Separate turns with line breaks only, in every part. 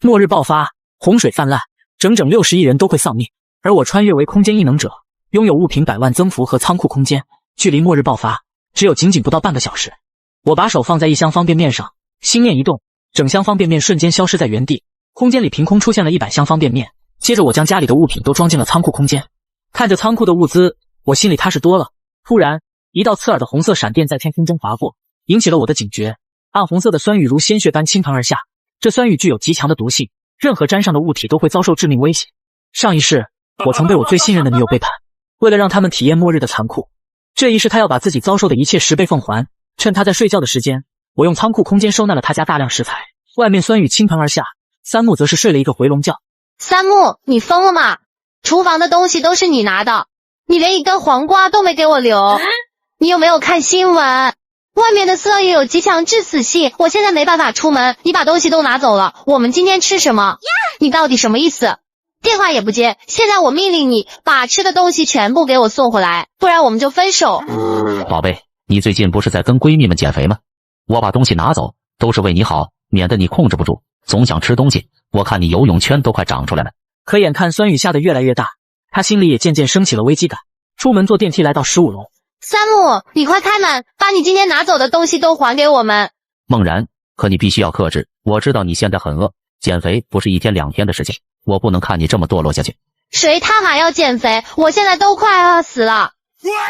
末日爆发，洪水泛滥，整整60亿人都会丧命。而我穿越为空间异能者，拥有物品100万增幅和仓库空间，距离末日爆发只有仅不到半个小时。我把手放在一箱方便面上，心念一动，整箱方便面瞬间消失在原地，空间里凭空出现了100箱方便面。接着我将家里的物品都装进了仓库空间，看着仓库的物资，我心里踏实多了。突然，一道刺耳的红色闪电在天空中划过，引起了我的警觉。暗红色的酸雨如鲜血般倾盆而下，这酸雨具有极强的毒性，任何沾上的物体都会遭受致命威胁。上一世，我曾被我最信任的女友背叛，为了让他们体验末日的残酷，这一世他要把自己遭受的一切10倍奉还。趁他在睡觉的时间，我用仓库空间收纳了他家大量食材。外面酸雨倾盆而下，三木则是睡了一个回笼觉。
三木，你疯了吗？厨房的东西都是你拿的，你连一根黄瓜都没给我留。你有没有看新闻？外面的酸雨有极强致死性，我现在没办法出门，你把东西都拿走了，我们今天吃什么？你到底什么意思？电话也不接，现在我命令你把吃的东西全部给我送回来，不然我们就分手。
宝贝，你最近不是在跟闺蜜们减肥吗？我把东西拿走都是为你好，免得你控制不住，总想吃东西。我看你游泳圈都快长出来了。
可眼看酸雨下得越来越大，他心里也渐渐升起了危机感。出门坐电梯来到15楼。
三木，你快开门，把你今天拿走的东西都还给我们。
梦然，可你必须要克制，我知道你现在很饿，减肥不是1天2天的事情，我不能看你这么堕落下去。
谁他妈要减肥？我现在都快饿死了。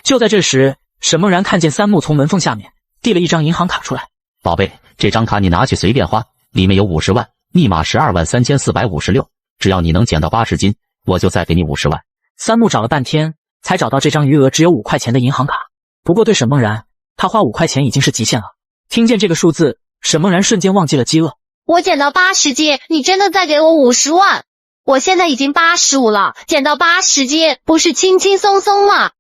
就在这时，沈梦然看见三木从门缝下面递了一张银行卡出来。
宝贝，这张卡你拿去随便花，里面有50万，密码123456，只要你能减到80斤，我就再给你50万。
三木找了半天才找到这张余额只有5块钱的银行卡。不过对沈梦然，他花5块钱已经是极限了。听见这个数字，沈梦然瞬间忘记了饥饿。
我减到80斤，你真的再给我50万？我现在已经85了，减到80斤不是轻轻松松吗？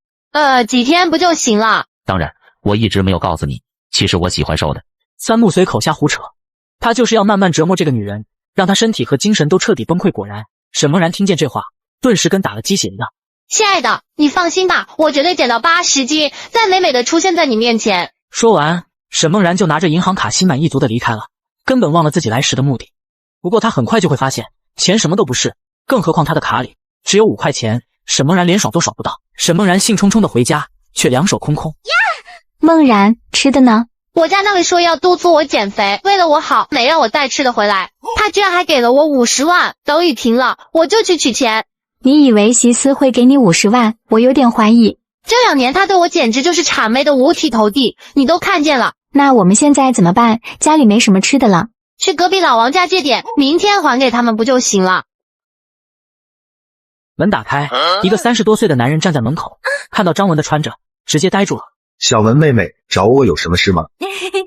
几天不就行了？
当然，我一直没有告诉你，其实我喜欢瘦的。
三木随口瞎胡扯，他就是要慢慢折磨这个女人，让她身体和精神都彻底崩溃。果然，沈梦然听见这话，顿时跟打了鸡血一样。
亲爱的，你放心吧，我绝对减到80斤，再美美的出现在你面前。
说完，沈梦然就拿着银行卡心满意足的离开了，根本忘了自己来时的目的。不过他很快就会发现，钱什么都不是，更何况他的卡里只有5块钱，沈梦然连爽都爽不到。沈梦然兴冲冲的回家，却两手空空。
梦然，吃的呢？
我家那位说要督促我减肥，为了我好，没让我带吃的回来，他居然还给了我50万。等雨停了，我就去取钱。
你以为西斯会给你50万？我有点怀疑。
这2年他对我简直就是谄媚的五体投地，你都看见了。
那我们现在怎么办？家里没什么吃的了。
去隔壁老王家借点，明天还给他们不就行了？
门打开，一个30多岁的男人站在门口，看到张文的穿着，直接呆住了。
小文妹妹，找我有什么事吗？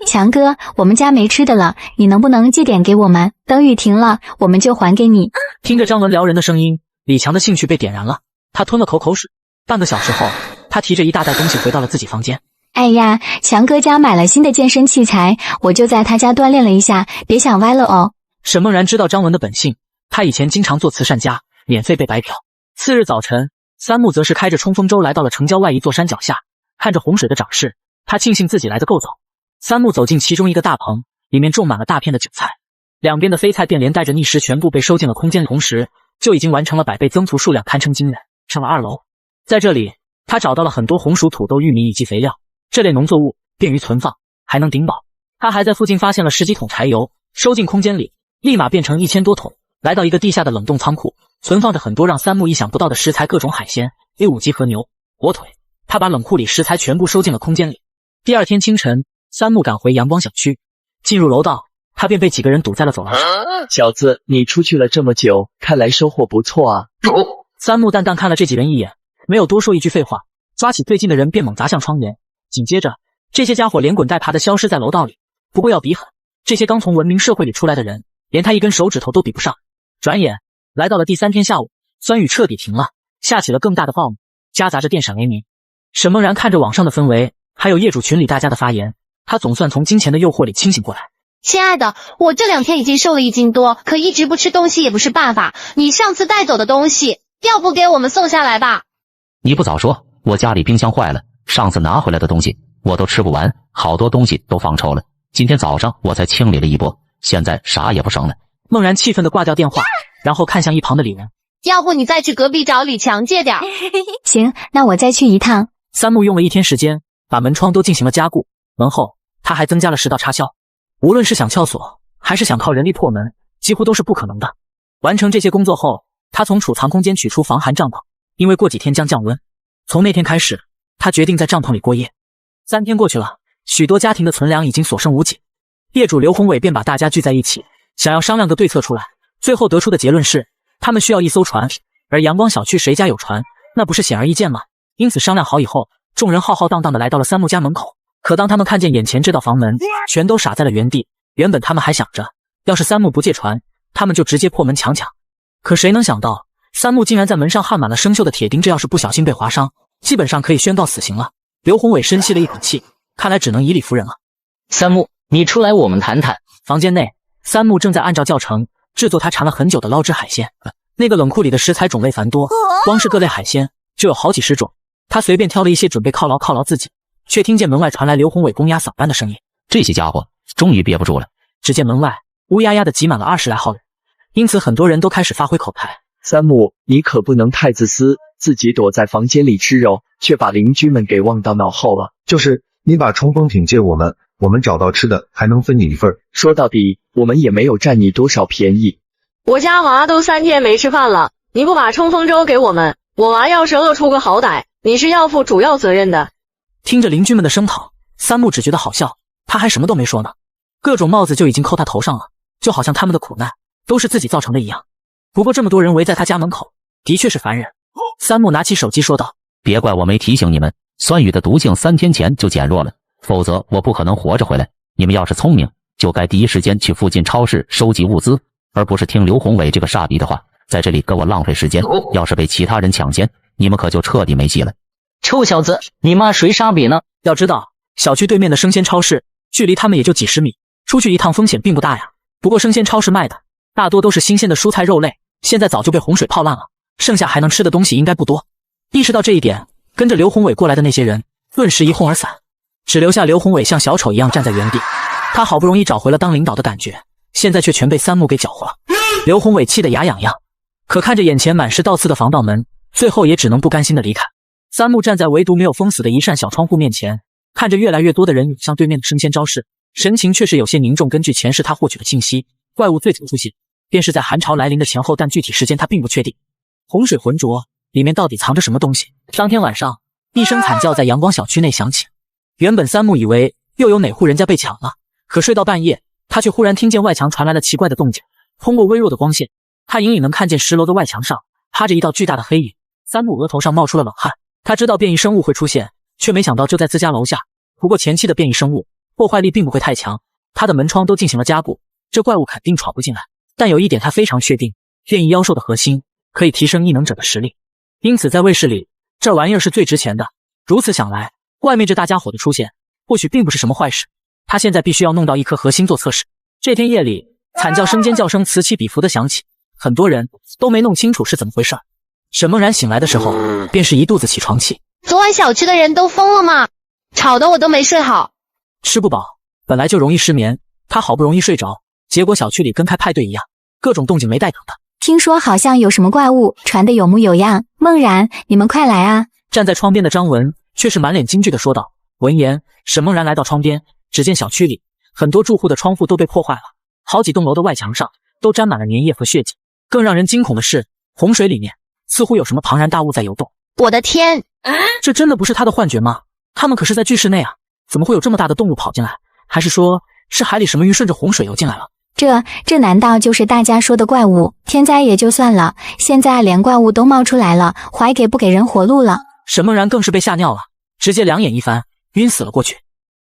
强哥，我们家没吃的了，你能不能借点给我们？等雨停了，我们就还给你。
听着张文撩人的声音，李强的兴趣被点燃了，他吞了口水。半个小时后，他提着一大袋东西回到了自己房间。
哎呀，强哥家买了新的健身器材，我就在他家锻炼了一下，别想歪了哦。
沈梦然知道张文的本性，他以前经常做慈善家，免费被白嫖。次日早晨，三木则是开着冲锋舟来到了城郊外一座山脚下，看着洪水的涨势，他庆幸自己来得够早。三木走进其中一个大棚，里面种满了大片的韭菜，两边的飞菜便连带着逆食全部被收进了空间里，同时就已经完成了100倍增幅，数量堪称惊人。上了2楼，在这里他找到了很多红薯、土豆、玉米以及肥料，这类农作物便于存放，还能顶饱。他还在附近发现了10几桶柴油，收进空间里，立马变成1000多桶。来到一个地下的冷冻仓库，存放着很多让三木意想不到的食材，各种海鲜、A5级和牛、火腿。他把冷库里食材全部收进了空间里。第二天清晨，三木赶回阳光小区，进入楼道，他便被几个人堵在了走廊上。
小子，你出去了这么久，看来收获不错啊。
三木淡淡看了这几人一眼，没有多说一句废话，抓起最近的人便猛砸向窗沿。紧接着，这些家伙连滚带爬的消失在楼道里。不过要比狠，这些刚从文明社会里出来的人，连他一根手指头都比不上。转眼来到了第3天下午，酸雨彻底停了，下起了更大的暴雨，夹杂着电闪雷鸣。沈梦然看着网上的氛围，还有业主群里大家的发言，他总算从金钱的诱惑里清醒过来。
亲爱的，我这2天已经瘦了1斤多，可一直不吃东西也不是办法。你上次带走的东西，要不给我们送下来吧？
你不早说，我家里冰箱坏了，上次拿回来的东西我都吃不完，好多东西都放臭了。今天早上我才清理了一波，现在啥也不剩了。
孟然气愤地挂掉电话，然后看向一旁的李人。
要不你再去隔壁找李强借点。
行，那我再去一趟。
三木用了1天时间，把门窗都进行了加固，门后他还增加了10道插销。无论是想撬锁，还是想靠人力破门，几乎都是不可能的。完成这些工作后，他从储藏空间取出防寒帐篷，因为过几天将降温。从那天开始，他决定在帐篷里过夜。3天过去了，许多家庭的存粮已经所剩无几，业主刘宏伟便把大家聚在一起，想要商量个对策出来。最后得出的结论是，他们需要1艘船，而阳光小区谁家有船，那不是显而易见吗？因此商量好以后，众人浩浩荡荡地来到了三木家门口。可当他们看见眼前这道房门，全都傻在了原地。原本他们还想着，要是三木不借船，他们就直接破门强抢。可谁能想到，三木竟然在门上焊满了生锈的铁钉，这要是不小心被划伤，基本上可以宣告死刑了。刘宏伟深吸了一口气，看来只能以理服人了。三木，你出来我们谈谈。房间内，三木正在按照教程制作他馋了很久的捞汁海鲜。那个冷库里的食材种类繁多，光是各类海鲜就有好几十种。他随便挑了一些准备犒劳自己，却听见门外传来刘宏伟公鸭嗓般的声音：“
这些家伙终于憋不住了。”
只见门外乌压压的挤满了20来号人，因此很多人都开始发挥口才。
三木，你可不能太自私，自己躲在房间里吃肉，却把邻居们给忘到脑后了。
就是你把冲锋艇借我们，我们找到吃的还能分你一份。
说到底，我们也没有占你多少便宜。
我家娃都3天没吃饭了，你不把冲锋粥给我们，我娃要是饿出个好歹，你是要负主要责任的。
听着邻居们的声讨，三木只觉得好笑，他还什么都没说呢，各种帽子就已经扣他头上了，就好像他们的苦难都是自己造成的一样。不过这么多人围在他家门口，的确是烦人。三木拿起手机说道：“
别怪我没提醒你们，酸雨的毒性3天前就减弱了，否则我不可能活着回来。你们要是聪明，就该第一时间去附近超市收集物资，而不是听刘宏伟这个傻逼的话，在这里跟我浪费时间。要是被其他人抢先，你们可就彻底没戏了。”
臭小子，你骂谁傻逼呢？要知道，小区对面的生鲜超市距离他们也就几十米，出去一趟风险并不大呀。不过生鲜超市卖的大多都是新鲜的蔬菜肉类，现在早就被洪水泡烂了，剩下还能吃的东西应该不多。意识到这一点，跟着刘宏伟过来的那些人顿时一哄而散，只留下刘宏伟像小丑一样站在原地。他好不容易找回了当领导的感觉，现在却全被三木给搅和了。刘宏伟气得牙痒痒，可看着眼前满是倒刺的防盗门，最后也只能不甘心的离开。三木站在唯独没有封死的一扇小窗户面前，看着越来越多的人涌向对面的生鲜超市，神情却是有些凝重。根据前世他获取的信息，怪物最早出现便是在寒潮来临的前后，但具体时间他并不确定。洪水浑浊，里面到底藏着什么东西？当天晚上，一声惨叫在阳光小区内响起。原本三木以为又有哪户人家被抢了，可睡到半夜，他却忽然听见外墙传来了奇怪的动静。通过微弱的光线，他隐隐能看见10楼的外墙上趴着一道巨大的黑影。三木额头上冒出了冷汗，他知道变异生物会出现，却没想到就在自家楼下。不过前期的变异生物破坏力并不会太强，他的门窗都进行了加固，这怪物肯定闯不进来。但有一点他非常确定，变异妖兽的核心可以提升异能者的实力，因此在卫士里，这玩意儿是最值钱的。如此想来，外面这大家伙的出现或许并不是什么坏事。他现在必须要弄到一颗核心做测试。这天夜里，惨叫声尖叫声此起彼伏的响起，很多人都没弄清楚是怎么回事。沈梦然醒来的时候，便是一肚子起床气。
昨晚小区的人都疯了吗？吵得我都没睡好。
吃不饱，本来就容易失眠，他好不容易睡着，结果小区里跟开派对一样，各种动静没带等的。
听说好像有什么怪物，传得有模有样。梦然，你们快来啊！
站在窗边的张文却是满脸惊惧地说道。闻言，沈梦然来到窗边，只见小区里很多住户的窗户都被破坏了，好几栋楼的外墙上都沾满了粘液和血迹。更让人惊恐的是，洪水里面似乎有什么庞然大物在游动。
我的天，
这真的不是他的幻觉吗？他们可是在巨室内啊，怎么会有这么大的动物跑进来？还是说是海里什么鱼顺着洪水游进来了？
这难道就是大家说的怪物？天灾也就算了，现在连怪物都冒出来了，还给不给人活路了？
沈梦然更是被吓尿了，直接两眼一翻，晕死了过去。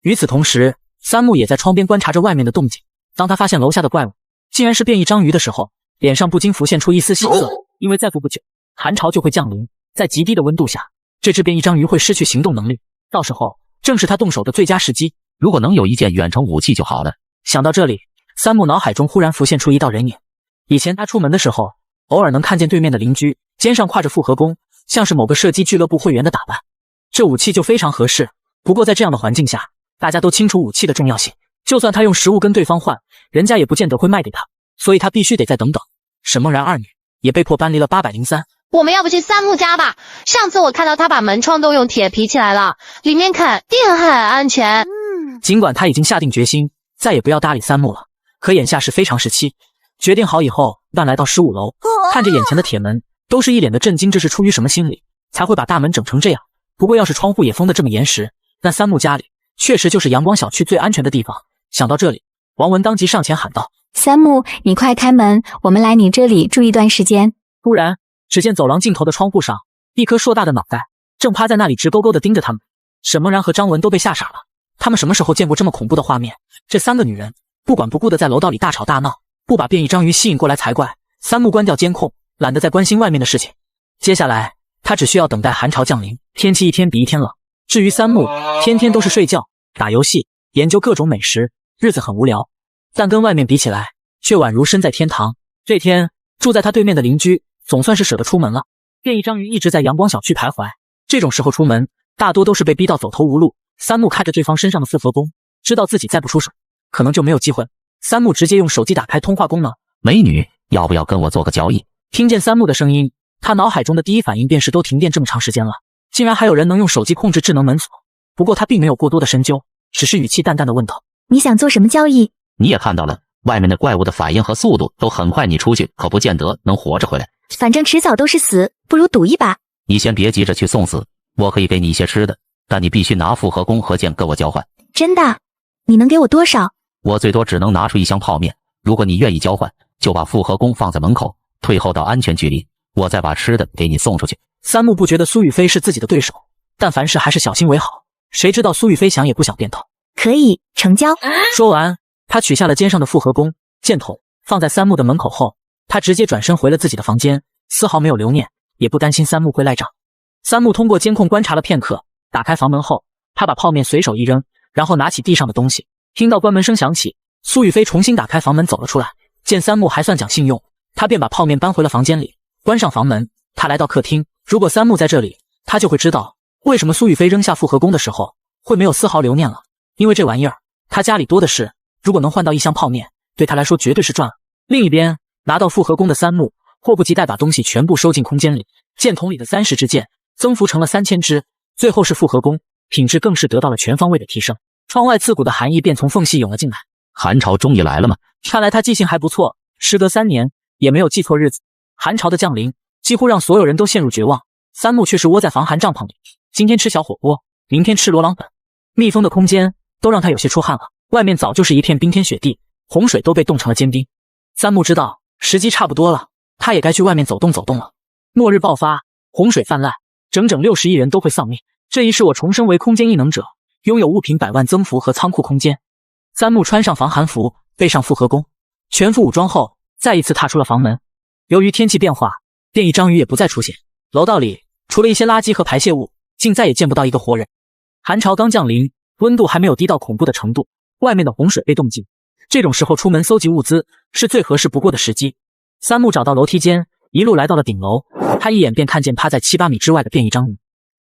与此同时，三木也在窗边观察着外面的动静。当他发现楼下的怪物竟然是变异章鱼的时候，脸上不禁浮现出一丝喜色，因为再过不久，寒潮就会降临，在极低的温度下，这只变异章鱼会失去行动能力，到时候正是他动手的最佳时机。
如果能有一件远程武器就好了。
想到这里，三木脑海中忽然浮现出一道人影。以前他出门的时候，偶尔能看见对面的邻居肩上挎着复合弓，像是某个射击俱乐部会员的打扮，这武器就非常合适。不过在这样的环境下，大家都清楚武器的重要性，就算他用实物跟对方换，人家也不见得会卖给他。所以他必须得再等等。沈梦然二女也被迫搬离了803。
我们要不去三木家吧？上次我看到他把门窗都用铁皮起来了，里面肯定很安全。
尽管他已经下定决心再也不要搭理三木了，可眼下是非常时期。决定好以后，伴来到15楼，看着眼前的铁门，都是一脸的震惊。这是出于什么心理才会把大门整成这样？不过要是窗户也封得这么严实，那三木家里确实就是阳光小区最安全的地方。想到这里，王文当即上前喊道：
三木，你快开门，我们来你这里住一段时间。
突然，只见走廊尽头的窗户上，一颗硕大的脑袋正趴在那里直勾勾地盯着他们。沈梦然和张文都被吓傻了，他们什么时候见过这么恐怖的画面？这3个女人不管不顾地在楼道里大吵大闹，不把变异章鱼吸引过来才怪。三木关掉监控，懒得再关心外面的事情。接下来他只需要等待寒潮降临。天气一天比一天冷，至于三木，天天都是睡觉、打游戏、研究各种美食，日子很无聊。但跟外面比起来，却宛如身在天堂。这天，住在他对面的邻居总算是舍得出门了。变异章鱼一直在阳光小区徘徊，这种时候出门，大多都是被逼到走投无路。三木看着对方身上的复合弓，知道自己再不出手，可能就没有机会。三木直接用手机打开通话功能：
美女，要不要跟我做个交易？
听见三木的声音，他脑海中的第一反应便是都停电这么长时间了，竟然还有人能用手机控制智能门锁。不过他并没有过多的深究，只是语气淡淡的问道：
你想做什么交易？
你也看到了，外面的怪物的反应和速度都很快，你出去可不见得能活着回来。
反正迟早都是死，不如赌一把。
你先别急着去送死，我可以给你一些吃的，但你必须拿复合弓和剑跟我交换。
真的？你能给我多少？
我最多只能拿出1箱泡面，如果你愿意交换，就把复合弓放在门口，退后到安全距离，我再把吃的给你送出去。
三木不觉得苏雨飞是自己的对手，但凡事还是小心为好。谁知道苏雨飞想也不想点头，
可以成交。
说完，他取下了肩上的复合弓，箭筒放在三木的门口后，他直接转身回了自己的房间，丝毫没有留念，也不担心三木会赖账。三木通过监控观察了片刻，打开房门后，他把泡面随手一扔，然后拿起地上的东西。听到关门声响起，苏雨飞重新打开房门走了出来，见三木还算讲信用，他便把泡面搬回了房间里，关上房门。他来到客厅，如果三木在这里，他就会知道为什么苏雨飞扔下复合弓的时候会没有丝毫留念了，因为这玩意儿他家里多的是，如果能换到1箱泡面，对他来说绝对是赚了。另一边，拿到复合弓的三木迫不及待把东西全部收进空间里，箭筒里的30支箭增幅成了3000支，最后是复合弓，品质更是得到了全方位的提升。窗外刺骨的寒意便从缝隙涌了进来。
寒潮终于来了吗？
看来他记性还不错，时隔3年也没有记错日子。寒潮的降临几乎让所有人都陷入绝望，三木却是窝在防寒帐篷里，今天吃小火锅，明天吃罗朗粉，密封的空间都让他有些出汗了。外面早就是一片冰天雪地，洪水都被冻成了坚冰。三木知道时机差不多了，他也该去外面走动走动了。末日爆发，洪水泛滥，整整60亿人都会丧命。这一世我重生为空间异能者，拥有物品100万增幅和仓库空间。三木穿上防寒服，背上复合弓，全副武装后，再一次踏出了房门。由于天气变化，变异章鱼也不再出现，楼道里除了一些垃圾和排泄物，竟再也见不到一个活人。寒潮刚降临，温度还没有低到恐怖的程度，外面的洪水被冻尽，这种时候出门搜集物资是最合适不过的时机。三木找到楼梯间，一路来到了顶楼，他一眼便看见趴在7、8米之外的变异章鱼。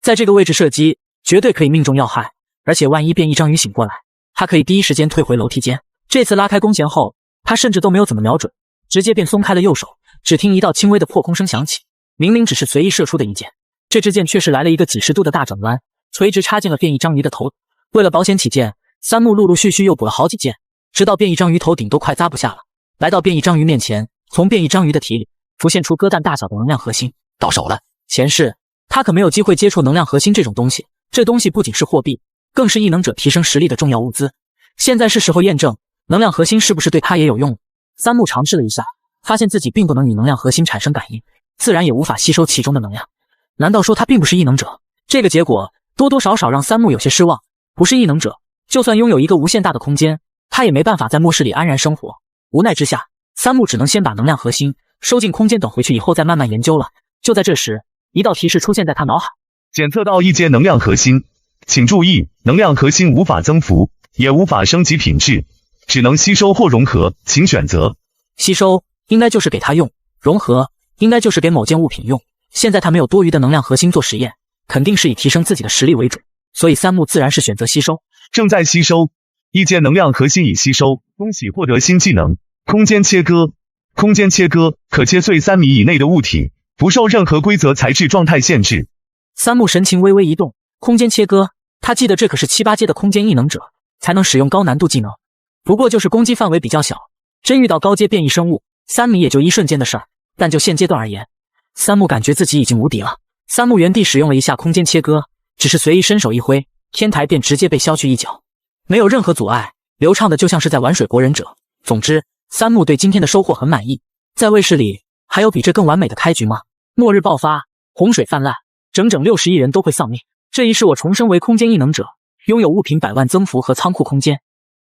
在这个位置射击，绝对可以命中要害，而且万一变异章鱼醒过来，他可以第一时间退回楼梯间。这次拉开弓弦后，他甚至都没有怎么瞄准，直接便松开了右手，只听一道轻微的破空声响起。明明只是随意射出的一箭，这支箭却是来了一个几十度的大转弯，垂直插进了变异章鱼的头。为了保险起见，三木陆陆续续又补了好几箭，直到变异章鱼头顶都快扎不下了。来到变异章鱼面前，从变异章鱼的体里浮现出鸽蛋大小的能量核心。
到手了。
前世他可没有机会接触能量核心这种东西，这东西不仅是货币，更是异能者提升实力的重要物资。现在是时候验证能量核心是不是对他也有用。三木尝试了一下，发现自己并不能与能量核心产生感应，自然也无法吸收其中的能量。难道说他并不是异能者？这个结果多多少少让三木有些失望。不是异能者，就算拥有一个无限大的空间，他也没办法在末世里安然生活。无奈之下，三木只能先把能量核心收进空间，等回去以后再慢慢研究了。就在这时，一道提示出现在他脑海：
检测到一阶能量核心，请注意，能量核心无法增幅，也无法升级品质，只能吸收或融合，请选择。
吸收应该就是给他用，融合应该就是给某件物品用。现在他没有多余的能量核心做实验，肯定是以提升自己的实力为主，所以三木自然是选择吸收。
正在吸收，一阶能量核心已吸收，恭喜获得新技能空间切割。空间切割可切碎3米以内的物体，不受任何规则材质状态限制。
三木神情微微一动，空间切割，他记得这可是7、8阶的空间异能者才能使用高难度技能，不过就是攻击范围比较小，真遇到高阶变异生物，3米也就一瞬间的事儿。但就现阶段而言，三木感觉自己已经无敌了。三木原地使用了一下空间切割，只是随意伸手一挥，天台便直接被削去一角，没有任何阻碍，流畅的就像是在玩水国忍者。总之，三木对今天的收获很满意。在卫视里，还有比这更完美的开局吗？末日爆发，洪水泛滥，整整60亿人都会丧命。这一世我重生为空间异能者，拥有物品100万增幅和仓库空间。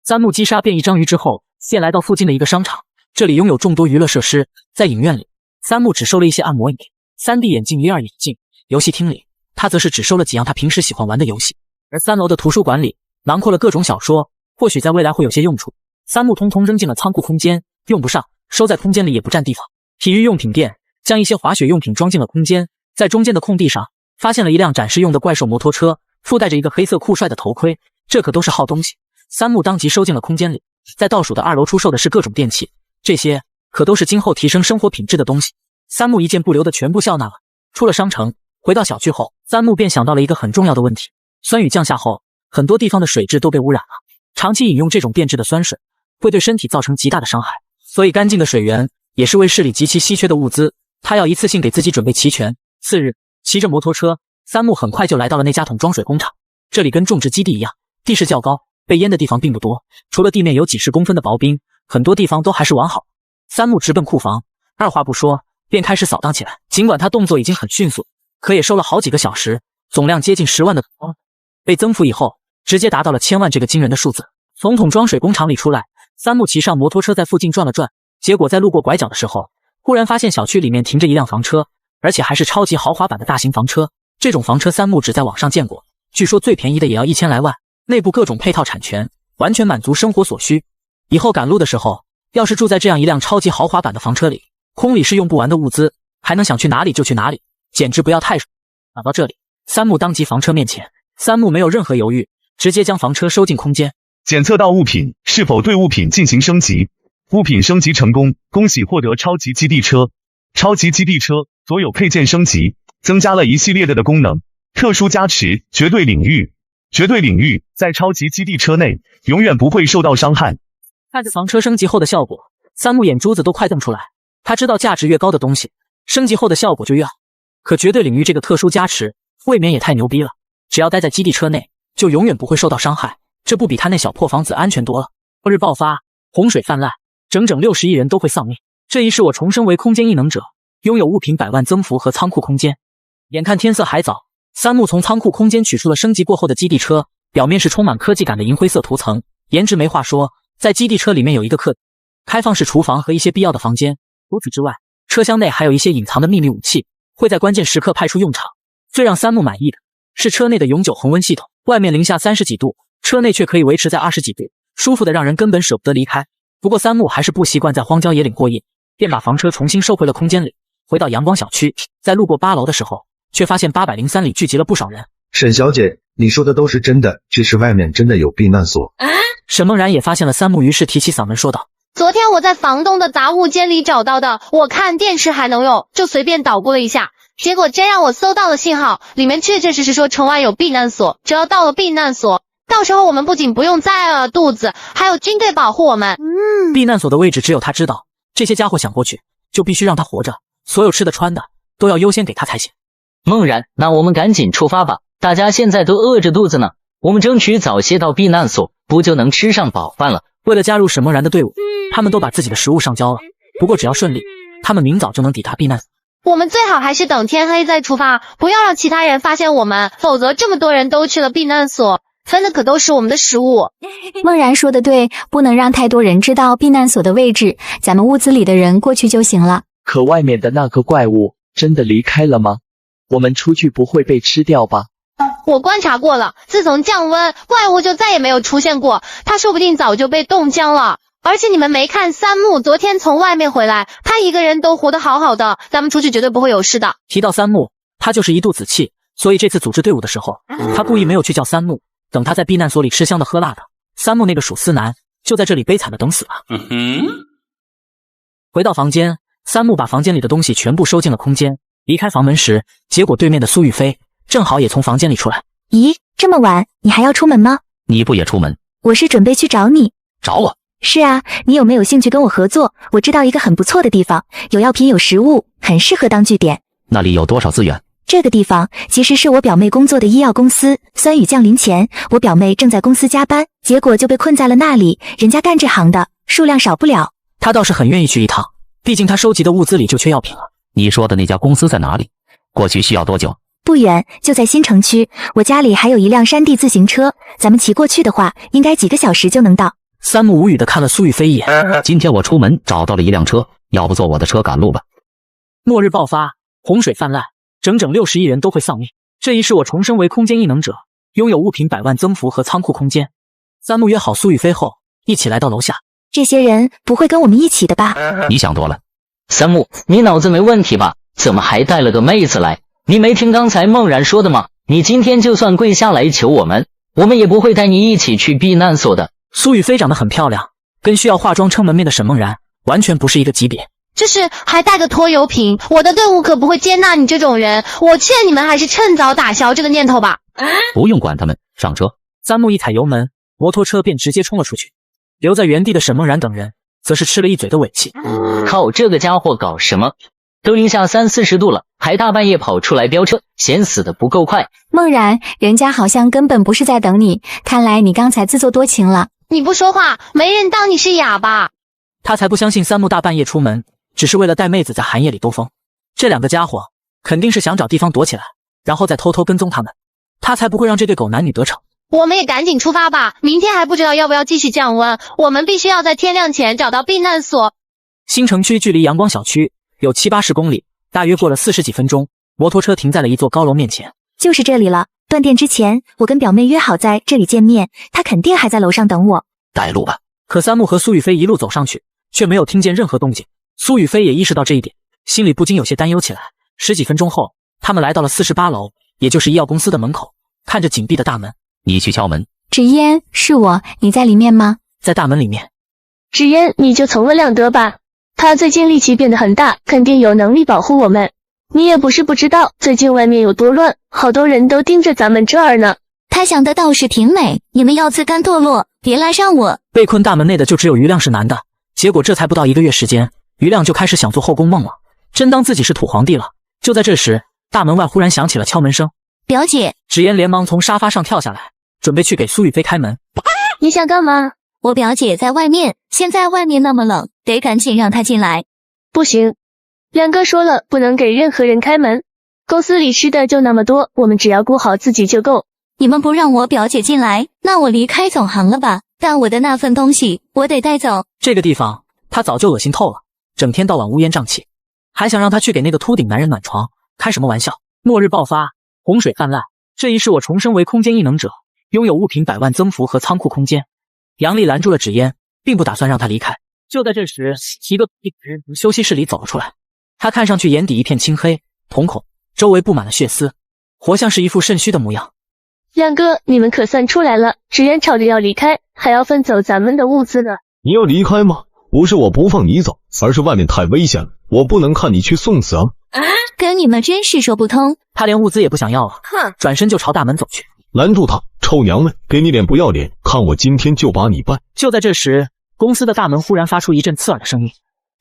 三木击杀变异章鱼之后，先来到附近的一个商场，这里拥有众多娱乐设施。在影院里，三木只收了一些按摩椅、3D 眼镜、VR 眼镜。游戏厅里，他则是只收了几样他平时喜欢玩的游戏。而3楼的图书馆里，囊括了各种小说，或许在未来会有些用处。三木通通扔进了仓库空间，用不上，收在空间里也不占地方。体育用品店将一些滑雪用品装进了空间，在中间的空地上发现了一辆展示用的怪兽摩托车，附带着一个黑色酷帅的头盔，这可都是好东西。三木当即收进了空间里。在倒数的2楼出售的是各种电器，这些可都是今后提升生活品质的东西。三木一件不留的全部笑纳了。出了商城，回到小区后，三木便想到了一个很重要的问题：酸雨降下后，很多地方的水质都被污染了，长期饮用这种变质的酸水会对身体造成极大的伤害，所以干净的水源也是卫视里极其稀缺的物资，他要一次性给自己准备齐全。次日，骑着摩托车，三木很快就来到了那家桶装水工厂。这里跟种植基地一样，地势较高，被淹的地方并不多，除了地面有几十公分的薄冰，很多地方都还是完好。三木直奔库房，二话不说便开始扫荡起来。尽管他动作已经很迅速，可也收了好几个小时，总量接近10万的桶被增幅以后，直接达到了1000万这个惊人的数字。从桶装水工厂里出来，三木骑上摩托车在附近转了转，结果在路过拐角的时候，忽然发现小区里面停着一辆房车，而且还是超级豪华版的大型房车。这种房车三木只在网上见过，据说最便宜的也要1000来万，内部各种配套产权，完全满足生活所需。以后赶路的时候，要是住在这样一辆超级豪华版的房车里，空里是用不完的物资，还能想去哪里就去哪里，简直不要太爽。打到这里，三木当即房车面前，三木没有任何犹豫，直接将房车收进空间。
检测到物品是否对物品进行升级，物品升级成功，恭喜获得超级基地车。超级基地车所有配件升级，增加了一系列的功能。特殊加持绝对领域，绝对领域在超级基地车内永远不会受到伤害。
看着房车升级后的效果，三木眼珠子都快瞪出来。他知道价值越高的东西，升级后的效果就越好。可绝对领域这个特殊加持，未免也太牛逼了。只要待在基地车内，就永远不会受到伤害，这不比他那小破房子安全多了？末日爆发，洪水泛滥，整整60亿人都会丧命。这一世我重生为空间异能者，拥有物品100万增幅和仓库空间。眼看天色还早，三木从仓库空间取出了升级过后的基地车，表面是充满科技感的银灰色涂层，颜值没话说。在基地车里面有一个开放式厨房和一些必要的房间，除此之外，车厢内还有一些隐藏的秘密武器，会在关键时刻派出用场。最让三木满意的是车内的永久恒温系统，外面零下30几度，车内却可以维持在20几度，舒服的让人根本舍不得离开。不过三木还是不习惯在荒郊野岭过夜，便把房车重新收回了空间里。回到阳光小区，在路过8楼的时候，却发现803里聚集了不少人。
沈小姐，你说的都是真的，只是外面真的有避难所。
沈梦然也发现了三木，于是提起嗓门说道：
昨天我在房东的杂物间里找到的，我看电池还能用，就随便捣鼓了一下，结果真让我搜到了信号，里面确确实实说城外有避难所，只要到了避难所，到时候我们不仅不用再饿肚子，还有军队保护我们。
避难所的位置只有他知道，这些家伙想过去，就必须让他活着，所有吃的穿的都要优先给他才行。
梦然，那我们赶紧出发吧，大家现在都饿着肚子呢，我们争取早些到避难所，不就能吃上饱饭了？
为了加入沈梦然的队伍，他们都把自己的食物上交了。不过只要顺利，他们明早就能抵达避难所。
我们最好还是等天黑再出发，不要让其他人发现我们，否则这么多人都去了避难所，分的可都是我们的食物。
梦然说的对，不能让太多人知道避难所的位置，咱们屋子里的人过去就行了。
可外面的那个怪物真的离开了吗？我们出去不会被吃掉吧？
我观察过了，自从降温，怪物就再也没有出现过，他说不定早就被冻僵了。而且你们没看三木昨天从外面回来，他一个人都活得好好的，咱们出去绝对不会有事的。
提到三木，他就是一肚子气，所以这次组织队伍的时候，他故意没有去叫三木，等他在避难所里吃香的喝辣的，三木那个属丝男就在这里悲惨的等死了。回到房间，三木把房间里的东西全部收进了空间。离开房门时，结果对面的苏玉飞正好也从房间里出来。
咦，这么晚，你还要出门吗？
你不也出门？
我是准备去找你。
找我？
是啊，你有没有兴趣跟我合作？我知道一个很不错的地方，有药品有食物，很适合当据点。
那里有多少资源？
这个地方其实是我表妹工作的医药公司。酸雨降临前，我表妹正在公司加班，结果就被困在了那里。人家干这行的数量少不了。
他倒是很愿意去一趟，毕竟他收集的物资里就缺药品了。
你说的那家公司在哪里？过去需要多久？
不远，就在新城区。我家里还有一辆山地自行车，咱们骑过去的话，应该几个小时就能到。
三木无语地看了苏玉飞一眼。
今天我出门找到了一辆车，要不坐我的车赶路吧？
末日爆发，洪水泛滥，整整60亿人都会丧命。这一世我重生为空间异能者，拥有物品100万增幅和仓库空间。三木约好苏玉飞后，一起来到楼下。
这些人不会跟我们一起的吧？
你想多了。
三木，你脑子没问题吧？怎么还带了个妹子来？你没听刚才梦然说的吗？你今天就算跪下来求我们也不会带你一起去避难所的。
苏雨飞长得很漂亮，跟需要化妆撑门面的沈梦然完全不是一个级别。
就是还带个拖油瓶，我的队伍可不会接纳你这种人。我劝你们还是趁早打消这个念头吧。
不用管他们，上车。
三木一踩油门，摩托车便直接冲了出去。留在原地的沈梦然等人则是吃了一嘴的尾气。
靠，这个家伙搞什么？都零下30-40度了，还大半夜跑出来飙车，嫌死的不够快。
梦然，人家好像根本不是在等你，看来你刚才自作多情了。
你不说话，没人当你是哑巴。
他才不相信三木大半夜出门只是为了带妹子在寒夜里兜风。这两个家伙肯定是想找地方躲起来，然后再偷偷跟踪他们。他才不会让这对狗男女得逞。
我们也赶紧出发吧，明天还不知道要不要继续降温，我们必须要在天亮前找到避难所。
新城区距离阳光小区有70-80公里，大约过了40几分钟，摩托车停在了一座高楼面前。
就是这里了。断电之前，我跟表妹约好在这里见面，她肯定还在楼上等我。
带路吧。
可三木和苏雨飞一路走上去，却没有听见任何动静。苏雨飞也意识到这一点，心里不禁有些担忧起来。10几分钟后，他们来到了48楼，也就是医药公司的门口，看着紧闭的大门。
你去敲门。
芷嫣，是我，你在里面吗？
在大门里面。
芷嫣，你就从了两德吧，他最近力气变得很大，肯定有能力保护我们。你也不是不知道，最近外面有多乱，好多人都盯着咱们这儿呢。
他想的倒是挺美，你们要自甘堕落，别拉上我。
被困大门内的就只有余亮是男的，结果这才不到1个月时间，余亮就开始想做后宫梦了，真当自己是土皇帝了。就在这时，大门外忽然响起了敲门声。
表姐。
芷嫣连忙从沙发上跳下来，准备去给苏雨飞开门。
你想干嘛？
我表姐在外面，现在外面那么冷，得赶紧让她进来。
不行，亮哥说了，不能给任何人开门。公司里吃的就那么多，我们只要顾好自己就够。
你们不让我表姐进来，那我离开总行了吧？但我的那份东西我得带走。
这个地方他早就恶心透了，整天到晚乌烟瘴气，还想让他去给那个秃顶男人暖床，开什么玩笑？末日爆发，洪水泛滥，这一世我重生为空间异能者，拥有物品100万增幅和仓库空间。杨丽拦住了芷嫣，并不打算让他离开。就在这时，一个人从休息室里走了出来，他看上去眼底一片青黑，瞳孔周围布满了血丝，活像是一副肾虚的模样。
亮哥，你们可算出来了！芷嫣吵着要离开，还要分走咱们的物资呢。
你要离开吗？不是我不放你走，而是外面太危险了，我不能看你去送死啊！
跟你们真是说不通。
他连物资也不想要了，转身就朝大门走去。
拦住他！臭娘们，给你脸不要脸，看我今天就把你办！
就在这时，公司的大门忽然发出一阵刺耳的声音，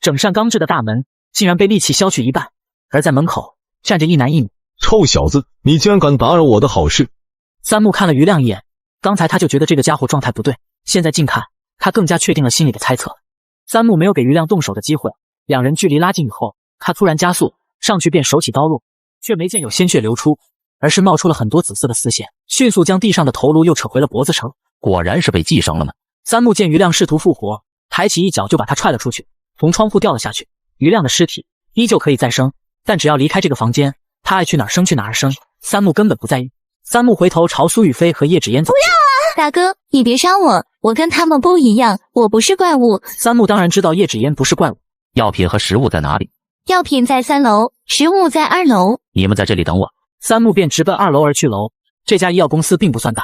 整扇钢制的大门竟然被力气削去一半，而在门口站着一男一女。
臭小子，你竟然敢打扰我的好事！
三木看了余亮一眼，刚才他就觉得这个家伙状态不对，现在近看，他更加确定了心里的猜测。三木没有给余亮动手的机会，两人距离拉近以后，他突然加速上去便手起刀落，却没见有鲜血流出，而是冒出了很多紫色的丝线，迅速将地上的头颅又扯回了脖子上。
果然是被寄生了呢。
三木见余亮试图复活，抬起一脚就把他踹了出去，从窗户掉了下去。余亮的尸体依旧可以再生，但只要离开这个房间，他爱去哪儿生去哪儿生。三木根本不在意。三木回头朝苏雨飞和叶芷嫣走去。
不要啊！大哥，你别伤我，我跟他们不一样，我不是怪物。
三木当然知道叶芷嫣不是怪物。
药品和食物在哪里？
药品在3楼，食物在2楼。
你们在这里等我。
三木便直奔2楼而去。楼这家医药公司并不算大，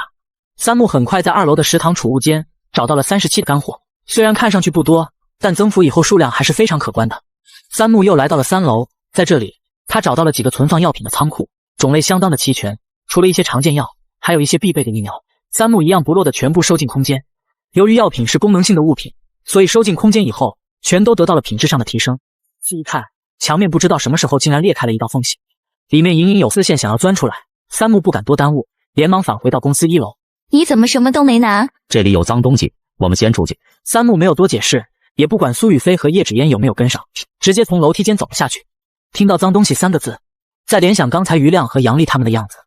三木很快在2楼的食堂储物间找到了37的干货，虽然看上去不多，但增幅以后数量还是非常可观的。三木又来到了3楼，在这里他找到了几个存放药品的仓库，种类相当的齐全，除了一些常见药，还有一些必备的疫苗，三木一样不落的全部收进空间。由于药品是功能性的物品，所以收进空间以后全都得到了品质上的提升。细一看，墙面不知道什么时候竟然裂开了一道缝隙，里面隐隐有丝线想要钻出来。三木不敢多耽误，连忙返回到公司1楼。
你怎么什么都没拿？
这里有脏东西，我们先出去。
三木没有多解释，也不管苏雨飞和叶芷嫣有没有跟上，直接从楼梯间走了下去。听到脏东西3个字，再联想刚才于亮和杨丽他们的样子，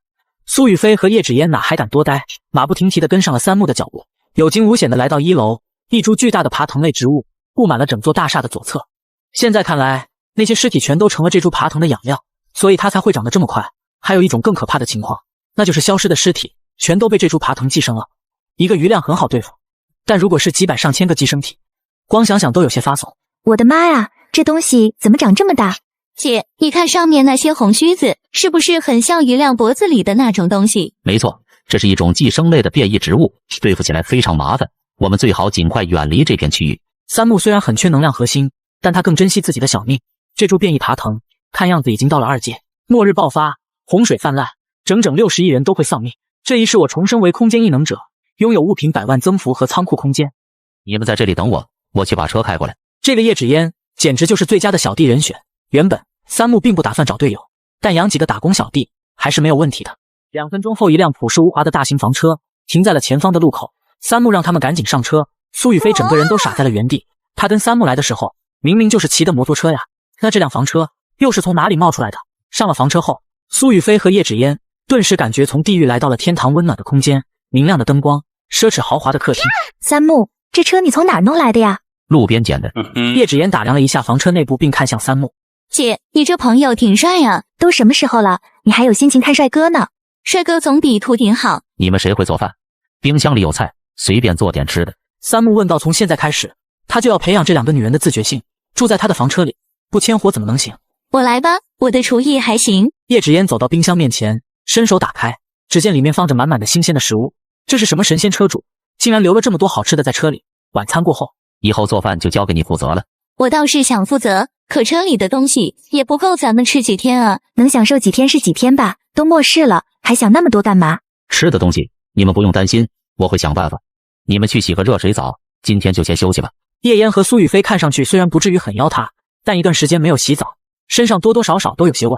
苏雨飞和叶芷嫣哪还敢多待，马不停蹄地跟上了三木的脚步，有惊无险地来到1楼。一株巨大的爬藤类植物布满了整座大厦的左侧，现在看来那些尸体全都成了这株爬藤的养料，所以它才会长得这么快。还有一种更可怕的情况，那就是消失的尸体全都被这株爬藤寄生了。一个余量很好对付，但如果是几百上千个寄生体，光想想都有些发悚。
我的妈呀，这东西怎么长这么大？姐，你看上面那些红须子，是不是很像于亮脖子里的那种东西？
没错，这是一种寄生类的变异植物，对付起来非常麻烦，我们最好尽快远离这片区域。
三木虽然很缺能量核心，但他更珍惜自己的小命。这株变异爬藤看样子已经到了2阶，末日爆发，洪水泛滥，整整60亿人都会丧命。这一世我重生为空间异能者，拥有物品100万增幅和仓库空间。
你们在这里等我，我去把车开过来。
这个叶芷嫣简直就是最佳的小弟人选。原本三木并不打算找队友，但养几个打工小弟还是没有问题的。2分钟后，一辆朴实无华的大型房车停在了前方的路口，三木让他们赶紧上车。苏雨飞整个人都傻在了原地，他跟三木来的时候明明就是骑的摩托车呀，那这辆房车又是从哪里冒出来的？上了房车后，苏雨飞和叶芷嫣顿时感觉从地狱来到了天堂，温暖的空间，明亮的灯光，奢侈豪华的客厅。
三木，这车你从哪儿弄来的呀？
路边捡的。
叶芷嫣打量了一下房车内部，并看向三木。
姐，你这朋友挺帅呀，都什么时候了，你还有心情看帅哥呢？帅哥总比秃顶好。
你们谁会做饭？冰箱里有菜，随便做点吃的。
三木问道。从现在开始，他就要培养这2个女人的自觉性，住在他的房车里，不牵活怎么能行？
我来吧，我的厨艺还行。
叶芷嫣走到冰箱面前，伸手打开，只见里面放着满满的新鲜的食物。这是什么神仙车主，竟然留了这么多好吃的在车里？晚餐过后，
以后做饭就交给你负责了。
我倒是想负责，可车里的东西也不够咱们吃几天啊，能享受几天是几天吧，都末世了，还想那么多干嘛？
吃的东西你们不用担心，我会想办法。你们去洗个热水澡，今天就先休息吧。
叶嫣和苏雨飞看上去虽然不至于很妖他，但一段时间没有洗澡，身上多多少少都有些味。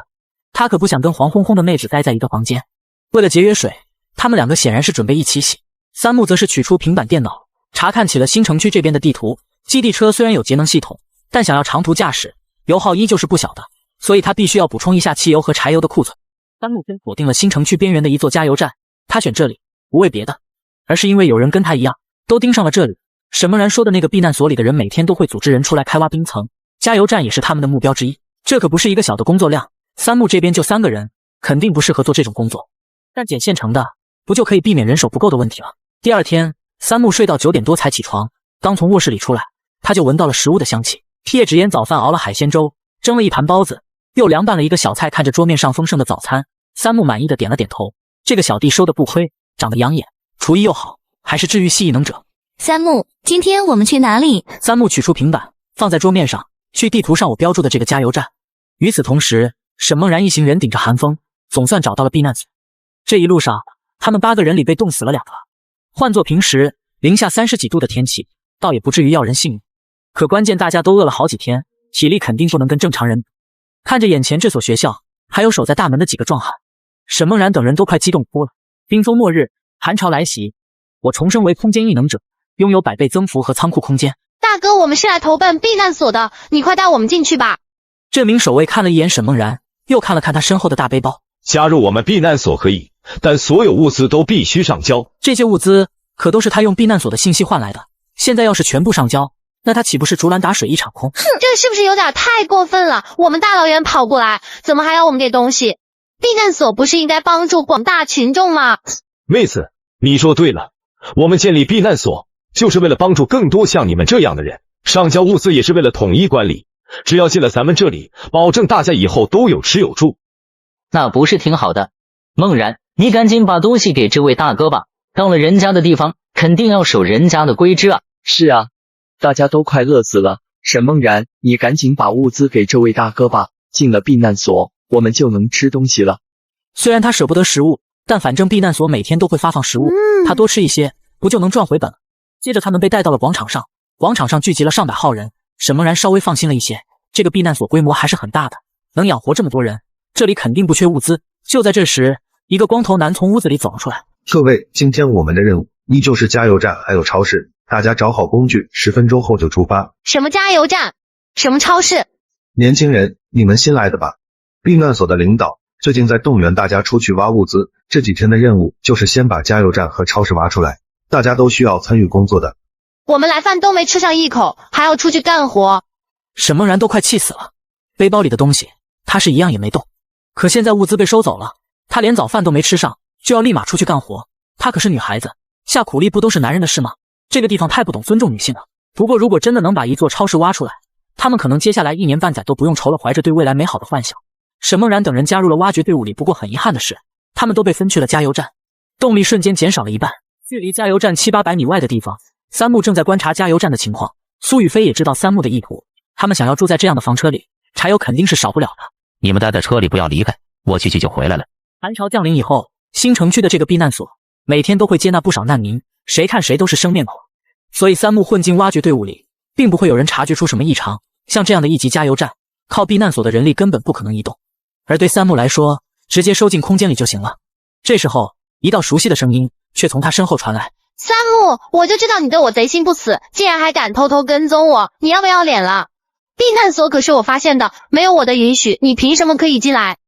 他可不想跟黄烘烘的妹子待在一个房间。为了节约水，他们2个显然是准备一起洗。三木则是取出平板电脑，查看起了新城区这边的地图。基地车虽然有节能系统，但想要长途驾驶，油耗依旧是不小的，所以他必须要补充一下汽油和柴油的库存。三木先锁定了新城区边缘的一座加油站，他选这里不为别的，而是因为有人跟他一样都盯上了这里。沈梦然说的那个避难所里的人每天都会组织人出来开挖冰层，加油站也是他们的目标之一。这可不是一个小的工作量，三木这边就3个人，肯定不适合做这种工作，但捡现成的不就可以避免人手不够的问题了。第2天，三木睡到9点多才起床，刚从卧室里出来，他就闻到了食物的香气。叶芷嫣早饭熬了海鲜粥，蒸了一盘包子，又凉拌了一个小菜。看着桌面上丰盛的早餐，三木满意的点了点头。这个小弟收的不亏，长得养眼，厨艺又好，还是治愈系异能者。
三木，今天我们去哪里？
三木取出平板放在桌面上，去地图上我标注的这个加油站。与此同时，沈梦然一行人顶着寒风，总算找到了避难所。这一路上，他们8个人里被冻死了2个。换做平时零下30几度的天气，倒也不至于要人性命。可关键大家都饿了好几天，体力肯定不能跟正常人比。看着眼前这所学校，还有守在大门的几个壮汉，沈梦然等人都快激动哭了。冰封末日，寒潮来袭，我重生为空间异能者，拥有100倍增幅和仓库空间。
大哥，我们是来投奔避难所的，你快带我们进去吧。
这名守卫看了一眼沈梦然，又看了看他身后的大背包。
加入我们避难所可以，但所有物资都必须上交。
这些物资可都是他用避难所的信息换来的，现在要是全部上交，那他岂不是竹篮打水一场空？
哼，这是不是有点太过分了？我们大老远跑过来，怎么还要我们给东西？避难所不是应该帮助广大群众吗？
妹子，你说对了，我们建立避难所就是为了帮助更多像你们这样的人，上交物资也是为了统一管理。只要进了咱们这里，保证大家以后都有吃有住。
那不是挺好的？梦然，你赶紧把东西给这位大哥吧，到了人家的地方，肯定要守人家的规矩啊。
是啊，大家都快饿死了，沈梦然，你赶紧把物资给这位大哥吧，进了避难所，我们就能吃东西了。
虽然他舍不得食物，但反正避难所每天都会发放食物，他多吃一些，不就能赚回本了？接着他们被带到了广场上，广场上聚集了上百号人，沈梦然稍微放心了一些，这个避难所规模还是很大的，能养活这么多人，这里肯定不缺物资。就在这时，一个光头男从屋子里走了出来。
各位，今天我们的任务依旧是加油站还有超市，大家找好工具，10分钟后就出发。
什么加油站？什么超市？
年轻人，你们新来的吧？避难所的领导最近在动员大家出去挖物资，这几天的任务就是先把加油站和超市挖出来，大家都需要参与工作的。
我们来饭都没吃上一口，还要出去干活。
沈梦然都快气死了，背包里的东西他是一样也没动，可现在物资被收走了，他连早饭都没吃上，就要立马出去干活。她可是女孩子，下苦力不都是男人的事吗？这个地方太不懂尊重女性了。不过如果真的能把一座超市挖出来，他们可能接下来1年半载都不用愁了。怀着对未来美好的幻想，沈梦然等人加入了挖掘队伍里。不过很遗憾的是，他们都被分去了加油站，动力瞬间减少了一半。距离加油站700-800米外的地方，三木正在观察加油站的情况。苏雨飞也知道三木的意图，他们想要住在这样的房车里，柴油肯定是少不了的。
你们待在车里不要离开，我去就回来了。
寒潮降临以后，新城区的这个避难所每天都会接纳不少难民，谁看谁都是生面孔，所以三木混进挖掘队伍里，并不会有人察觉出什么异常。像这样的一级加油站，靠避难所的人力根本不可能移动，而对三木来说，直接收进空间里就行了。这时候，一道熟悉的声音却从他身后传来：
三木，我就知道你对我贼心不死，竟然还敢偷偷跟踪我，你要不要脸了？避难所可是我发现的，没有我的允许，你凭什么可以进来？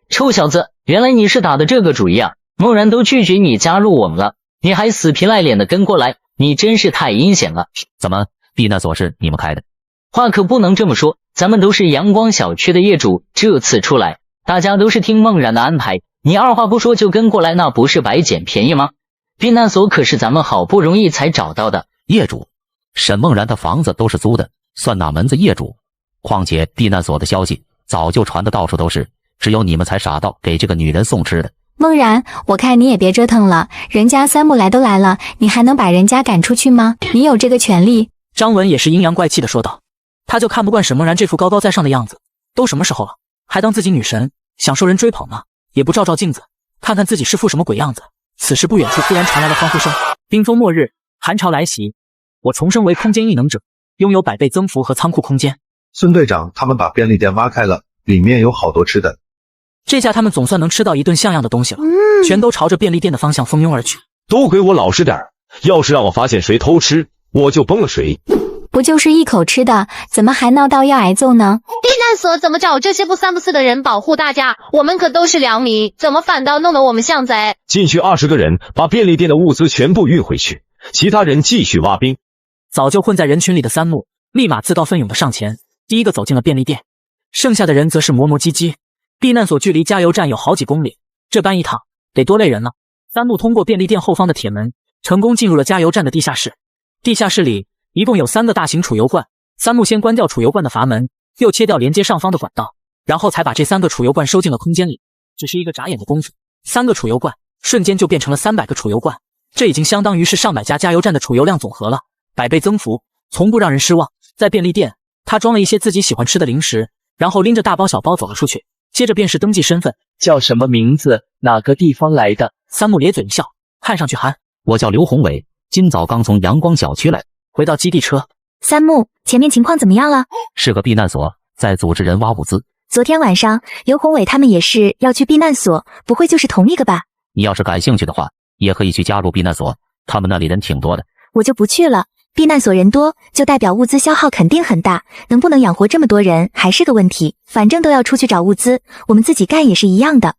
臭小子，原来你是打的这个主意啊！梦然都拒绝你加入我们了，你还死皮赖脸的跟过来，你真是太阴险了。
怎么，避难所是你们开的？
话可不能这么说，咱们都是阳光小区的业主，这次出来，大家都是听梦然的安排，你二话不说就跟过来，那不是白捡便宜吗？避难所可是咱们好不容易才找到的。
业主？沈梦然的房子都是租的，算哪门子业主？况且避难所的消息早就传得到处都是，只有你们才傻到给这个女人送吃的。
梦然，我看你也别折腾了，人家三木来都来了，你还能把人家赶出去吗？你有这个权利。
张文也是阴阳怪气的说道，他就看不惯沈梦然这副高高在上的样子，都什么时候了，还当自己女神，想受人追捧呢？也不照照镜子，看看自己是副什么鬼样子。此时不远处突然传来了欢呼声，冰封末日，寒潮来袭，我重生为空间异能者，拥有100倍增幅和仓库空间。
孙队长他们把便利店挖开了，里面有好多吃的。
这下他们总算能吃到一顿像样的东西了，全都朝着便利店的方向蜂拥而去。
都给我老实点儿，要是让我发现谁偷吃，我就崩了谁。
不就是一口吃的，怎么还闹到要挨揍呢？
避难所怎么找这些不三不四的人保护大家？我们可都是良民，怎么反倒弄得我们像贼？
进去20个人，把便利店的物资全部运回去，其他人继续挖冰。
早就混在人群里的三木立马自告奋勇的上前，第一个走进了便利店，剩下的人则是磨磨唧唧。避难所距离加油站有好几公里，这搬一趟得多累人了。三木通过便利店后方的铁门，成功进入了加油站的地下室。地下室里一共有3个大型储油罐，三木先关掉储油罐的阀门，又切掉连接上方的管道，然后才把这3个储油罐收进了空间里。只是一个眨眼的功夫，3个储油罐瞬间就变成了300个储油罐，这已经相当于是上百家加油站的储油量总和了，100倍增幅，从不让人失望。在便利店，他装了一些自己喜欢吃的零食，然后拎着大包小包走了出去，接着便是登记身份。
叫什么名字？哪个地方来的？
三木咧嘴一笑，看上去憨。
我叫刘宏伟，今早刚从阳光小区来。
回到基地车，
三木，前面情况怎么样了？
是个避难所，在组织人挖物资。
昨天晚上刘宏伟他们也是要去避难所，不会就是同一个吧？
你要是感兴趣的话，也可以去加入避难所，他们那里人挺多的。
我就不去了，避难所人多，就代表物资消耗肯定很大，能不能养活这么多人还是个问题。反正都要出去找物资，我们自己干也是一样的。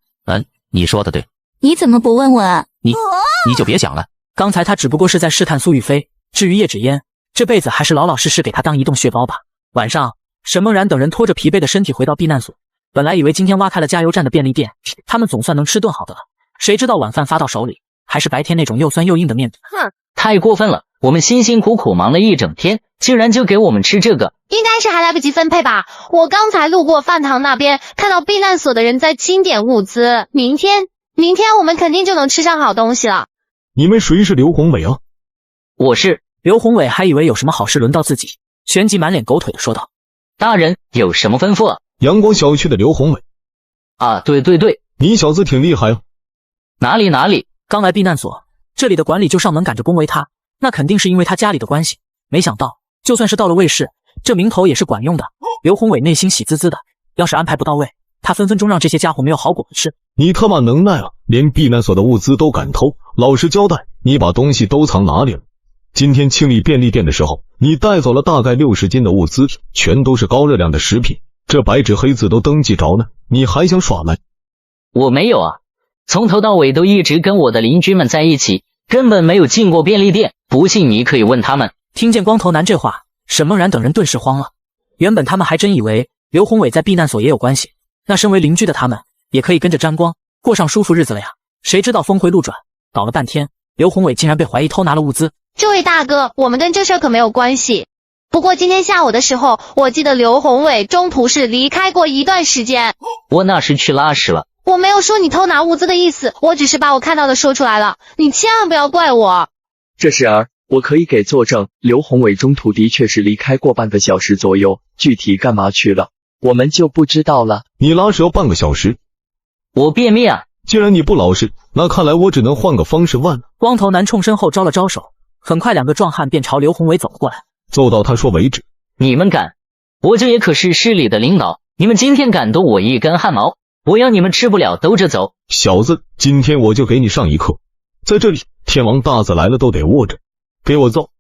你说的对。
你怎么不问我啊？
你就别想了，
刚才他只不过是在试探苏雨飞，至于叶芷嫣，这辈子还是老老实实给他当移动血包吧。晚上，沈梦然等人拖着疲惫的身体回到避难所，本来以为今天挖开了加油站的便利店，他们总算能吃顿好的了，谁知道晚饭发到手里，还是白天那种又酸又硬的面子。
哼，
太过分了，我们辛辛苦苦忙了一整天，竟然就给我们吃这个。
应该是还来不及分配吧，我刚才路过饭堂那边，看到避难所的人在清点物资，明天我们肯定就能吃上好东西了。
你们谁是刘宏伟啊？
我是。
刘宏伟还以为有什么好事轮到自己，旋即满脸狗腿的说道：“
大人有什么吩咐啊？”
阳光小区的刘宏伟。
啊，对，
你小子挺厉害啊。
哪里？
刚来避难所，这里的管理就上门赶着恭维他，那肯定是因为他家里的关系。没想到，就算是到了卫士，这名头也是管用的。刘宏伟内心喜滋滋的，要是安排不到位，他分分钟让这些家伙没有好果子吃。
你他妈能耐啊，连避难所的物资都敢偷！老实交代，你把东西都藏哪里了？今天清理便利店的时候，你带走了大概60斤的物资，全都是高热量的食品，这白纸黑字都登记着呢，你还想耍赖？
我没有啊，从头到尾都一直跟我的邻居们在一起，根本没有进过便利店，不信你可以问他们。
听见光头男这话，沈梦然等人顿时慌了。原本他们还真以为刘宏伟在避难所也有关系，那身为邻居的他们也可以跟着沾光，过上舒服日子了呀。谁知道峰回路转，搞了半天，刘宏伟竟然被怀疑偷拿了物资。
这位大哥，我们跟这事儿可没有关系。不过今天下午的时候，我记得刘宏伟中途是离开过一段时间。
我那是去拉屎了。
我没有说你偷拿物资的意思，我只是把我看到的说出来了，你千万不要怪我。
这事儿我可以给作证，刘宏伟中途的确是离开过半个小时左右，具体干嘛去了，我们就不知道了。
你拉屎要半个小时？
我便秘啊。
既然你不老实，那看来我只能换个方式问了。
光头男冲身后招了招手，很快2个壮汉便朝刘宏伟走了过来。
揍到他说为止。
你们敢？我这也可是市里的领导，你们今天敢动我一根汗毛，我要你们吃不了兜着走。
小子，今天我就给你上一课，在这里天王大字来了都得握着，给我揍！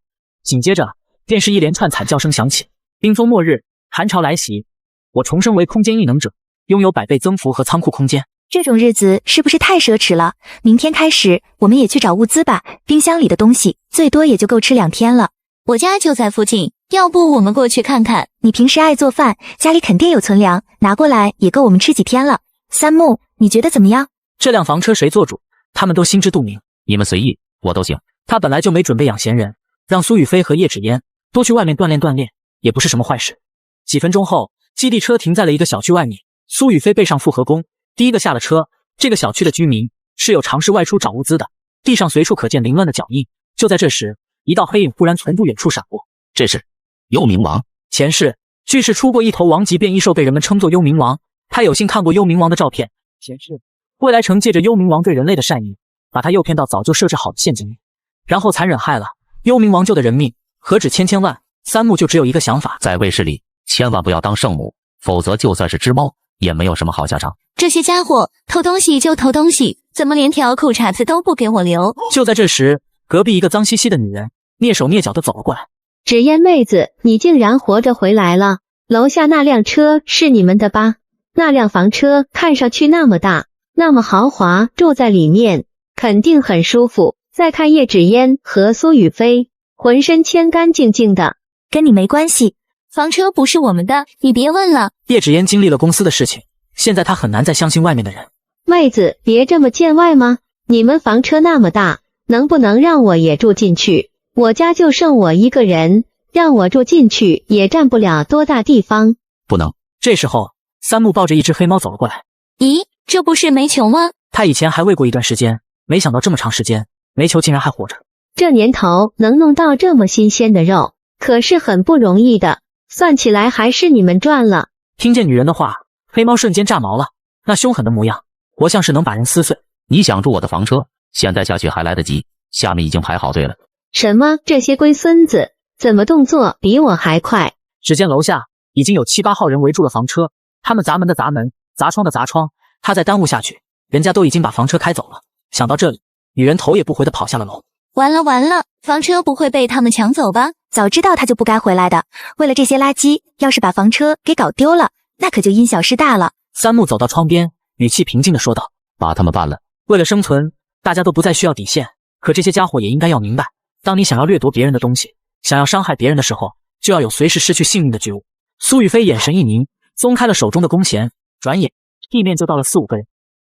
紧接着便是一连串惨叫声响起。冰封末日，寒潮来袭，我重生为空间异能者，拥有100倍增幅和仓库空间。
这种日子是不是太奢侈了？明天开始我们也去找物资吧，冰箱里的东西最多也就够吃2天了。
我家就在附近，要不我们过去看看？
你平时爱做饭，家里肯定有存粮，拿过来也够我们吃几天了。三木，你觉得怎么样？
这辆房车谁做主，他们都心知肚明。
你们随意，我都行。
他本来就没准备养闲人，让苏雨飞和叶芷嫣多去外面锻炼，也不是什么坏事。几分钟后，基地车停在了一个小区外面，苏雨飞背上复合弓，第一个下了车。这个小区的居民是有尝试外出找物资的，地上随处可见凌乱的脚印。就在这时，一道黑影忽然从不远处闪过。
这是幽冥王。
前世据是出过一头王级变异兽，被人们称作幽冥王。他有幸看过幽冥王的照片，前世未来城借着幽冥王对人类的善意，把他诱骗到早就设置好的陷阱里，然后残忍害了幽冥王救的人命何止千万。三木就只有一个想法，
在卫士里千万不要当圣母，否则就算是只猫也没有什么好下场。
这些家伙偷东西就偷东西，怎么连条裤衩子都不给我留？
就在这时，隔壁一个脏兮兮的女人蹑手蹑脚地走了过来。
纸烟妹子，你竟然活着回来了！楼下那辆车是你们的吧？那辆房车看上去那么大，那么豪华，住在里面肯定很舒服。再看叶芷嫣和苏雨飞，浑身干干净净的，
跟你没关系。
房车不是我们的，你别问了。
叶芷嫣经历了公司的事情，现在她很难再相信外面的人。
妹子，别这么见外吗？你们房车那么大，能不能让我也住进去？我家就剩我一个人，让我住进去也占不了多大地方。
不能。
这时候，三木抱着一只黑猫走了过来。
咦，这不是煤球吗？
他以前还喂过一段时间，没想到这么长时间，煤球竟然还活着。
这年头能弄到这么新鲜的肉，可是很不容易的，算起来还是你们赚了。
听见女人的话，黑猫瞬间炸毛了，那凶狠的模样，活像是能把人撕碎。
你想住我的房车，现在下去还来得及，下面已经排好队了。
什么？这些龟孙子怎么动作比我还快？
只见楼下已经有7、8号人围住了房车，他们砸门的砸门，砸窗的砸窗，他再耽误下去，人家都已经把房车开走了。想到这里，女人头也不回地跑下了楼。
完了，房车不会被他们抢走吧？
早知道他就不该回来的，为了这些垃圾，要是把房车给搞丢了，那可就因小失大了。
三木走到窗边，语气平静地说道：
把他们办了。
为了生存，大家都不再需要底线，可这些家伙也应该要明白，当你想要掠夺别人的东西，想要伤害别人的时候，就要有随时失去性命的觉悟。苏雨飞眼神一凝，松开了手中的弓弦，转眼地面就到了4、5个人。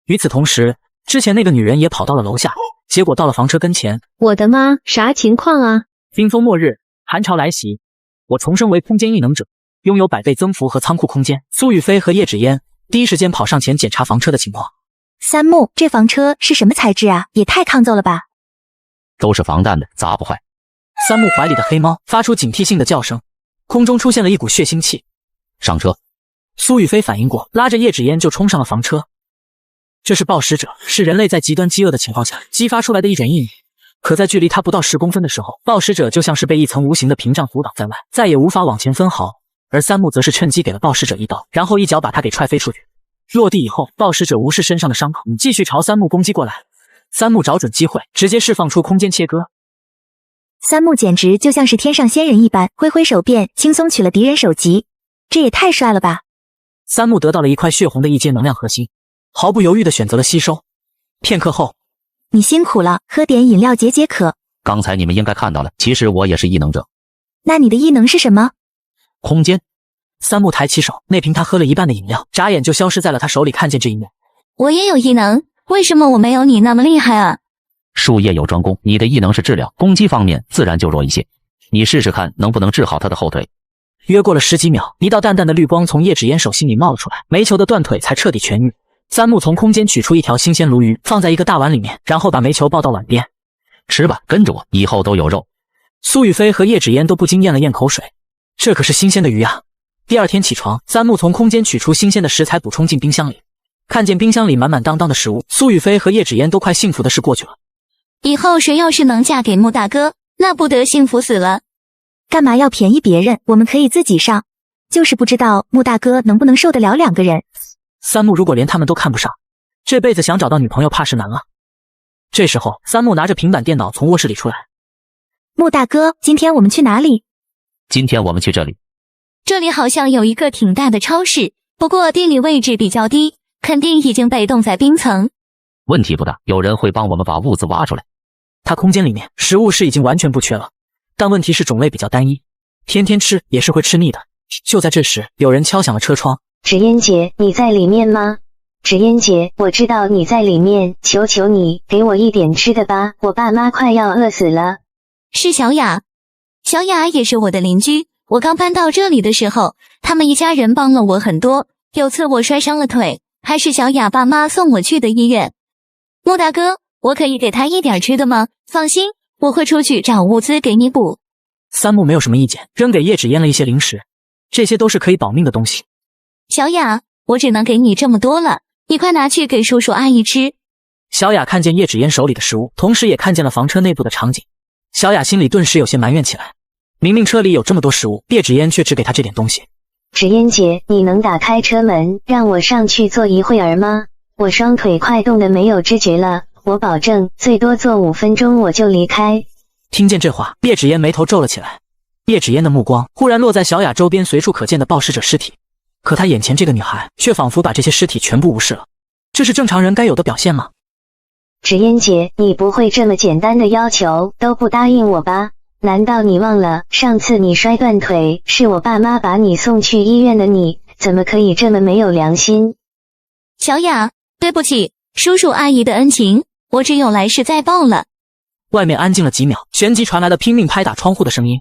与此同时，之前那个女人也跑到了楼下，结果到了房车跟前。
我的妈，啥情况啊？
冰封末日，寒潮来袭，我重生为空间异能者，拥有100倍增幅和仓库空间。苏雨飞和叶芷嫣第一时间跑上前检查房车的情况。
三木，这房车是什么材质啊？也太抗揍了吧！
都是防弹的，砸不坏。
三木怀里的黑猫发出警惕性的叫声，空中出现了一股血腥气。
上车！
苏雨飞反应过，拉着叶芷嫣就冲上了房车。这是暴食者，是人类在极端饥饿的情况下激发出来的一种异能。可在距离他不到10公分的时候，暴食者就像是被一层无形的屏障阻挡在外，再也无法往前分毫。而三木则是趁机给了暴食者一刀，然后一脚把他给踹飞出去。落地以后，暴食者无视身上的伤口，继续朝三木攻击过来。三木找准机会，直接释放出空间切割。
三木简直就像是天上仙人一般，挥挥手便轻松取了敌人首级，这也太帅了吧！
三木得到了一块血红的异阶能量核心，毫不犹豫地选择了吸收。片刻后，
你辛苦了，喝点饮料解解渴。
刚才你们应该看到了，其实我也是异能者。
那你的异能是什么？
空间。
三木抬起手，那瓶他喝了一半的饮料眨眼就消失在了他手里。看见这一幕，
我也有异能，为什么我没有你那么厉害啊？
术业有专攻，你的异能是治疗，攻击方面自然就弱一些。你试试看能不能治好他的后腿。
约过了10几秒，一道淡淡的绿光从叶芷嫣手心里冒了出来，煤球的断腿才彻底痊愈。三木从空间取出一条新鲜鲈鱼，放在一个大碗里面，然后把煤球抱到碗边。
吃吧，跟着我，以后都有肉。
苏雨飞和叶芷嫣都不禁咽了咽口水，这可是新鲜的鱼啊！第二天起床，三木从空间取出新鲜的食材补充进冰箱里，看见冰箱里满满当当的食物，苏雨飞和叶芷嫣都快幸福的是过去了。
以后谁要是能嫁给穆大哥，那不得幸福死了。
干嘛要便宜别人？我们可以自己上，就是不知道穆大哥能不能受得了2个人。
三木如果连他们都看不上，这辈子想找到女朋友怕是难了。这时候，三木拿着平板电脑从卧室里出来。
穆大哥，今天我们去哪里？
今天我们去这里。
这里好像有一个挺大的超市，不过地理位置比较低，肯定已经被冻在冰层。
问题不大，有人会帮我们把物资挖出来。
它空间里面食物是已经完全不缺了，但问题是种类比较单一，天天吃也是会吃腻的。就在这时，有人敲响了车窗。
芷嫣姐，你在里面吗？芷嫣姐，我知道你在里面，求求你给我一点吃的吧，我爸妈快要饿死了。
是小雅，小雅也是我的邻居。我刚搬到这里的时候，他们一家人帮了我很多。有次我摔伤了腿，还是小雅爸妈送我去的医院。穆大哥，我可以给他一点吃的吗？放心，我会出去找物资给你补。
三木没有什么意见，扔给叶芷嫣了一些零食，这些都是可以保命的东西。
小雅，我只能给你这么多了，你快拿去给叔叔阿姨吃。
小雅看见叶芷嫣手里的食物，同时也看见了房车内部的场景，小雅心里顿时有些埋怨起来。明明车里有这么多食物，叶芷嫣却只给她这点东西。
芷嫣姐，你能打开车门让我上去坐一会儿吗？我双腿快冻得没有知觉了，我保证最多坐5分钟我就离开。
听见这话，叶芷嫣眉头皱了起来。叶芷嫣的目光忽然落在小雅周边随处可见的暴食者尸体，可她眼前这个女孩却仿佛把这些尸体全部无视了。这是正常人该有的表现吗？
芷嫣姐，你不会这么简单的要求都不答应我吧？难道你忘了上次你摔断腿是我爸妈把你送去医院的？你怎么可以这么没有良心？
小雅，对不起，叔叔阿姨的恩情，我只有来世再报了。
外面安静了几秒，旋即传来了拼命拍打窗户的声音。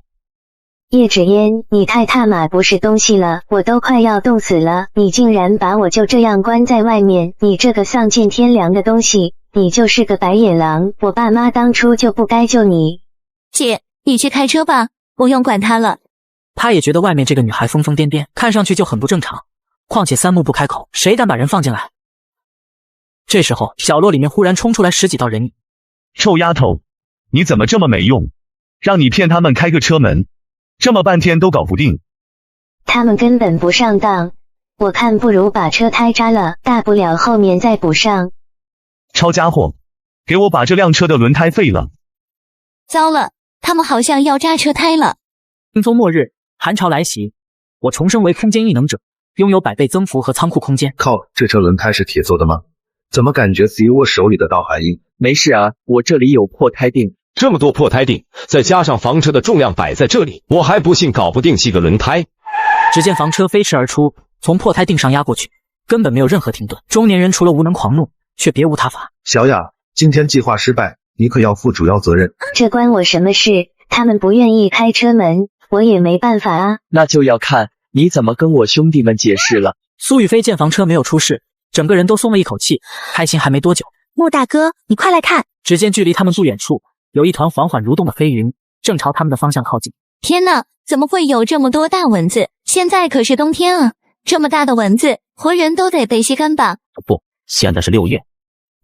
叶芷嫣，你太他妈不是东西了，我都快要冻死了，你竟然把我就这样关在外面，你这个丧尽天良的东西，你就是个白眼狼，我爸妈当初就不该救你。
姐，你去开车吧，不用管他了。
他也觉得外面这个女孩疯疯癫癫，看上去就很不正常。况且三木不开口，谁敢把人放进来？这时候，角落里面忽然冲出来10几道人影。
臭丫头，你怎么这么没用？让你骗他们开个车门，这么半天都搞不定。
他们根本不上当，我看不如把车胎扎了，大不了后面再补上。
抄家伙，给我把这辆车的轮胎废了。
糟了，他们好像要扎车胎了。
冰封末日，寒潮来袭，我重生为空间异能者，拥有100倍增幅和仓库空间。
靠，这车轮胎是铁做的吗？怎么感觉贼我手里的刀还硬？
没事啊，我这里有破胎锭。
这么多破胎锭，再加上房车的重量摆在这里，我还不信搞不定几个轮胎。
只见房车飞驰而出，从破胎锭上压过去，根本没有任何停顿。中年人除了无能狂怒，却别无他法。
小雅，今天计划失败，你可要负主要责任。
这关我什么事？他们不愿意开车门，我也没办法啊。
那就要看你怎么跟我兄弟们解释了。
苏雨飞见房车没有出事，整个人都松了一口气，开心还没多久。
穆大哥，你快来看！
只见距离他们不远处有一团缓缓蠕动的飞云，正朝他们的方向靠近。
天哪，怎么会有这么多大蚊子？现在可是冬天啊，这么大的蚊子，活人都得被吸干吧？
不，现在是6月。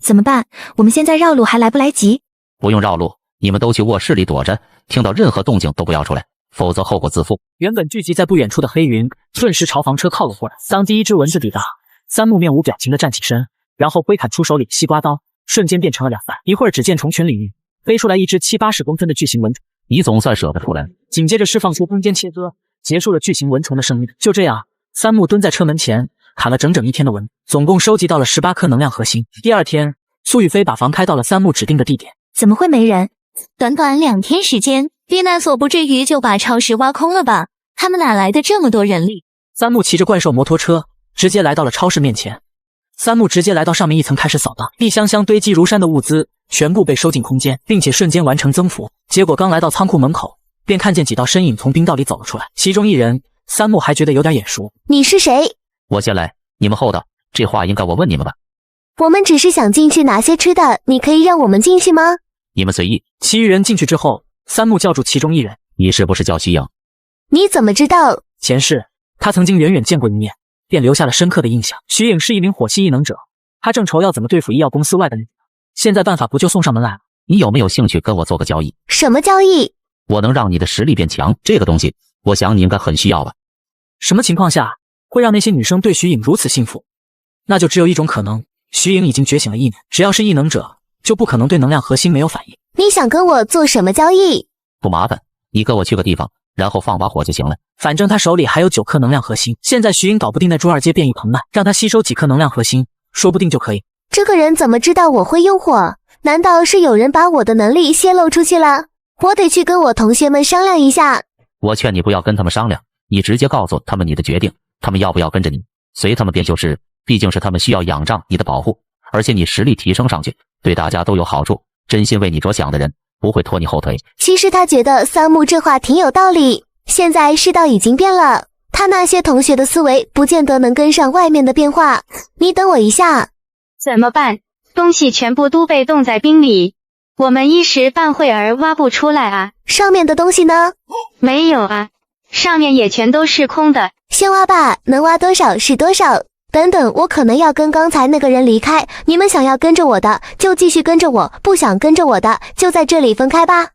怎么办？我们现在绕路还来不来及？
不用绕路，你们都去卧室里躲着，听到任何动静都不要出来，否则后果自负。
原本聚集在不远处的黑云顿时朝房车靠了过来。当第一只蚊子抵达，三木面无表情地站起身，然后挥砍出手里的西瓜刀，瞬间变成了2瓣。一会儿，只见虫群里飞出来一只70-80公分的巨型蚊虫。
你总算舍得出来。
紧接着释放出空间切割，结束了巨型蚊虫的生命。就这样，三木蹲在车门前砍了整整1天的蚊，总共收集到了18颗能量核心。第二天，苏雨飞把房开到了三木指定的地点。
怎么会没人？
短短2天时间，避难所不至于就把超市挖空了吧？他们哪来的这么多人力？
三木骑着怪兽摩托车，直接来到了超市面前。三木直接来到上面一层开始扫荡，一箱箱堆积如山的物资全部被收进空间，并且瞬间完成增幅。结果刚来到仓库门口，便看见几道身影从冰道里走了出来，其中一人三木还觉得有点眼熟。
你是谁？
我先来，你们后的。这话应该我问你们吧？
我们只是想进去拿些吃的，你可以让我们进去吗？
你们随意。
其余人进去之后，三木叫住其中一人：
你是不是叫徐颖？
你怎么知道？
前世他曾经远远见过一面，便留下了深刻的印象。徐颖是一名火系异能者，他正愁要怎么对付医药公司外的人，现在办法不就送上门来了？
你有没有兴趣跟我做个交易？
什么交易？
我能让你的实力变强，这个东西我想你应该很需要吧。
什么情况下会让那些女生对徐颖如此信服？那就只有一种可能，徐颖已经觉醒了异能，只要是异能者就不可能对能量核心没有反应。
你想跟我做什么交易？
不麻烦，你跟我去个地方，然后放把火就行了。
反正他手里还有9颗能量核心，现在徐颖搞不定那猪二阶变异藤蔓，让他吸收几颗能量核心，说不定就可以。
这个人怎么知道我会用火？难道是有人把我的能力泄露出去了？我得去跟我同学们商量一下。
我劝你不要跟他们商量，你直接告诉他们你的决定，他们要不要跟着你，随他们便就是，毕竟是他们需要仰仗你的保护，而且你实力提升上去，对大家都有好处。真心为你着想的人不会拖你后腿。
其实他觉得三木这话挺有道理，现在世道已经变了，他那些同学的思维不见得能跟上外面的变化。你等我一下。
怎么办？东西全部都被冻在冰里，我们一时半会儿挖不出来啊。
上面的东西呢？
没有啊，上面也全都是空的。
先挖吧，能挖多少是多少。等等，我可能要跟刚才那个人离开，你们想要跟着我的就继续跟着我，不想跟着我的就在这里分开吧。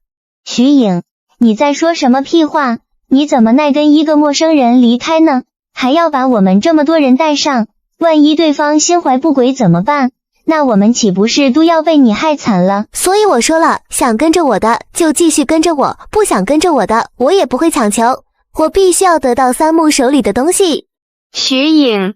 徐颖，你在说什么屁话？你怎么耐跟一个陌生人离开呢？还要把我们这么多人带上，万一对方心怀不轨怎么办？那我们岂不是都要被你害惨了？
所以我说了，想跟着我的就继续跟着我，不想跟着我的我也不会强求，我必须要得到三木手里的东西。
徐颖，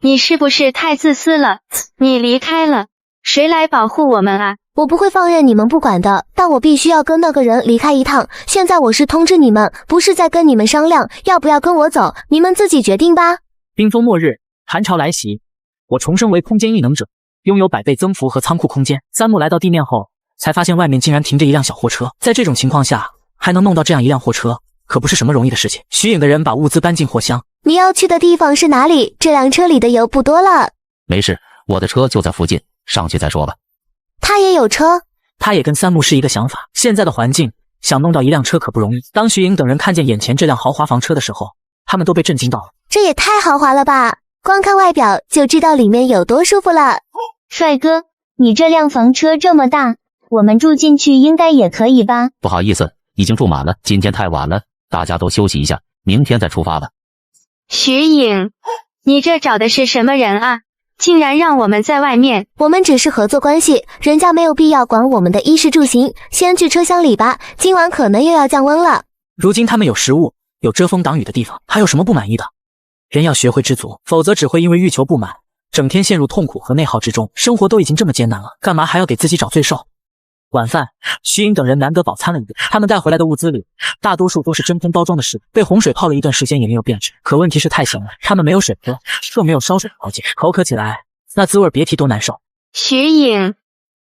你是不是太自私了？你离开了，谁来保护我们啊？
我不会放任你们不管的，但我必须要跟那个人离开一趟。现在我是通知你们，不是在跟你们商量要不要跟我走，你们自己决定吧。
冰封末日，寒潮来袭，我重生为空间异能者，拥有100倍增幅和仓库空间。三木来到地面后，才发现外面竟然停着一辆小货车。在这种情况下，还能弄到这样一辆货车，可不是什么容易的事情。徐颖的人把物资搬进货箱。
你要去的地方是哪里？这辆车里的油不多了。
没事，我的车就在附近，上去再说吧。
他也有车？
他也跟三木是一个想法。现在的环境，想弄到一辆车可不容易。当徐颖等人看见眼前这辆豪华房车的时候，他们都被震惊到了。
这也太豪华了吧！光看外表就知道里面有多舒服了。
帅哥，你这辆房车这么大，我们住进去应该也可以吧？
不好意思，已经住满了，今天太晚了，大家都休息一下，明天再出发吧。
徐颖，你这找的是什么人啊？竟然让我们在外面。
我们只是合作关系，人家没有必要管我们的衣食住行。先去车厢里吧，今晚可能又要降温了。
如今他们有食物，有遮风挡雨的地方，还有什么不满意的？人要学会知足，否则只会因为欲求不满，整天陷入痛苦和内耗之中。生活都已经这么艰难了，干嘛还要给自己找罪受？晚饭，徐颖等人难得饱餐了一顿。他们带回来的物资里，大多数都是真空包装的食物，被洪水泡了一段时间也没有变质。可问题是太咸了，他们没有水喝，更没有烧水调节，口渴起来，那滋味别提多难受。
徐颖，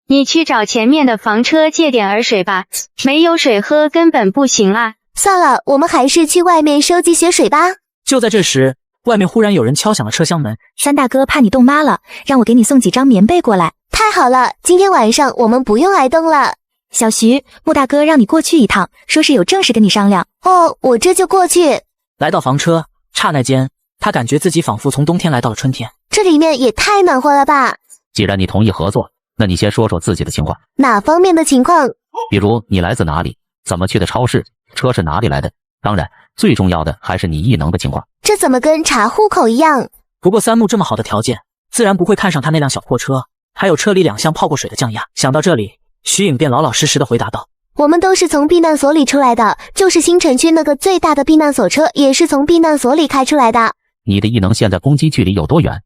你去找前面的房车借点儿水吧，没有水喝根本不行啊。
算了，我们还是去外面收集雪水吧。
就在这时，外面忽然有人敲响了车厢门。
三大哥怕你冻妈了，让我给你送几张棉被过来。太好了，今天晚上我们不用挨冻了。小徐，穆大哥让你过去一趟，说是有正事跟你商量。
哦，我这就过去。
来到房车，刹那间，他感觉自己仿佛从冬天来到了春天。
这里面也太暖和了吧！
既然你同意合作，那你先说说自己的情况。
哪方面的情况？
比如你来自哪里，怎么去的超市，车是哪里来的？当然，最重要的还是你异能的情况。
这怎么跟查户口一样？
不过三木这么好的条件，自然不会看上他那辆小破车，还有车里2箱泡过水的酱鸭。想到这里，徐颖便老老实实的回答道：
我们都是从避难所里出来的，就是新城区那个最大的避难所车也是从避难所里开出来的。
你的异能现在攻击距离有多远？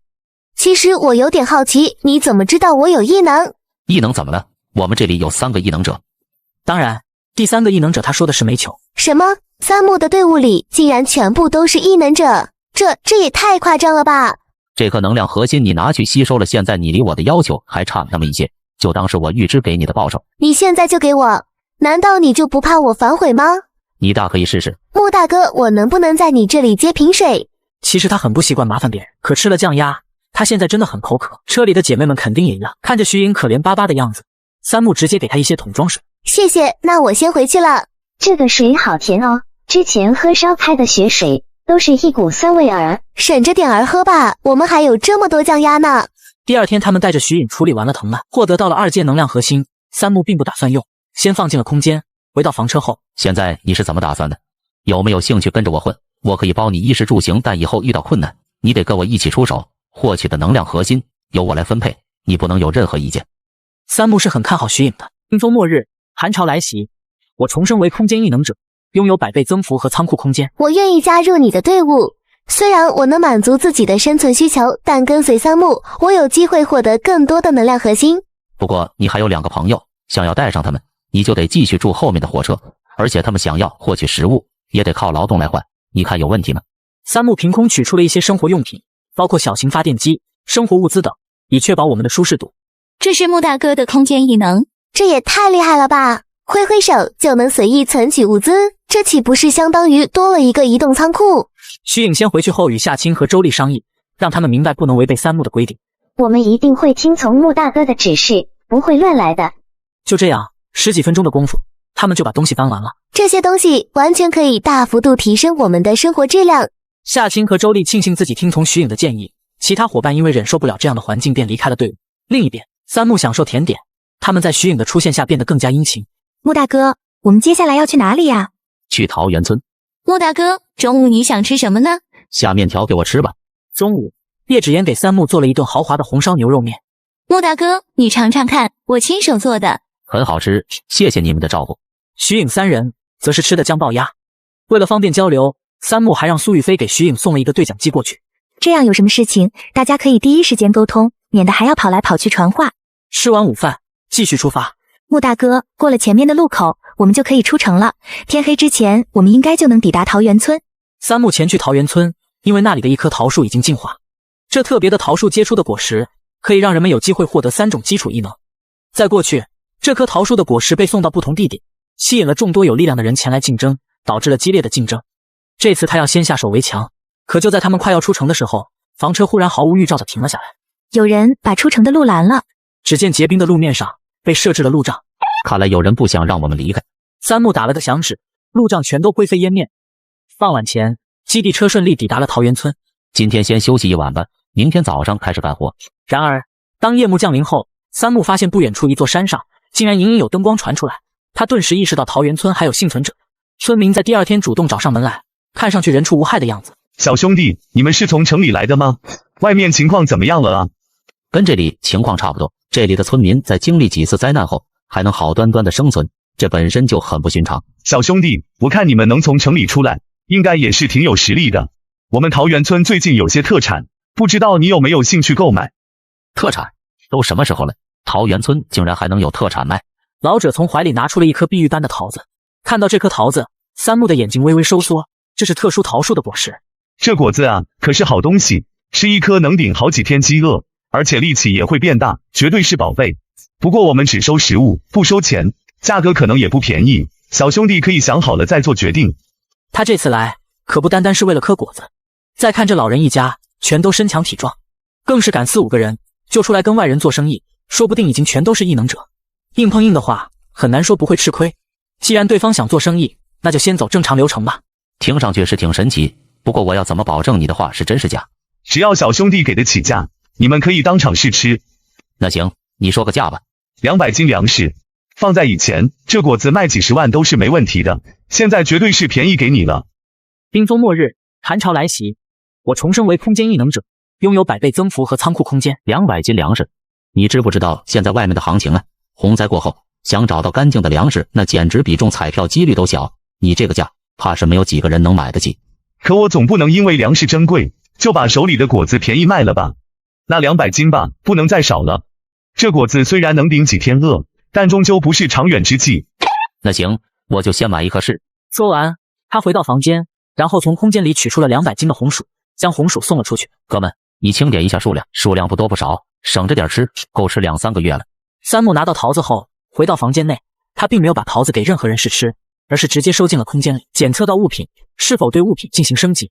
其实我有点好奇，你怎么知道我有异能？
异能怎么了？我们这里有3个异能者。
当然，第3个异能者他说的是煤球。
什么？三木的队伍里竟然全部都是异能者？这也太夸张了吧！
这颗能量核心你拿去吸收了，现在你离我的要求还差那么一些，就当是我预支给你的报酬。
你现在就给我，难道你就不怕我反悔吗？
你大可以试试。
穆大哥，我能不能在你这里接瓶水？
其实他很不习惯麻烦别人，可吃了酱鸭，他现在真的很口渴。车里的姐妹们肯定也一样。看着徐颖可怜巴巴的样子，三木直接给他一些桶装水。
谢谢，那我先回去了。
这个水好甜哦，之前喝烧开的血水都是一股酸味儿。
省着点儿喝吧，我们还有这么多酱鸭呢。
第二天，他们带着徐颖处理完了藤蔓，获得到了2阶能量核心。三木并不打算用，先放进了空间。回到房车后，
现在你是怎么打算的？有没有兴趣跟着我混？我可以包你衣食住行，但以后遇到困难，你得跟我一起出手。获取的能量核心由我来分配，你不能有任何意见。
三木是很看好徐颖的。冰封末日，寒潮来袭，我重生为空间异能者，拥有100倍增幅和仓库空间。
我愿意加入你的队伍。虽然我能满足自己的生存需求，但跟随三木，我有机会获得更多的能量核心。
不过你还有2个朋友，想要带上他们，你就得继续住后面的火车，而且他们想要获取食物，也得靠劳动来换。你看有问题吗？
三木凭空取出了一些生活用品，包括小型发电机、生活物资等，以确保我们的舒适度。
这是穆大哥的空间异能，
这也太厉害了吧！挥挥手就能随意存取物资，这岂不是相当于多了一个移动仓库？
徐颖先回去后与夏青和周丽商议，让他们明白不能违背三木的规定。
我们一定会听从穆大哥的指示，不会乱来的。
就这样，10几分钟的功夫，他们就把东西搬完了。
这些东西完全可以大幅度提升我们的生活质量。
夏青和周丽庆幸自己听从徐颖的建议，其他伙伴因为忍受不了这样的环境，便离开了队伍。另一边，三木享受甜点，他们在徐颖的出现下变得更加殷勤。
穆大哥，我们接下来要去哪里呀？
去桃源村。
穆大哥，中午你想吃什么呢？
下面条给我吃吧。
中午，叶芷言给三木做了一顿豪华的红烧牛肉面。
穆大哥，你尝尝看，我亲手做的，
很好吃，谢谢你们的照顾。
徐颖3人则是吃的姜爆鸭。为了方便交流，三木还让苏玉飞给徐颖送了一个对讲机过去。
这样有什么事情，大家可以第一时间沟通，免得还要跑来跑去传话。
吃完午饭，继续出发。
穆大哥，过了前面的路口，我们就可以出城了。天黑之前，我们应该就能抵达桃源村。
三木前去桃源村，因为那里的一棵桃树已经进化。这特别的桃树结出的果实，可以让人们有机会获得3种基础异能。在过去，这棵桃树的果实被送到不同地点，吸引了众多有力量的人前来竞争，导致了激烈的竞争。这次他要先下手为强，可就在他们快要出城的时候，房车忽然毫无预兆地停了下来。
有人把出城的路拦了。
只见结冰的路面上被设置了路障，
看来有人不想让我们离开。
三木打了个响指，路障全都灰飞烟灭。傍晚前，基地车顺利抵达了桃源村。
今天先休息一晚吧，明天早上开始干活。
然而，当夜幕降临后，三木发现不远处一座山上竟然隐隐有灯光传出来。他顿时意识到桃源村还有幸存者。村民在第2天主动找上门来，看上去人畜无害的样子。
小兄弟，你们是从城里来的吗？外面情况怎么样了啊？
跟这里情况差不多。这里的村民在经历几次灾难后，还能好端端的生存，这本身就很不寻常。
小兄弟，我看你们能从城里出来，应该也是挺有实力的。我们桃源村最近有些特产，不知道你有没有兴趣购买？
特产？都什么时候了？桃源村竟然还能有特产卖？
老者从怀里拿出了一颗碧玉般的桃子，看到这颗桃子，三木的眼睛微微收缩，这是特殊桃树的果实。
这果子啊，可是好东西，吃一颗能顶好几天饥饿，而且力气也会变大，绝对是宝贝。不过我们只收食物，不收钱，价格可能也不便宜，小兄弟可以想好了再做决定。
他这次来可不单单是为了颗果子。再看这老人一家，全都身强体壮，更是敢4、5个人就出来跟外人做生意，说不定已经全都是异能者。硬碰硬的话，很难说不会吃亏。既然对方想做生意，那就先走正常流程吧。
听上去是挺神奇，不过我要怎么保证你的话是真是假？
只要小兄弟给得起价，你们可以当场试吃。
那行，你说个价吧。
200斤粮食，放在以前，这果子卖几10万都是没问题的，现在绝对是便宜给你了。
冰封末日，寒潮来袭，我重生为空间异能者，拥有100倍增幅和仓库空间。
200斤粮食，你知不知道现在外面的行情啊？洪灾过后，想找到干净的粮食，那简直比中彩票几率都小。你这个价，怕是没有几个人能买得起。
可我总不能因为粮食珍贵，就把手里的果子便宜卖了吧？那200斤吧，不能再少了。这果子虽然能顶几天饿，但终究不是长远之计。
那行，我就先买一颗试。
说完，他回到房间，然后从空间里取出了200斤的红薯，将红薯送了出去。
哥们，你清点一下数量，数量不多不少，省着点吃，够吃2-3个月了。
三木拿到桃子后，回到房间内，他并没有把桃子给任何人试吃，而是直接收进了空间里，检测到物品是否对物品进行升级。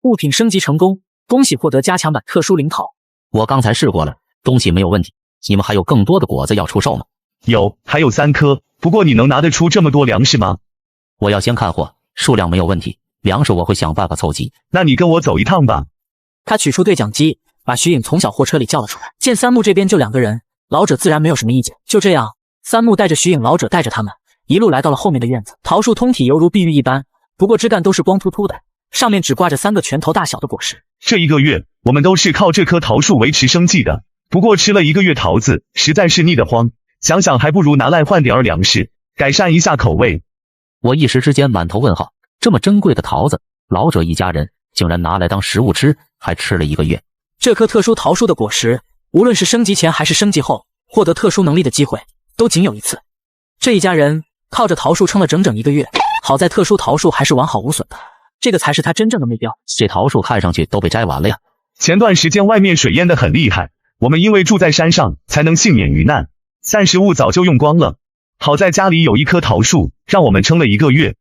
物品升级成功，恭喜获得加强版特殊灵桃。
我刚才试过了，东西没有问题。你们还有更多的果子要出售吗？
有，还有3颗。不过你能拿得出这么多粮食吗？
我要先看货，数量没有问题，粮食我会想办法凑齐。
那你跟我走一趟吧。
他取出对讲机，把徐颖从小货车里叫了出来。见三木这边就2个人，老者自然没有什么意见。就这样，三木带着徐颖，老者带着他们，一路来到了后面的院子。桃树通体犹如碧玉一般，不过枝干都是光秃秃的，上面只挂着3个拳头大小的果实。
这1个月，我们都是靠这棵桃树维持生计的。不过吃了1个月桃子，实在是腻得慌，想想还不如拿来换点粮食，改善一下口味。
我一时之间满头问号，这么珍贵的桃子，老者一家人竟然拿来当食物吃，还吃了1个月。
这棵特殊桃树的果实，无论是升级前还是升级后，获得特殊能力的机会都仅有1次。这一家人靠着桃树撑了整整1个月，好在特殊桃树还是完好无损的，这个才是他真正的目标。
这桃树看上去都被摘完了呀。
前段时间外面水淹得很厉害，我们因为住在山上才能幸免于难，散食物早就用光了。好在家里有1棵桃树，让我们撑了1个月。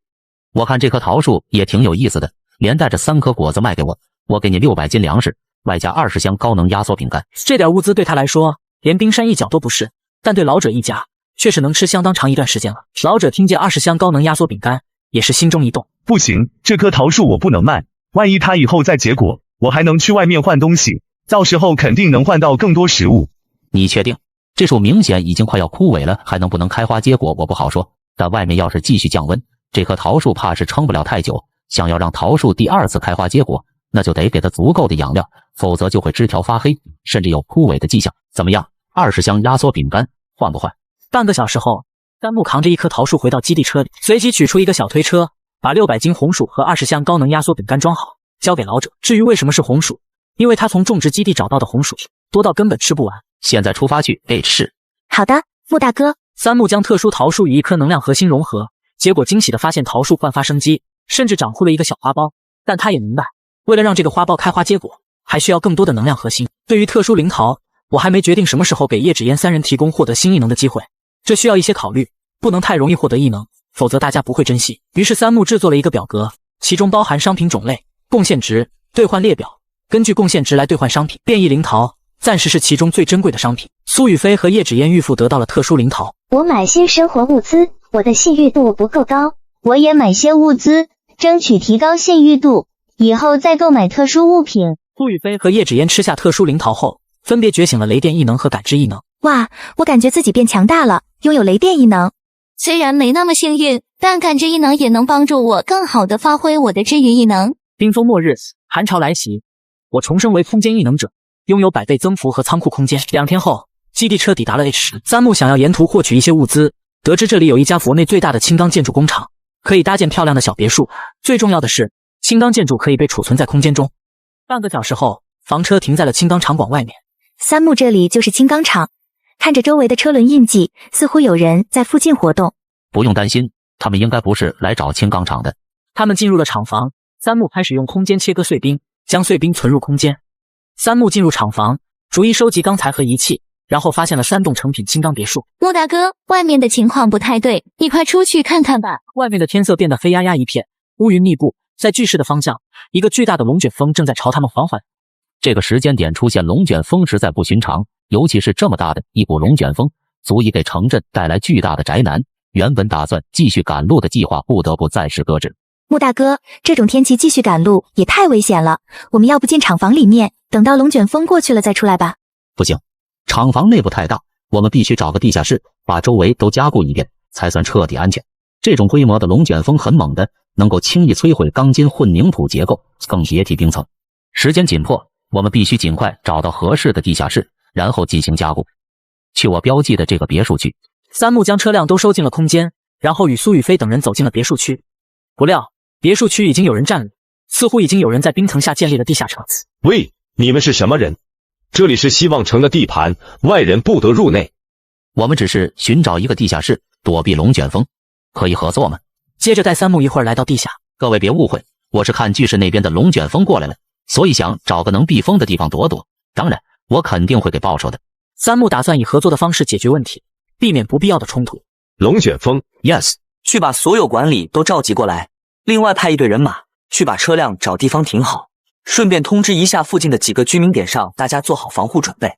我看这棵桃树也挺有意思的，连带着3颗果子卖给我，我给你600斤粮食，外加20箱高能压缩饼干。
这点物资对他来说连冰山一角都不是，但对老者一家却是能吃相当长一段时间了。老者听见20箱高能压缩饼干，也是心中一动。
不行，这棵桃树我不能卖，万一它以后再结果，我还能去外面换东西，到时候肯定能换到更多食物。
你确定？这树明显已经快要枯萎了，还能不能开花结果我不好说，但外面要是继续降温，这棵桃树怕是撑不了太久。想要让桃树第2次开花结果，那就得给它足够的养料，否则就会枝条发黑，甚至有枯萎的迹象。怎么样，20箱压缩饼干换不换？
半个小时后，三木扛着1棵桃树回到基地车里，随即取出一个小推车，把600斤红薯和20箱高能压缩饼干装好，交给老者。至于为什么是红薯，因为他从种植基地找到的红薯多到根本吃不完。
现在出发去 H 市。
好的，木大哥。
三木将特殊桃树与1颗能量核心融合，结果惊喜地发现桃树焕发生机，甚至长出了一个小花苞。但他也明白，为了让这个花苞开花结果，还需要更多的能量核心。对于特殊灵桃，我还没决定什么时候给叶芷嫣3人提供获得新异能的机会，这需要一些考虑，不能太容易获得异能，否则大家不会珍惜。于是三木制作了一个表格，其中包含商品种类、贡献值、兑换列表，根据贡献值来兑换商品。变异灵桃暂时是其中最珍贵的商品。苏雨飞和叶芷嫣玉妇得到了特殊灵桃。
我买些生活物资，我的信誉度不够高，我也买些物资，争取提高信誉度，以后再购买特殊物品。
苏雨飞和叶芷嫣吃下特殊灵桃后，分别觉醒了雷电异能和感知异能。
哇，我感觉自己变强大了，拥有雷电异能。
虽然没那么幸运，但感知异能也能帮助我更好的发挥我的治愈异能。
冰封末日，寒潮来袭，我重生为空间异能者，拥有100倍增幅和仓库空间。2天后，基地车抵达了 H 市。三木想要沿途获取一些物资，得知这里有一家国内最大的轻钢建筑工厂，可以搭建漂亮的小别墅。最重要的是，轻钢建筑可以被储存在空间中。半个小时后，房车停在了轻钢厂馆外面。
三木这里就是轻钢厂，看着周围的车轮印记，似乎有人在附近活动。
不用担心，他们应该不是来找轻钢厂的。
他们进入了厂房，三木开始用空间切割碎冰，将碎冰存入空间。三木进入厂房，逐一收集钢材和仪器，然后发现了3栋成品轻钢别墅。
莫大哥，外面的情况不太对，你快出去看看吧。
外面的天色变得黑压压一片，乌云密布，在巨市的方向，一个巨大的龙卷风正在朝他们缓缓。
这个时间点出现龙卷风实在不寻常，尤其是这么大的一股龙卷风，足以给城镇带来巨大的宅男。原本打算继续赶路的计划不得不暂时搁置。
穆大哥，这种天气继续赶路也太危险了，我们要不进厂房里面，等到龙卷风过去了再出来吧？
不行，厂房内部太大，我们必须找个地下室，把周围都加固一遍，才算彻底安全。这种规模的龙卷风很猛的，能够轻易摧毁钢筋混凝土结构，更别提冰层。时间紧迫，我们必须尽快找到合适的地下室，然后进行加固。去我标记的这个别墅区。
三木将车辆都收进了空间，然后与苏雨飞等人走进了别墅区。不料别墅区已经有人占领，似乎已经有人在冰层下建立了地下城。
喂，你们是什么人？这里是希望城的地盘，外人不得入内。
我们只是寻找一个地下室，躲避龙卷风，可以合作吗？
接着带三木一会儿来到地下。
各位别误会，我是看巨石那边的龙卷风过来了，所以想找个能避风的地方躲躲。当然，我肯定会给报酬的。
三木打算以合作的方式解决问题，避免不必要的冲突。
龙卷风
，yes， 去把所有管理都召集过来，另外派一队人马去把车辆找地方停好，顺便通知一下附近的几个居民点上，大家做好防护准备。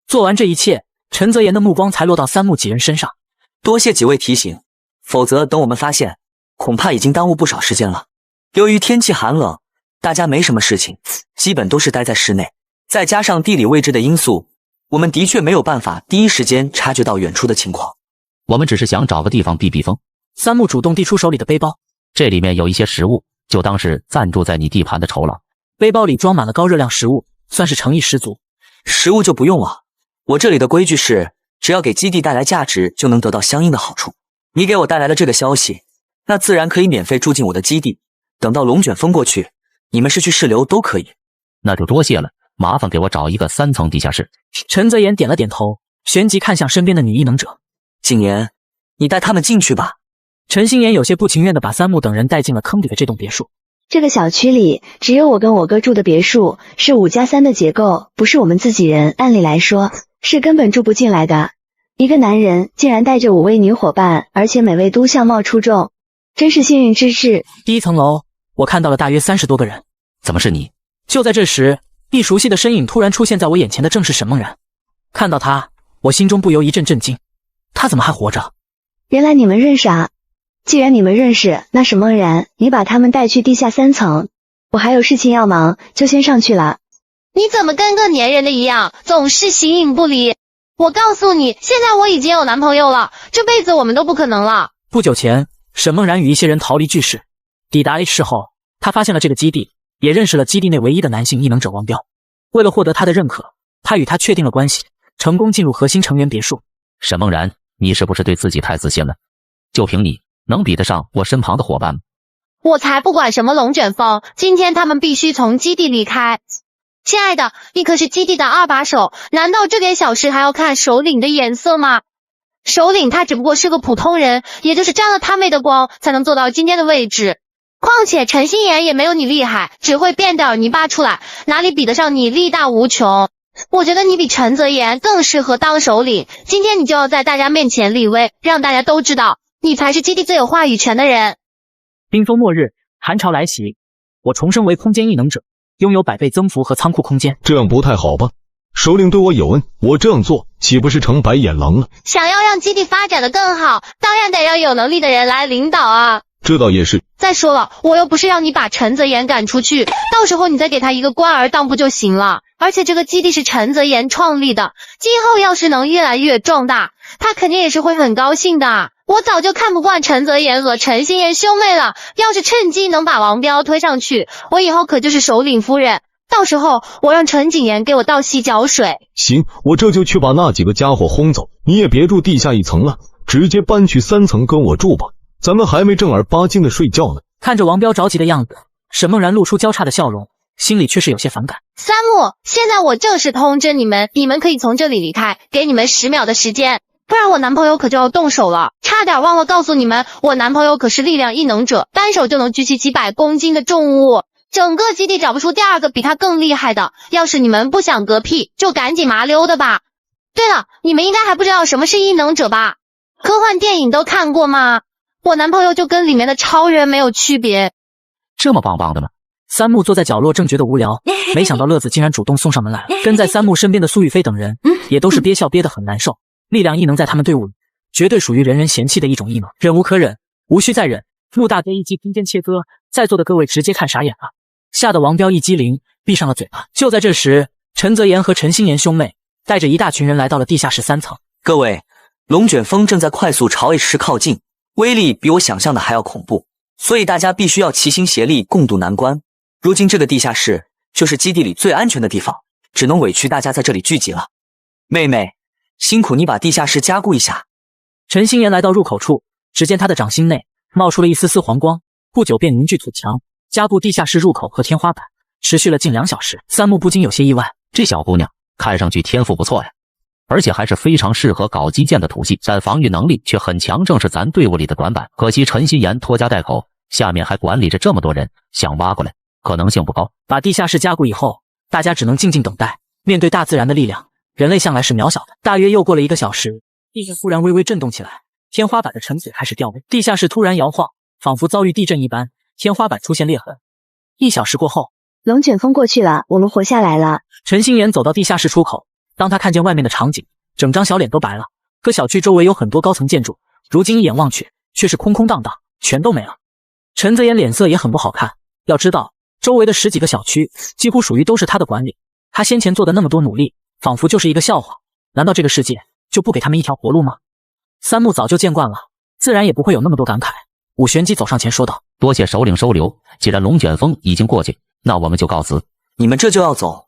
做完这一切，陈泽言的目光才落到三木几人身上。
多谢几位提醒，否则等我们发现，恐怕已经耽误不少时间了。由于天气寒冷，大家没什么事情，基本都是待在室内，再加上地理位置的因素，我们的确没有办法第一时间察觉到远处的情况。
我们只是想找个地方避避风。
三木主动递出手里的背包，
这里面有一些食物，就当是暂住在你地盘的酬劳。
背包里装满了高热量食物，算是诚意十足。
食物就不用了，我这里的规矩是，只要给基地带来价值，就能得到相应的好处。你给我带来了这个消息，那自然可以免费住进我的基地。等到龙卷风过去，你们是去是留都可以。
那就多谢了，麻烦给我找一个3层地下室。
陈泽言点了点头，旋即看向身边的女异能者。
景言，你带他们进去吧。
陈心言有些不情愿地把三木等人带进了坑底的这栋别墅。
这个小区里只有我跟我哥住的别墅，是5+3的结构，不是我们自己人，按理来说是根本住不进来的。一个男人竟然带着5位女伙伴，而且每位都相貌出众，真是幸运之至。
第1层楼，我看到了大约30多个人。
怎么是你？
就在这时，一熟悉的身影突然出现在我眼前的正是沈梦然。看到他，我心中不由一阵震惊。他怎么还活着？
原来你们认识啊！既然你们认识，那沈梦然，你把他们带去地下3层，我还有事情要忙，就先上去了。
你怎么跟个粘人的一样，总是形影不离？我告诉你，现在我已经有男朋友了，这辈子我们都不可能了。
不久前，沈梦然与一些人逃离巨室，抵达 A 市后，他发现了这个基地，也认识了基地内唯一的男性异能者王彪。为了获得他的认可，他与他确定了关系，成功进入核心成员别墅。
沈梦然，你是不是对自己太自信了？就凭你，能比得上我身旁的伙伴吗？
我才不管什么龙卷风，今天他们必须从基地离开。亲爱的，你可是基地的2把手，难道这点小事还要看首领的颜色吗？首领他只不过是个普通人，也就是沾了他妹的光，才能做到今天的位置。况且陈心妍也没有你厉害，只会变点泥巴出来，哪里比得上你力大无穷。我觉得你比陈泽言更适合当首领，今天你就要在大家面前立威，让大家都知道你才是基地最有话语权的人。
冰封末日，寒潮来袭，我重生为空间异能者，拥有100倍增幅和仓库空间。
这样不太好吧？首领对我有恩，我这样做岂不是成白眼狼了？
想要让基地发展的更好，当然得让有能力的人来领导啊。
这倒也是。
再说了，我又不是要你把陈泽言赶出去，到时候你再给他一个官儿当不就行了？而且这个基地是陈泽言创立的，今后要是能越来越壮大，他肯定也是会很高兴的。我早就看不惯陈泽言和陈心妍兄妹了，要是趁机能把王彪推上去，我以后可就是首领夫人。到时候我让陈景言给我倒洗脚水。
行，我这就去把那几个家伙轰走，你也别住地下1层了，直接搬去3层跟我住吧，咱们还没正儿八经的睡觉呢。
看着王彪着急的样子，沈梦然露出交叉的笑容，心里却是有些反感。
三木，现在我正式通知你们，你们可以从这里离开，给你们10秒的时间，不然我男朋友可就要动手了。差点忘了告诉你们，我男朋友可是力量异能者，单手就能举起几百公斤的重物，整个基地找不出第2个比他更厉害的。要是你们不想嗝屁，就赶紧麻溜的吧。对了，你们应该还不知道什么是异能者吧？科幻电影都看过吗？我男朋友就跟里面的超人没有区别。
这么棒棒的吗？
三木坐在角落正觉得无聊，没想到乐子竟然主动送上门来了。跟在三木身边的苏雨飞等人也都是憋笑憋得很难受。力量异能在他们队伍里绝对属于人人嫌弃的一种异能，忍无可忍，无需再忍。陆大哥一击空间切割，在座的各位直接看傻眼了，吓得王彪一激灵，闭上了嘴巴。就在这时，陈泽言和陈心妍兄妹带着一大群人来到了地下室3层。
各位，龙卷风正在快速朝 H10靠近，威力比我想象的还要恐怖，所以大家必须要齐心协力共度难关。如今这个地下室就是基地里最安全的地方，只能委屈大家在这里聚集了。妹妹，辛苦你把地下室加固一下。
陈心妍来到入口处，只见她的掌心内冒出了一丝丝黄光，不久便凝聚土墙，加固地下室入口和天花板，持续了近2小时。三木不禁有些意外，
这小姑娘看上去天赋不错呀，而且还是非常适合搞基建的土系，但防御能力却很强，正是咱队伍里的短板。可惜陈心妍拖家带口，下面还管理着这么多人，想挖过来可能性不高。
把地下室加固以后，大家只能静静等待。面对大自然的力量，人类向来是渺小的。大约又过了1个小时，地面忽然微微震动起来，天花板的陈嘴开始掉位，地下室突然摇晃，仿佛遭遇地震一般，天花板出现裂痕。1小时过后，
龙卷风过去了，我们活下来了。
陈心妍走到地下室出口，当他看见外面的场景，整张小脸都白了。可小区周围有很多高层建筑，如今一眼望去，却是空空荡荡，全都没了。陈泽言脸色也很不好看，要知道周围的10几个小区几乎属于都是他的管理，他先前做的那么多努力，仿佛就是一个笑话。难道这个世界就不给他们一条活路吗？三木早就见惯了，自然也不会有那么多感慨。武玄机走上前说道：
多谢首领收留，既然龙卷风已经过去，那我们就告辞。
你们这就要走？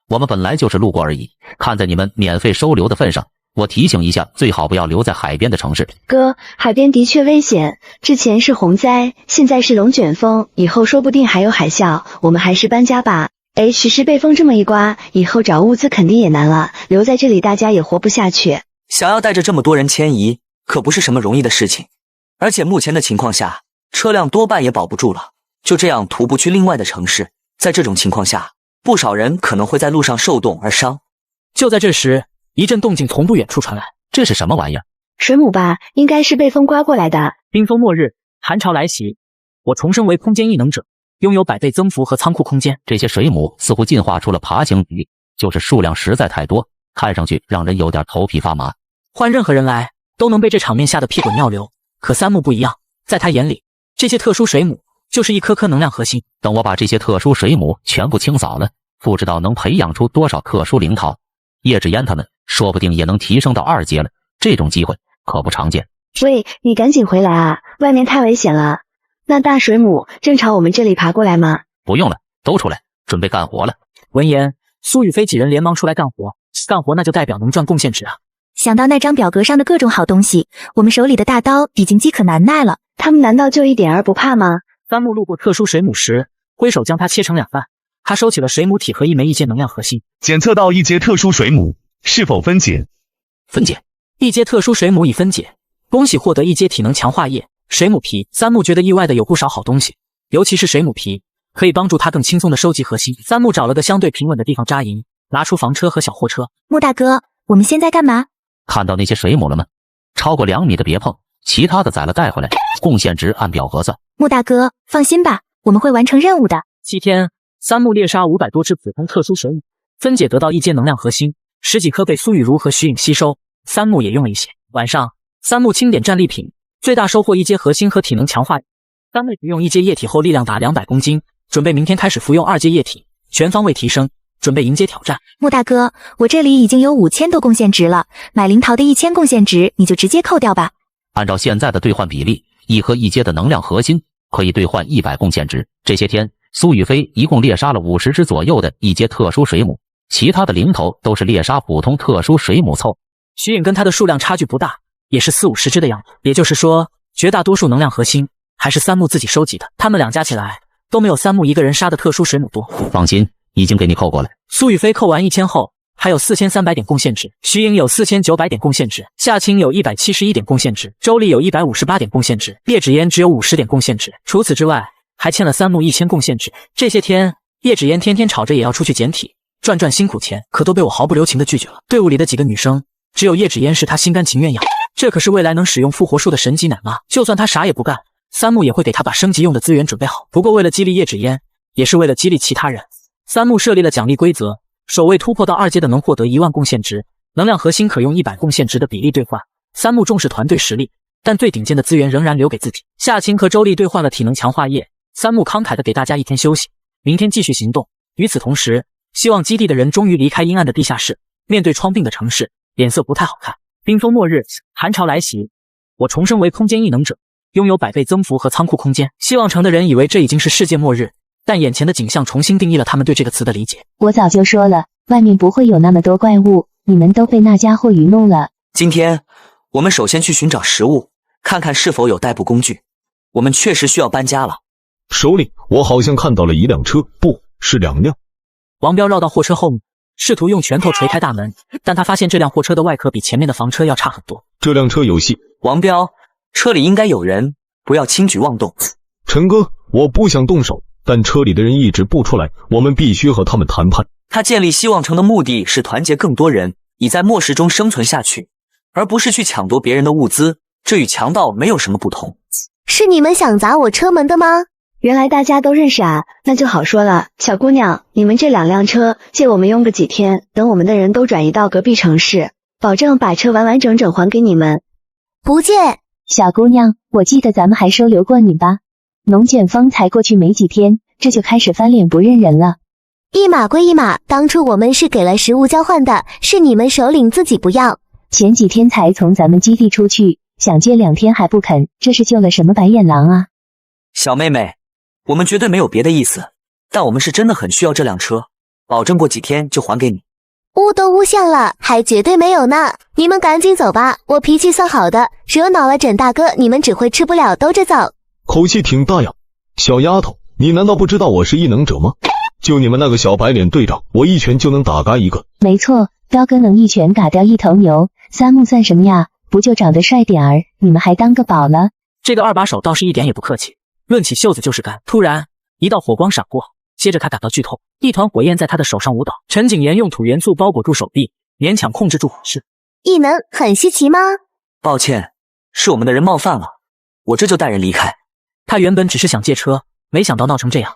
我们本来就是路过而已，看在你们免费收留的份上，我提醒一下，最好不要留在海边的城市。
哥，海边的确危险，之前是洪灾，现在是龙卷风，以后说不定还有海啸，我们还是搬家吧。H10被风这么一刮，以后找物资肯定也难了，留在这里大家也活不下去。
想要带着这么多人迁移，可不是什么容易的事情。而且目前的情况下，车辆多半也保不住了，就这样徒步去另外的城市，在这种情况下，不少人可能会在路上受冻而伤。
就在这时，一阵动静从不远处传来，
这是什么玩意儿？
水母吧，应该是被风刮过来的。
冰封末日，寒潮来袭，我重生为空间异能者，拥有100倍增幅和仓库空间。
这些水母似乎进化出了爬行能力，就是数量实在太多，看上去让人有点头皮发麻。
换任何人来，都能被这场面吓得屁滚尿流。可三木不一样，在他眼里，这些特殊水母就是一颗颗能量核心。
等我把这些特殊水母全部清扫了，不知道能培养出多少特殊灵桃。叶芷嫣他们说不定也能提升到2阶了，这种机会可不常见。
喂，你赶紧回来啊，外面太危险了。那大水母正朝我们这里爬过来吗？
不用了，都出来，准备干活了。
闻言，苏雨飞几人连忙出来干活。干活那就代表能赚贡献值啊。
想到那张表格上的各种好东西，我们手里的大刀已经饥渴难耐了。
他们难道就一点儿不怕吗？
三木路过特殊水母时，挥手将它切成2半。他收起了水母体和1枚异阶能量核心。
检测到1阶特殊水母，是否分解？
分解。
1阶特殊水母已分解，恭喜获得1阶体能强化液水母皮。三木觉得意外的有不少好东西，尤其是水母皮，可以帮助他更轻松的收集核心。三木找了个相对平稳的地方扎营，拿出房车和小货车。
木大哥，我们现在干嘛？
看到那些水母了吗？超过2米的别碰，其他的宰了带回来，贡献值按表核算。
木大哥，放心吧，我们会完成任务的。
7天，三木猎杀500多只普通特殊水母，分解得到1阶能量核心，10几颗被苏雨茹和徐颖吸收，三木也用了一些。晚上，三木清点战利品，最大收获1阶核心和体能强化。三木服用1阶液体后力量达200公斤，准备明天开始服用2阶液体，全方位提升，准备迎接挑战。
木大哥，我这里已经有5000多贡献值了，买灵桃的1000贡献值你就直接扣掉吧。
按照现在的兑换比例，1颗1阶的能量核心可以兑换100贡献值。这些天，苏雨飞一共猎杀了50只左右的1阶特殊水母，其他的零头都是猎杀普通特殊水母凑。
徐颖跟他的数量差距不大，也是40、50只的样子。也就是说，绝大多数能量核心还是三木自己收集的，他们俩加起来都没有三木一个人杀的特殊水母多。
放心，已经给你扣过了。
苏雨飞扣完1000后，还有4300点贡献值，徐颖有4900点贡献值，夏青有171点贡献值，周丽有158点贡献值，叶芷嫣只有50点贡献值。除此之外，还欠了三木1000贡献值。这些天，叶芷嫣天天吵着也要出去捡体，赚辛苦钱，可都被我毫不留情的拒绝了。队伍里的几个女生，只有叶芷嫣是她心甘情愿养。这可是未来能使用复活术的神级奶妈，就算她啥也不干，三木也会给她把升级用的资源准备好。不过为了激励叶芷嫣，也是为了激励其他人，三木设立了奖励规则，首位突破到2阶的能获得1万贡献值，能量核心可用100贡献值的比例兑换，三木重视团队实力，但最顶尖的资源仍然留给自己。夏晴和周丽兑换了体能强化液，三木慷慨地给大家1天休息，明天继续行动。与此同时，希望基地的人终于离开阴暗的地下室，面对疮病的城市，脸色不太好看。冰封末日，寒潮来袭，我重生为空间异能者，拥有100倍增幅和仓库空间。希望城的人以为这已经是世界末日，但眼前的景象重新定义了他们对这个词的理解。
我早就说了，外面不会有那么多怪物，你们都被那家伙愚弄了。
今天我们首先去寻找食物，看看是否有代步工具。我们确实需要搬家了。
首领，我好像看到了1辆车，不是2辆。
王彪绕到货车后面，试图用拳头捶开大门，但他发现这辆货车的外壳比前面的房车要差很多。
这辆车有戏。
王彪，车里应该有人，不要轻举妄动。
陈哥，我不想动手，但车里的人一直不出来，我们必须和他们谈判。
他建立希望城的目的是团结更多人，以在末世中生存下去，而不是去抢夺别人的物资，这与强盗没有什么不同。
是你们想砸我车门的吗？
原来大家都认识啊，那就好说了。小姑娘，你们这2辆车借我们用个几天，等我们的人都转移到隔壁城市，保证把车完完整整还给你们。
不借。
小姑娘，我记得咱们还收留过你吧？龙卷风才过去没几天，这就开始翻脸不认人了。
一码归一码，当初我们是给了食物交换的，是你们首领自己不要。
前几天才从咱们基地出去，想借2天还不肯，这是救了什么白眼狼啊？
小妹妹，我们绝对没有别的意思，但我们是真的很需要这辆车，保证过几天就还给你。
诬都诬陷了，还绝对没有呢！你们赶紧走吧，我脾气算好的，惹恼了枕大哥，你们只会吃不了兜着走。
口气挺大呀，小丫头，你难道不知道我是异能者吗？就你们那个小白脸队长，我一拳就能打嘎一个。
没错，彪哥能一拳打掉一头牛，三木算什么呀？不就长得帅点儿，你们还当个宝了？
这个2把手倒是一点也不客气，抡起袖子就是干。突然，一道火光闪过，接着他感到剧痛，一团火焰在他的手上舞蹈。陈景言用土元素包裹住手臂，勉强控制住火势。
异能很稀奇吗？
抱歉，是我们的人冒犯了，我这就带人离开。
他原本只是想借车，没想到闹成这样。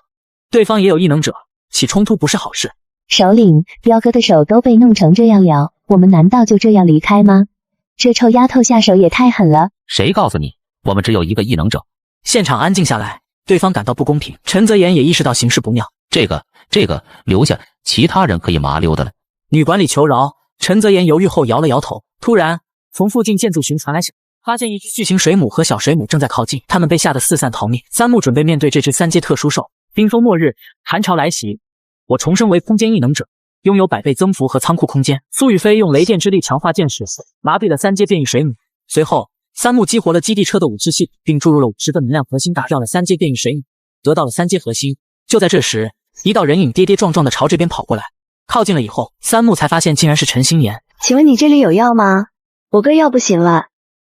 对方也有异能者，起冲突不是好事。
首领，彪哥的手都被弄成这样了，我们难道就这样离开吗？这臭丫头下手也太狠了。
谁告诉你我们只有一个异能者？
现场安静下来，对方感到不公平。陈泽言也意识到形势不妙，
这个留下，其他人可以麻溜的了。
女管理求饶，陈泽言犹豫后摇了摇头。突然，从附近建筑群传来响，发现一只巨型水母和小水母正在靠近，他们被吓得四散逃命。三木准备面对这只3阶特殊兽。冰封末日，寒潮来袭，我重生为空间异能者，拥有100倍增幅和仓库空间。苏雨飞用雷电之力强化剑矢，麻痹了3阶变异水母。随后，三木激活了基地车的5支系统，并注入了50的能量核心，打掉了3阶变异水母，得到了3阶核心。就在这时，一道人影跌跌撞撞的朝这边跑过来。靠近了以后，三木才发现竟然是陈心妍。
请问你这里有药吗？我哥要不行了，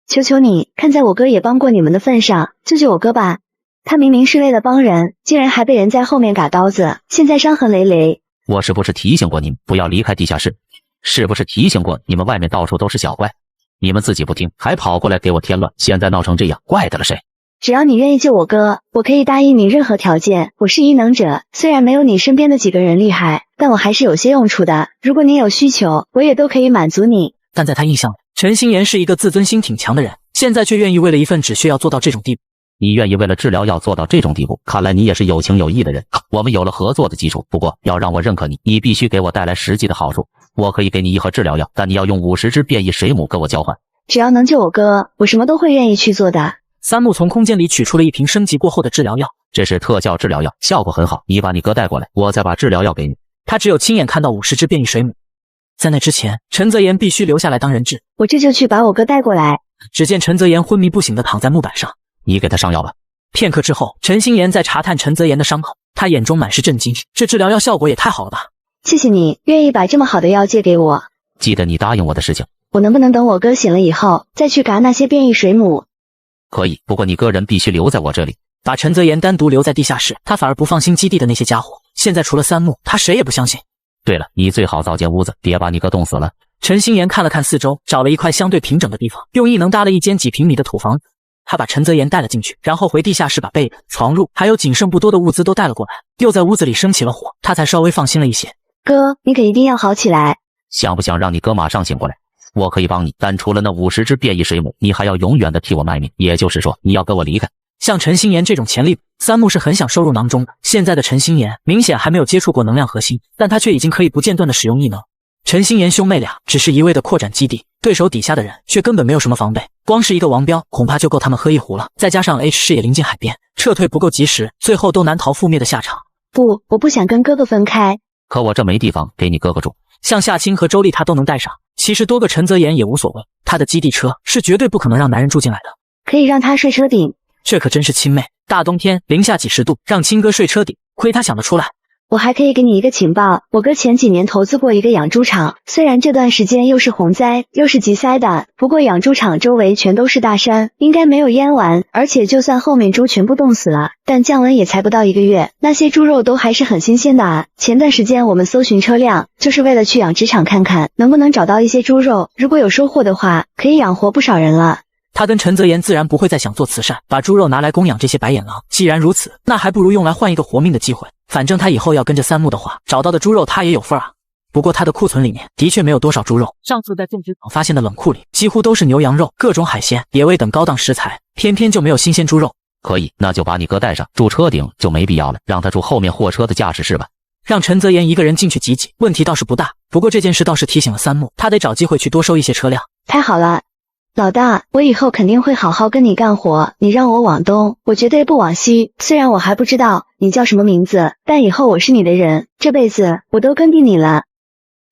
求求你，看在我哥也帮过你们的份上，救救我哥吧。他明明是为了帮人，竟然还被人在后面嘎刀子，现在伤痕累累。
我是不是提醒过你们不要离开地下室？是不是提醒过你们外面到处都是小怪？你们自己不听，还跑过来给我添乱，现在闹成这样，怪得了谁？
只要你愿意救我哥，我可以答应你任何条件。我是异能者，虽然没有你身边的几个人厉害，但我还是有些用处的。如果你有需求，我也都可以满足你。
但在他印象里，陈心妍是一个自尊心挺强的人，现在却愿意为了一份只需要做到这种地步。
你愿意为了治疗药做到这种地步，看来你也是有情有义的人。我们有了合作的基础，不过要让我认可你，你必须给我带来实际的好处。我可以给你1盒治疗药，但你要用50只变异水母跟我交换。
只要能救我哥，我什么都会愿意去做的。
三木从空间里取出了一瓶升级过后的治疗药，
这是特效治疗药，效果很好。你把你哥带过来，我再把治疗药给你。
他只有亲眼看到50只变异水母，在那之前，陈泽言必须留下来当人质。
我这就去把我哥带过来。
只见陈泽言昏迷不醒地躺在木板上，
你给他上药吧。
片刻之后，陈心妍在查探陈泽言的伤口，他眼中满是震惊，这治疗药效果也太好了吧！
谢谢你愿意把这么好的药借给我。
记得你答应我的事情。
我能不能等我哥醒了以后再去嘎那些变异水母？
可以，不过你哥人必须留在我这里。
把陈泽言单独留在地下室，他反而不放心基地的那些家伙。现在除了三木，他谁也不相信。
对了，你最好造间屋子，别把你哥冻死了。
陈心妍看了看四周，找了一块相对平整的地方，用异能搭了一间几平米的土房。他把陈泽言带了进去，然后回地下室把被子、床褥还有仅剩不多的物资都带了过来，又在屋子里生起了火，他才稍微放心了一些。
哥，你可一定要好起来。
想不想让你哥马上醒过来？我可以帮你，但除了那50只变异水母，你还要永远的替我卖命。也就是说，你要跟我离开。
像陈心妍这种潜力股，三木是很想收入囊中的。现在的陈心妍明显还没有接触过能量核心，但他却已经可以不间断的使用异能。陈心妍兄妹俩只是一味的扩展基地，对手底下的人却根本没有什么防备，光是一个王彪恐怕就够他们喝一壶了。再加上 H 市也临近海边，撤退不够及时，最后都难逃覆灭的下场。
不，我不想跟哥哥分开。
可我这没地方给你哥哥住。
像夏青和周丽他都能带上，其实多个陈泽言也无所谓。他的基地车是绝对不可能让男人住进来的。
可以让他睡车顶。
这可真是亲妹，大冬天零下几十度，让亲哥睡车顶，亏他想得出来。
我还可以给你一个情报，我哥前几年投资过一个养猪场，虽然这段时间又是洪灾又是急灾的，不过养猪场周围全都是大山，应该没有淹完，而且就算后面猪全部冻死了，但降温也才不到1个月，那些猪肉都还是很新鲜的啊。前段时间我们搜寻车辆，就是为了去养殖场看看能不能找到一些猪肉，如果有收获的话，可以养活不少人了。
他跟陈泽言自然不会再想做慈善，把猪肉拿来供养这些白眼狼。既然如此，那还不如用来换一个活命的机会。反正他以后要跟着三木的话，找到的猪肉他也有份啊。不过他的库存里面的确没有多少猪肉，上次在种植场发现的冷库里几乎都是牛羊肉、各种海鲜、野味等高档食材，偏偏就没有新鲜猪肉。
可以，那就把你哥带上，住车顶就没必要了，让他住后面货车的驾驶室吧。
让陈泽言一个人进去挤挤，问题倒是不大。不过这件事倒是提醒了三木，他得找机会去多收一些车辆。
太好了。老大，我以后肯定会好好跟你干活，你让我往东，我绝对不往西。虽然我还不知道你叫什么名字，但以后我是你的人，这辈子我都跟定你了。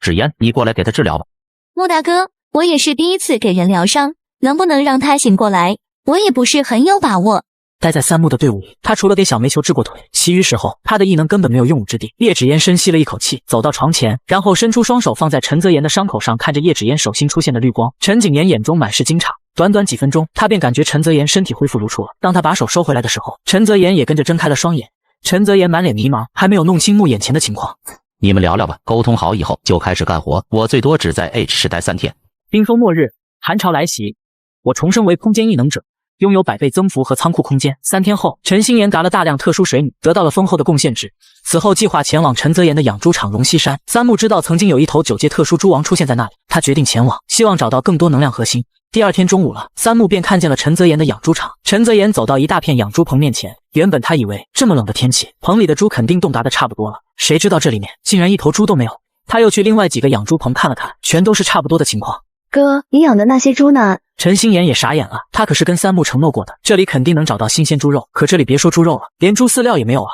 芷嫣，你过来给他治疗吧。
穆大哥，我也是第一次给人疗伤，能不能让他醒过来？我也不是很有把握。
待在三木的队伍里，他除了给小煤球治过腿，其余时候他的异能根本没有用武之地。叶芷嫣深吸了一口气，走到床前，然后伸出双手放在陈泽言的伤口上，看着叶芷嫣手心出现的绿光。陈景年眼中满是惊诧，短短几分钟，他便感觉陈泽言身体恢复如初了。当他把手收回来的时候，陈泽言也跟着睁开了双眼。陈泽言满脸迷茫，还没有弄清木眼前的情况。
你们聊聊吧，沟通好以后就开始干活，我最多只在 H 市待3天。
冰封末日，寒潮来袭，我重生为空间异能者，拥有100倍增幅和仓库空间。3天后，陈心妍嘎了大量特殊水母，得到了丰厚的贡献值。此后计划前往陈泽言的养猪场荣溪山。三木知道曾经有一头9阶特殊猪王出现在那里，他决定前往，希望找到更多能量核心。第二天中午了，三木便看见了陈泽言的养猪场。陈泽言走到一大片养猪棚面前，原本他以为这么冷的天气，棚里的猪肯定冻达的差不多了，谁知道这里面竟然一头猪都没有。他又去另外几个养猪棚看了看，全都是差不多的情况。
哥，你养的那些猪呢？
陈心妍也傻眼了，他可是跟三木承诺过的，这里肯定能找到新鲜猪肉，可这里别说猪肉了，连猪饲料也没有啊。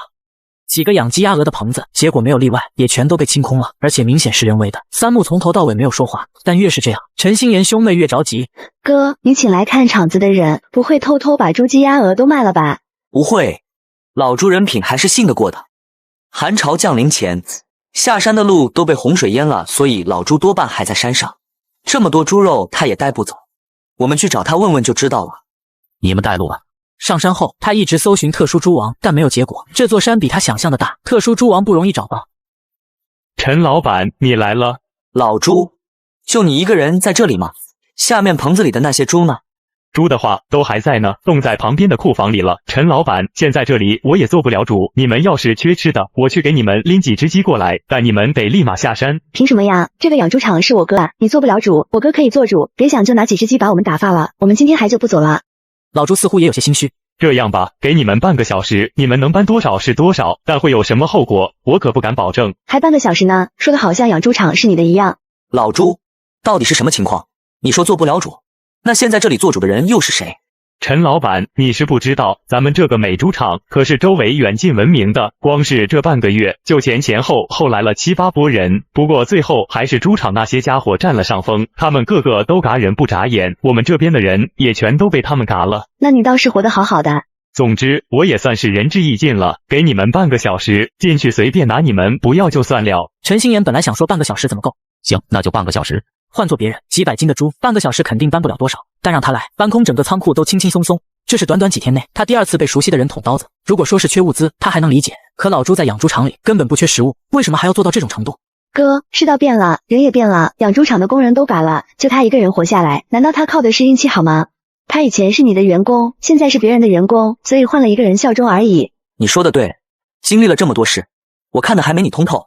几个养鸡鸭鹅的棚子，结果没有例外，也全都被清空了，而且明显是人为的。三木从头到尾没有说话，但越是这样，陈心妍兄妹越着急。
哥，你请来看场子的人，不会偷偷把猪鸡鸭鹅都卖了吧？
不会，老猪人品还是信得过的。寒潮降临前，下山的路都被洪水淹了，所以老猪多半还在山上。这么多猪肉他也带不走，我们去找他问问就知道了。
你们带路吧。
上山后，他一直搜寻特殊猪王，但没有结果。这座山比他想象的大，特殊猪王不容易找到。
陈老板，你来了。
老猪，就你一个人在这里吗？下面棚子里的那些猪呢？
猪的话都还在呢，冻在旁边的库房里了。陈老板，现在这里我也做不了主，你们要是缺吃的，我去给你们拎几只鸡过来，但你们得立马下山。
凭什么呀？这个养猪场是我哥啊，你做不了主，我哥可以做主。别想就拿几只鸡把我们打发了，我们今天还就不走了。
老朱似乎也有些心虚。
这样吧，给你们半个小时，你们能搬多少是多少，但会有什么后果，我可不敢保证。
还半个小时呢，说的好像养猪场是你的一样。
老朱，到底是什么情况？你说做不了主，那现在这里做主的人又是谁？
陈老板，你是不知道，咱们这个美猪场可是周围远近闻名的，光是这半个月就前后来了7、8拨人，不过最后还是猪场那些家伙占了上风，他们个个都嘎人不眨眼，我们这边的人也全都被他们嘎了。
那你倒是活得好好的。
总之，我也算是仁至义尽了，给你们半个小时，进去随便拿，你们不要就算了。
陈心妍本来想说半个小时怎么够，
行，那就半个小时。
换做别人，几百斤的猪，半个小时肯定搬不了多少，但让他来，搬空整个仓库都轻轻松松。这是短短几天内，他第2次被熟悉的人捅刀子。如果说是缺物资，他还能理解，可老朱在养猪场里根本不缺食物，为什么还要做到这种程度？
哥，世道变了，人也变了，养猪场的工人都嘎了，就他一个人活下来，难道他靠的是运气好吗？他以前是你的员工，现在是别人的员工，所以换了一个人效忠而已。
你说的对，经历了这么多事，我看的还没你通透。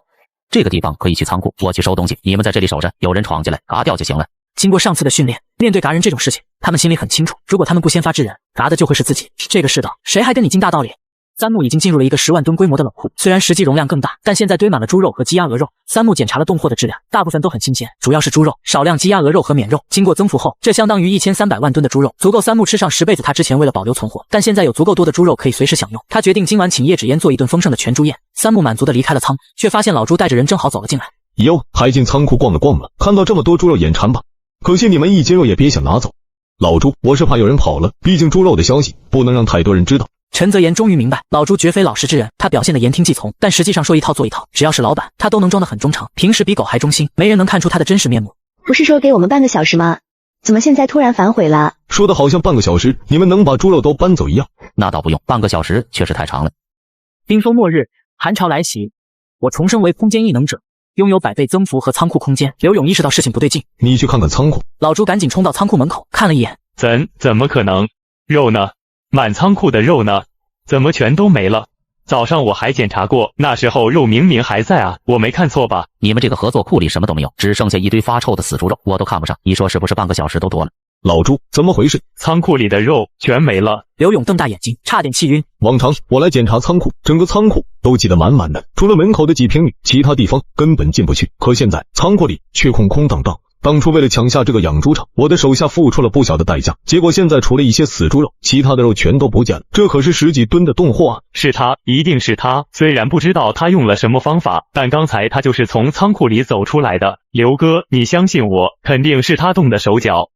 这个地方可以去仓库，我去收东西，你们在这里守着，有人闯进来，嘎掉就行了。
经过上次的训练，面对嘎人这种事情，他们心里很清楚，如果他们不先发制人，嘎的就会是自己。这个世道，谁还跟你经大道理？三木已经进入了一个10万吨规模的冷库，虽然实际容量更大，但现在堆满了猪肉和鸡鸭鹅肉。三木检查了冻货的质量，大部分都很新鲜，主要是猪肉，少量鸡鸭鹅肉和缅肉。经过增幅后，这相当于1300万吨的猪肉，足够三木吃上10辈子。他之前为了保留存货，但现在有足够多的猪肉可以随时享用。他决定今晚请叶芷嫣做一顿丰盛的全猪宴。三木满足地离开了仓，却发现老朱带着人正好走了进来。
哟，还进仓库逛了逛了，看到这么多猪肉眼馋吧？可惜你们一斤肉也别想拿走。老朱，我是怕有人跑了，毕竟猪肉的消息不能让太多人知道。
陈泽言终于明白，老朱绝非老实之人，他表现得言听计从，但实际上说一套做一套，只要是老板，他都能装得很忠诚，平时比狗还忠心，没人能看出他的真实面目。
不是说给我们半个小时吗？怎么现在突然反悔了？
说的好像半个小时你们能把猪肉都搬走一样。
那倒不用，半个小时确实太长了。
冰封末日，寒潮来袭，我重生为空间异能者，拥有100倍增幅和仓库空间。刘勇意识到事情不对劲，
你去看看仓库。
老朱赶紧冲到仓库门口看了一眼，
怎么可能？肉呢？满仓库的肉呢？怎么全都没了？早上我还检查过，那时候肉明明还在啊，我没看错吧？
你们这个合作库里什么都没有，只剩下一堆发臭的死猪肉，我都看不上。你说是不是半个小时都多了？
老朱，怎么回事？
仓库里的肉全没了。
刘勇瞪大眼睛，差点气晕。
往常我来检查仓库，整个仓库都挤得满满的，除了门口的几平米，其他地方根本进不去。可现在仓库里却空空荡荡。当初为了抢下这个养猪场，我的手下付出了不小的代价，结果现在除了一些死猪肉，其他的肉全都不见了。这可是10几吨的冻货啊！
是他，一定是他。虽然不知道他用了什么方法，但刚才他就是从仓库里走出来的。刘哥，你相信我，肯定是他动的手脚。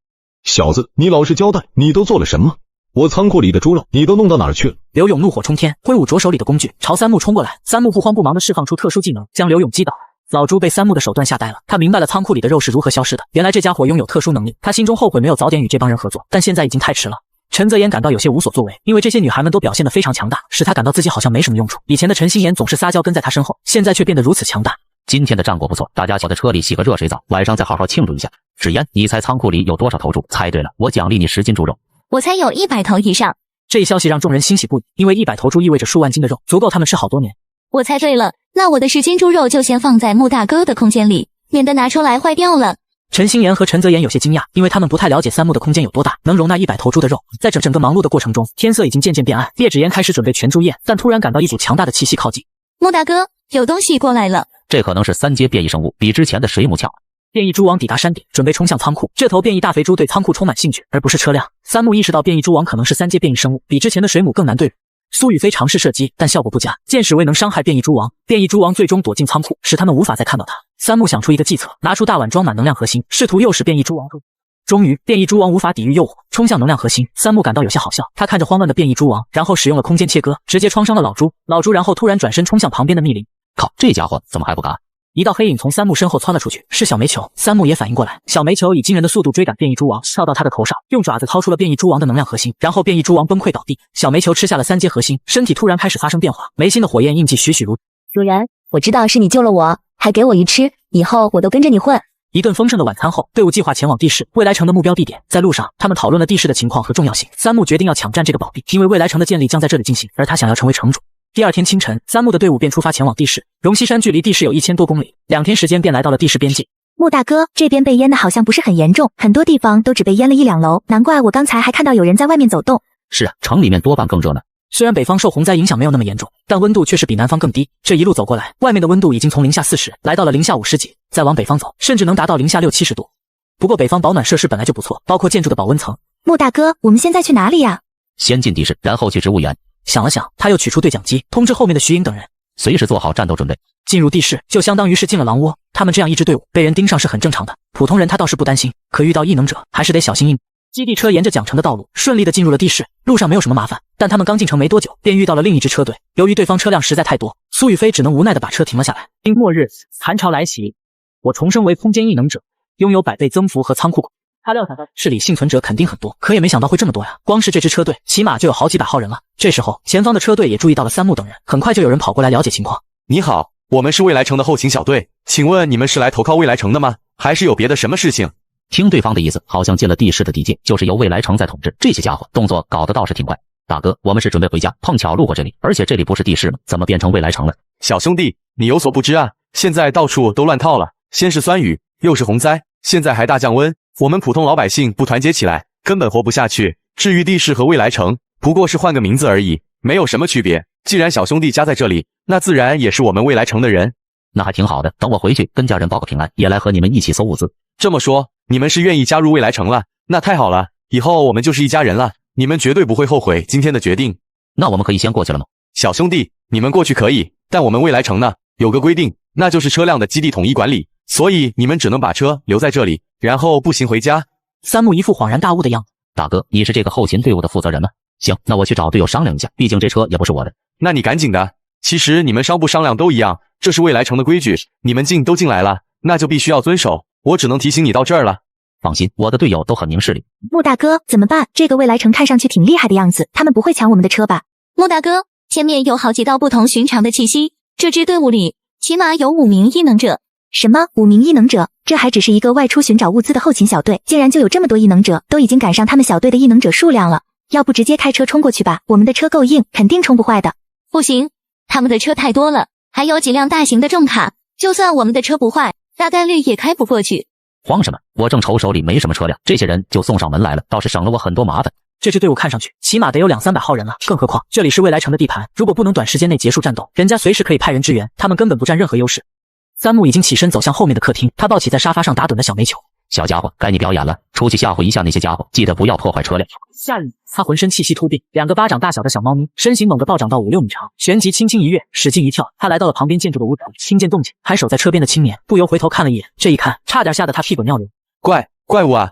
小子，你老实交代，你都做了什么？我仓库里的猪肉你都弄到哪儿去了？
刘勇怒火冲天，挥舞着手里的工具朝三木冲过来。三木不慌不忙地释放出特殊技能，将刘勇击倒。老朱被三木的手段吓呆了，他明白了仓库里的肉是如何消失的。原来这家伙拥有特殊能力，他心中后悔没有早点与这帮人合作，但现在已经太迟了。陈泽言感到有些无所作为，因为这些女孩们都表现得非常强大，使他感到自己好像没什么用处。以前的陈心妍总是撒娇跟在他身后，现在却变得如此强大。
今天的战果不错，大家小的车里洗个热水澡，晚上再好好庆祝一下。芷嫣，你猜仓库里有多少头猪？猜对了，我奖励你10斤猪肉。
我猜有100头以上。
这一消息让众人欣喜不已，因为100头猪意味着数万斤的肉，足够他们吃好多年。
我猜对了，那我的10斤猪肉就先放在穆大哥的空间里，免得拿出来坏掉了。
陈心妍和陈泽言有些惊讶，因为他们不太了解三木的空间有多大，能容纳100头猪的肉。在整个忙碌的过程中，天色已经渐渐变暗，叶芷嫣开始准备全猪宴，但突然感到一组强大的气息靠近。
穆大哥，有东西过来了。
这可能是3阶变异生物，比之前的水母强。
变异猪王抵达山顶，准备冲向仓库。这头变异大肥猪对仓库充满兴趣，而不是车辆。三木意识到变异猪王可能是3阶变异生物，比之前的水母更难对付。苏雨飞尝试射击，但效果不佳，箭矢未能伤害变异猪王。变异猪王最终躲进仓库，使他们无法再看到他。三木想出一个计策，拿出大碗装满能量核心，试图诱使变异猪王。终于，变异猪王无法抵御诱惑，冲向能量核心。三木感到有些好笑，他看着慌乱的变异猪王，然后使用了空间切割，直接创伤了老朱。老朱然后突然转身冲向旁边的密林。
靠，这家伙怎么还不嘎？
一道黑影从三木身后窜了出去，是小煤球。三木也反应过来，小煤球以惊人的速度追赶变异猪王，跳到他的头上，用爪子掏出了变异猪王的能量核心，然后变异猪王崩溃倒地。小煤球吃下了3阶核心，身体突然开始发生变化，眉心的火焰印记栩栩如。
主人，我知道是你救了我，还给我鱼吃，以后我都跟着你混。
一顿丰盛的晚餐后，队伍计划前往地市未来城的目标地点。在路上，他们讨论了地市的情况和重要性。三木决定要抢占这个宝地，因为未来城的建立将在这里进行，而他想要成为城主。第二天清晨，三木的队伍便出发前往地市。荣西山距离地市有1000多公里，2天时间便来到了地市边境。
穆大哥，这边被淹的好像不是很严重，很多地方都只被淹了1、2楼，难怪我刚才还看到有人在外面走动。
是啊，城里面多半更热闹。
虽然北方受洪灾影响没有那么严重，但温度却是比南方更低。这一路走过来，外面的温度已经从零下40来到了零下50几，再往北方走，甚至能达到零下60、70度。不过北方保暖设施本来就不错，包括建筑的保温层。
穆大哥，我们现在去哪里呀？
先进地市，然后去植物园。
想了想，他又取出对讲机，通知后面的徐颖等人，
随时做好战斗准备。
进入地市就相当于是进了狼窝，他们这样一支队伍被人盯上是很正常的，普通人他倒是不担心，可遇到异能者还是得小心应。基地车沿着奖城的道路顺利的进入了地市，路上没有什么麻烦，但他们刚进城没多久，便遇到了另一支车队。由于对方车辆实在太多，苏雨飞只能无奈的把车停了下来。因末日，寒潮来袭，我重生为空间异能者，拥有100倍增幅和仓库。他料想市里幸存者肯定很多，可也没想到会这么多呀！光是这支车队，起码就有好几百号人了。这时候，前方的车队也注意到了三木等人，很快就有人跑过来了解情况。
你好，我们是未来城的后勤小队，请问你们是来投靠未来城的吗？还是有别的什么事情？
听对方的意思，好像进了地市的地界，就是由未来城在统治。这些家伙动作搞得倒是挺快。大哥，我们是准备回家，碰巧路过这里，而且这里不是地市吗？怎么变成未来城了？
小兄弟，你有所不知啊，现在到处都乱套了。先是酸雨，又是洪灾，现在还大降温，我们普通老百姓不团结起来，根本活不下去。至于地市和未来城，不过是换个名字而已，没有什么区别。既然小兄弟家在这里，那自然也是我们未来城的人。
那还挺好的，等我回去跟家人报个平安，也来和你们一起搜物资。
这么说，你们是愿意加入未来城了？那太好了，以后我们就是一家人了，你们绝对不会后悔今天的决定。
那我们可以先过去了吗？
小兄弟，你们过去可以，但我们未来城呢，有个规定，那就是车辆的基地统一管理，所以你们只能把车留在这里，然后步行回家。
三木一副恍然大悟的样子。
大哥，你是这个后勤队伍的负责人吗？行，那我去找队友商量一下，毕竟这车也不是我的。
那你赶紧的，其实你们商不商量都一样，这是未来城的规矩，你们都进来了，那就必须要遵守，我只能提醒你到这儿了。
放心，我的队友都很明事理。
穆大哥，怎么办？这个未来城看上去挺厉害的样子，他们不会抢我们的车吧？
穆大哥，前面有好几道不同寻常的气息，这支队伍里起码有5名异能者。
什么5名异能者？这还只是一个外出寻找物资的后勤小队，竟然就有这么多异能者，都已经赶上他们小队的异能者数量了。要不直接开车冲过去吧，我们的车够硬，肯定冲不坏的。
不行，他们的车太多了，还有几辆大型的重卡，就算我们的车不坏，大概率也开不过去。
慌什么？我正愁手里没什么车辆，这些人就送上门来了，倒是省了我很多麻烦。
这支队伍看上去起码得有200-300号人了，更何况这里是未来城的地盘，如果不能短时间内结束战斗，人家随时可以派人支援，他们根本不占任何优势。三木已经起身走向后面的客厅，他抱起在沙发上打盹的小煤球。
小家伙，该你表演了，出去吓唬一下那些家伙，记得不要破坏车辆。
下雨，他浑身气息突变，2个巴掌大小的小猫咪，身形猛地暴涨到5-6米长，旋即轻轻一跃，使劲一跳，他来到了旁边建筑的屋顶，听见动静，还守在车边的青年不由回头看了一眼，这一看，差点吓得他屁滚尿流。
怪物啊！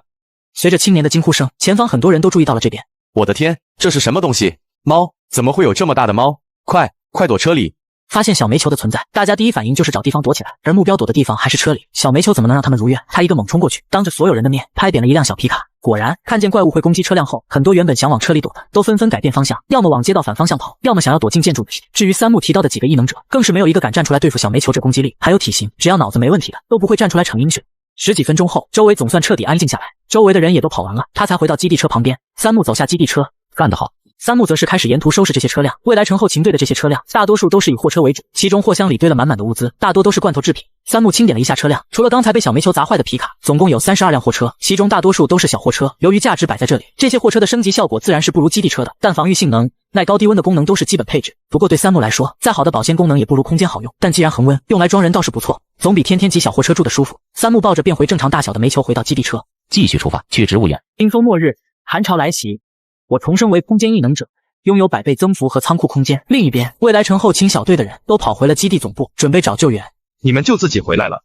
随着青年的惊呼声，前方很多人都注意到了这边。
我的天，这是什么东西？猫？怎么会有这么大的猫？快躲车里！
发现小煤球的存在，大家第一反应就是找地方躲起来，而目标躲的地方还是车里。小煤球怎么能让他们如愿？他一个猛冲过去，当着所有人的面拍扁了一辆小皮卡。果然，看见怪物会攻击车辆后，很多原本想往车里躲的，都纷纷改变方向，要么往街道反方向跑，要么想要躲进建筑里。至于三木提到的几个异能者，更是没有一个敢站出来对付小煤球这攻击力还有体型，只要脑子没问题的，都不会站出来逞英雄。10几分钟后，周围总算彻底安静下来，周围的人也都跑完了，他才回到基地车旁边。三木走下基地车，
干得好。
三木则是开始沿途收拾这些车辆。未来城后勤队的这些车辆，大多数都是以货车为主，其中货箱里堆了满满的物资，大多都是罐头制品。三木清点了一下车辆，除了刚才被小煤球砸坏的皮卡，总共有32辆货车，其中大多数都是小货车。由于价值摆在这里，这些货车的升级效果自然是不如基地车的，但防御性能、耐高低温的功能都是基本配置。不过对三木来说，再好的保鲜功能也不如空间好用，但既然恒温，用来装人倒是不错，总比天天挤小货车住的舒服。三木抱着变回正常大小的煤球回到基地车，
继续出发去植物园。
冰封末日，寒潮来袭，我重生为空间异能者，拥有100倍增幅和仓库空间。另一边，未来城后勤小队的人都跑回了基地总部，准备找救援。
你们就自己回来了？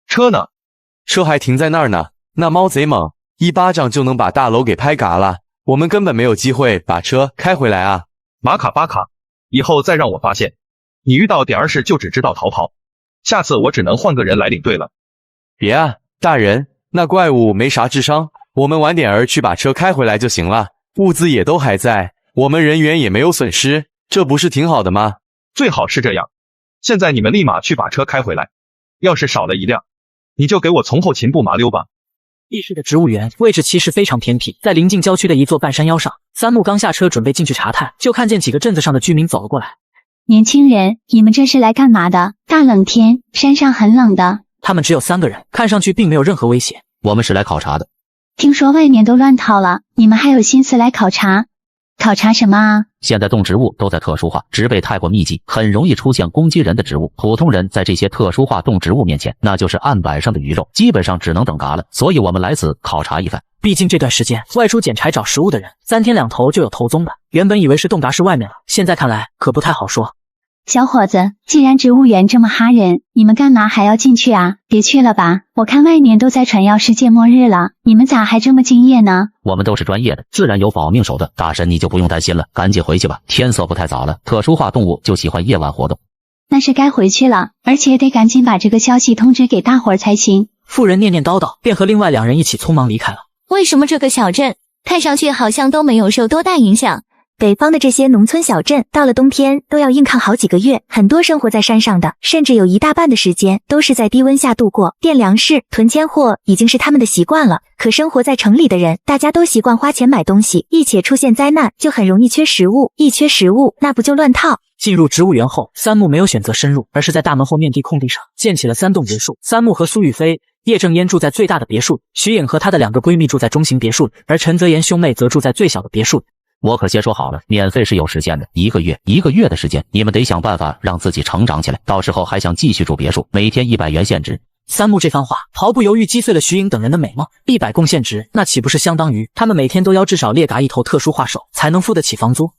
车呢？
车还停在那儿呢。那猫贼猛，一巴掌就能把大楼给拍嘎了。我们根本没有机会把车开回来啊！
马卡巴卡，以后再让我发现你遇到点儿事就只知道逃跑，下次我只能换个人来领队了。
别啊，大人，那怪物没啥智商，我们晚点儿去把车开回来就行了，物资也都还在。我们人员也没有损失，这不是挺好的吗？
最好是这样。现在你们立马去把车开回来，要是少了一辆，你就给我从后勤部麻溜吧。
地市的植物园位置其实非常偏僻，在临近郊区的一座半山腰上。三木刚下车准备进去查探，就看见几个镇子上的居民走了过来。
年轻人，你们这是来干嘛的？大冷天，山上很冷的。
他们只有3个人，看上去并没有任何威胁。
我们是来考察的。
听说外面都乱套了，你们还有心思来考察？考察什么啊？
现在动植物都在特殊化，植被太过密集，很容易出现攻击人的植物。普通人在这些特殊化动植物面前，那就是案板上的鱼肉，基本上只能等嘎了。所以我们来此考察一番。
毕竟这段时间外出捡柴找食物的人，3天2头就有头踪的。原本以为是洞达市外面了，现在看来可不太好说。
小伙子，既然植物园这么哈人，你们干嘛还要进去啊？别去了吧，我看外面都在传要世界末日了，你们咋还这么敬业呢？
我们都是专业的，自然有保命手段。大神你就不用担心了，赶紧回去吧，天色不太早了，特殊化动物就喜欢夜晚活动。
那是该回去了，而且得赶紧把这个消息通知给大伙儿才行。
妇人念念叨叨，便和另外2人一起匆忙离开了。
为什么这个小镇看上去好像都没有受多大影响？
北方的这些农村小镇，到了冬天都要硬抗好几个月，很多生活在山上的，甚至有一大半的时间都是在低温下度过。垫粮食、囤迁货已经是他们的习惯了。可生活在城里的人，大家都习惯花钱买东西，一且出现灾难，就很容易缺食物。一缺食物，那不就乱套？
进入植物园后，三木没有选择深入，而是在大门后面地空地上建起了3栋别墅。三木和苏雨飞、叶正烟住在最大的别墅，徐颖和她的2个闺蜜住在中型别墅，而陈泽言兄妹则住在最小的别墅。
我可先说好了，免费是有时限的，1个月的时间，你们得想办法让自己成长起来，到时候还想继续住别墅，每天100元限值。
三木这番话毫不犹豫击碎了徐颖等人的美梦，100贡献值，那岂不是相当于他们每天都要至少猎嘎1头特殊化兽才能付得起房租？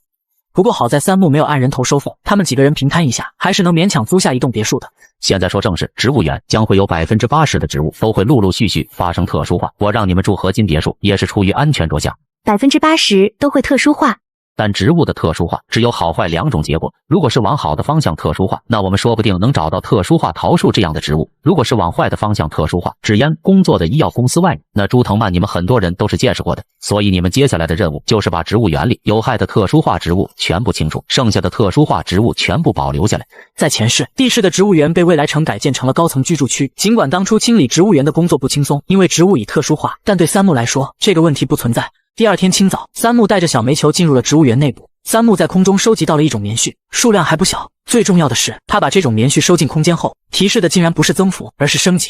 不过好在三木没有按人头收费，他们几个人平摊一下，还是能勉强租下1栋别墅的。
现在说正事，植物园将会有80%的植物都会陆陆续续发生特殊化，我让你们住合金别墅也是出于安全着想。
80%都会特殊化。
但植物的特殊化只有好坏2种结果，如果是往好的方向特殊化，那我们说不定能找到特殊化桃树这样的植物；如果是往坏的方向特殊化，纸烟工作的医药公司外面，那朱藤蔓你们很多人都是见识过的。所以你们接下来的任务就是把植物园里有害的特殊化植物全部清除，剩下的特殊化植物全部保留下来。
在前世，地市的植物园被未来城改建成了高层居住区，尽管当初清理植物园的工作不轻松，因为植物已特殊化，但对三木来说这个问题不存在。第2天清早，三木带着小煤球进入了植物园内部。三木在空中收集到了一种棉絮，数量还不小。最重要的是，他把这种棉絮收进空间后，提示的竟然不是增幅，而是升级。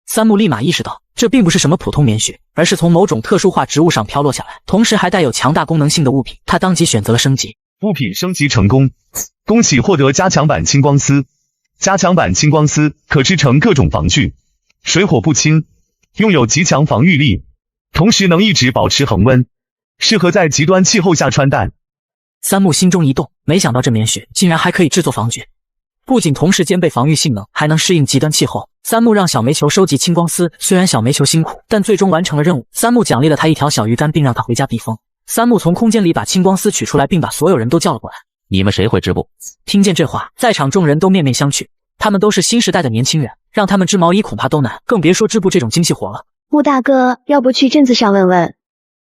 三木立马意识到，这并不是什么普通棉絮，而是从某种特殊化植物上飘落下来，同时还带有强大功能性的物品。他当即选择了升级。
物品升级成功，恭喜获得加强版青光丝。加强版青光丝可制成各种防具，水火不侵，拥有极强防御力，同时能一直保持恒温，适合在极端气候下穿戴。
三木心中一动，没想到这棉絮竟然还可以制作防具，不仅同时兼备防御性能，还能适应极端气候。三木让小煤球收集青光丝，虽然小煤球辛苦，但最终完成了任务。三木奖励了他1条小鱼干，并让他回家避风。三木从空间里把青光丝取出来，并把所有人都叫了过来。
你们谁会织布？
听见这话，在场众人都面面相觑。他们都是新时代的年轻人，让他们织毛衣恐怕都难，更别说织布这种精细活了。
穆大哥，要不去镇子上问问？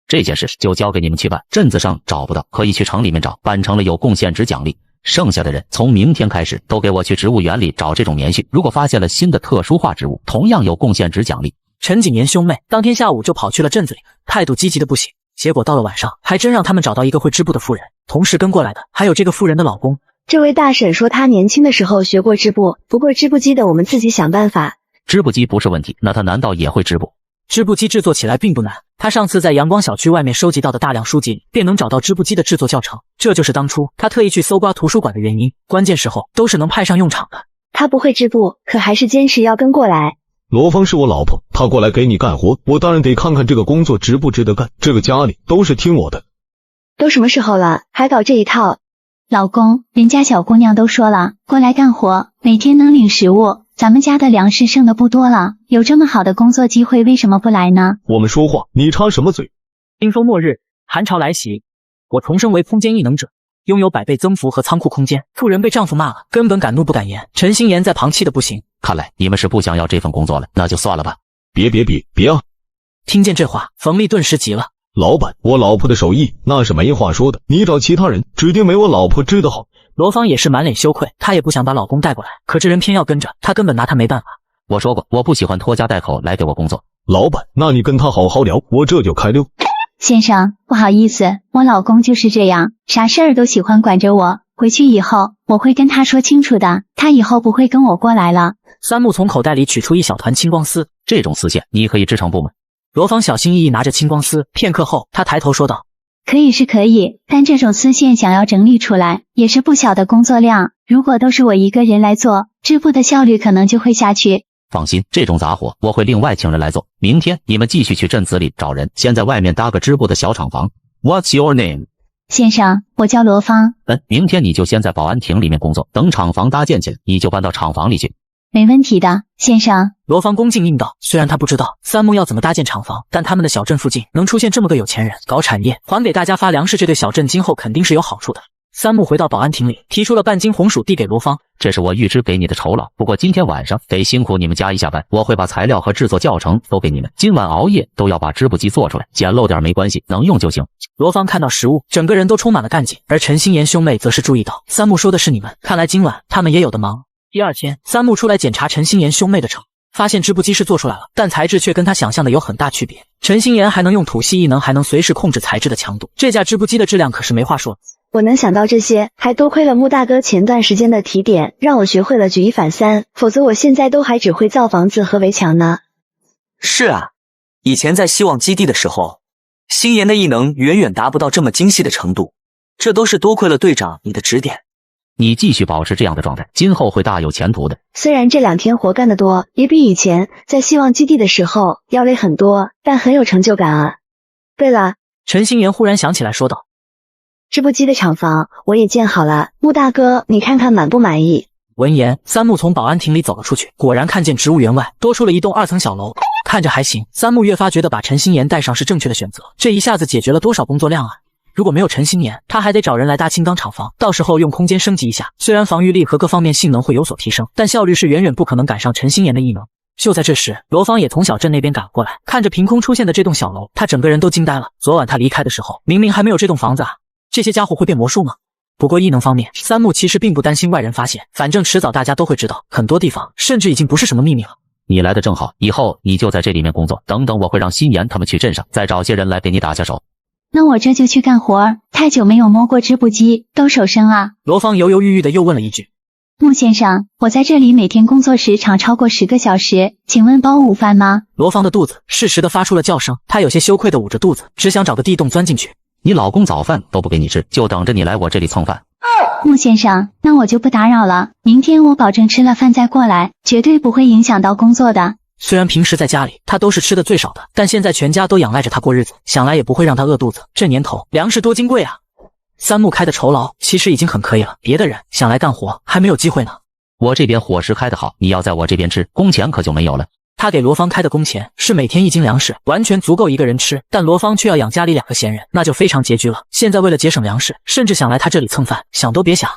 这件事就交给你们去办，镇子上找不到，可以去城里面找，办成了有贡献值奖励。剩下的人从明天开始都给我去植物园里找这种棉絮，如果发现了新的特殊化植物，同样有贡献值奖励。
陈景言兄妹当天下午就跑去了镇子里，态度积极的不行。结果到了晚上，还真让他们找到一个会织布的妇人，同时跟过来的还有这个妇人的老公。
这位大婶说她年轻的时候学过织布，不过织布机的我们自己想办法。
织布机不是问题，那她难道也会织布？
织布机制作起来并不难，他上次在阳光小区外面收集到的大量书籍便能找到织布机的制作教程，这就是当初他特意去搜刮图书馆的原因，关键时候都是能派上用场的。
他不会织布，可还是坚持要跟过来。
罗芳是我老婆，她过来给你干活，我当然得看看这个工作值不值得干，这个家里都是听我的。
都什么时候了，还搞这一套？
老公，人家小姑娘都说了，过来干活，每天能领食物。咱们家的粮食剩的不多了，有这么好的工作机会，为什么不来呢？
我们说话，你插什么嘴？
冰封末日，寒潮来袭，我重生为空间异能者，拥有100倍增幅和仓库空间。妇人被丈夫骂了，根本敢怒不敢言。陈心妍在旁气得不行。
看来你们是不想要这份工作了，那就算了吧。
别啊！
听见这话，冯丽顿时急了。
老板，我老婆的手艺那是没话说的，你找其他人指定没我老婆织得好。
罗芳也是满脸羞愧，她也不想把老公带过来，可这人偏要跟着，她根本拿他没办法。
我说过，我不喜欢拖家带口来给我工作。
老板，那你跟他好好聊，我这就开溜。
先生，不好意思，我老公就是这样，啥事儿都喜欢管着我。回去以后，我会跟他说清楚的，他以后不会跟我过来了。
三木从口袋里取出一小团青光丝，
这种丝线你可以织成布吗？
罗芳小心翼翼拿着青光丝，片刻后，他抬头说道。
可以是可以，但这种丝线想要整理出来，也是不小的工作量。如果都是我一个人来做，织布的效率可能就会下去。
放心，这种杂活我会另外请人来做。明天你们继续去镇子里找人，先在外面搭个织布的小厂房。What's your name？
先生，我叫罗芳。
明天你就先在保安亭里面工作，等厂房搭建起来，你就搬到厂房里去。
没问题的，先生。
罗芳恭敬应道。虽然他不知道三木要怎么搭建厂房，但他们的小镇附近能出现这么个有钱人，搞产业，还给大家发粮食，这对小镇今后肯定是有好处的。三木回到保安亭里，提出了半斤红薯递给罗芳。
这是我预支给你的酬劳，不过今天晚上得辛苦你们加一下班，我会把材料和制作教程都给你们。今晚熬夜都要把织布机做出来，简陋点没关系，能用就行。
罗芳看到食物，整个人都充满了干劲，而陈心妍兄妹则是注意到三木说的是你们，看来今晚他们也有的忙。第二天，三木出来检查陈心妍兄妹的厂，发现织布机是做出来了，但材质却跟他想象的有很大区别。陈心妍还能用土系异能，还能随时控制材质的强度，这架织布机的质量可是没话说。
我能想到这些，还多亏了穆大哥前段时间的提点，让我学会了举一反三，否则我现在都还只会造房子和围墙呢。
是啊，以前在希望基地的时候，心妍的异能远远达不到这么精细的程度，这都是多亏了队长你的指点。
你继续保持这样的状态，今后会大有前途的。
虽然这2天活干得多，也比以前在希望基地的时候要累很多，但很有成就感啊。对了，
陈心妍忽然想起来说道，
织布机的厂房我也建好了，穆大哥你看看满不满意？
闻言，三木从保安亭里走了出去，果然看见植物园外多出了一栋2层小楼，看着还行。三木越发觉得把陈心妍带上是正确的选择，这一下子解决了多少工作量啊！如果没有陈心妍，他还得找人来搭青钢厂房，到时候用空间升级一下，虽然防御力和各方面性能会有所提升，但效率是远远不可能赶上陈心妍的异能。就在这时，罗芳也从小镇那边赶过来，看着凭空出现的这栋小楼，他整个人都惊呆了。昨晚他离开的时候，明明还没有这栋房子啊！这些家伙会变魔术吗？不过异能方面，三木其实并不担心外人发现，反正迟早大家都会知道，很多地方甚至已经不是什么秘密了。
你来的正好，以后你就在这里面工作，等等我会让心妍他们去镇上，再找些人来给你打下手。
那我这就去干活，太久没有摸过织布机，都手生啊。
罗芳犹犹豫豫的又问了一句，
穆先生，我在这里每天工作时长超过10个小时，请问包午饭吗？
罗芳的肚子适时的发出了叫声，她有些羞愧的捂着肚子，只想找个地洞钻进去。
你老公早饭都不给你吃，就等着你来我这里蹭饭。
穆先生，那我就不打扰了，明天我保证吃了饭再过来，绝对不会影响到工作的。
虽然平时在家里他都是吃的最少的，但现在全家都仰赖着他过日子，想来也不会让他饿肚子。这年头粮食多金贵啊！三木开的酬劳其实已经很可以了，别的人想来干活还没有机会呢。
我这边伙食开得好，你要在我这边吃，工钱可就没有了。
他给罗芳开的工钱是每天1斤粮食，完全足够一个人吃，但罗芳却要养家里2个闲人，那就非常拮据了。现在为了节省粮食，甚至想来他这里蹭饭，想都别想。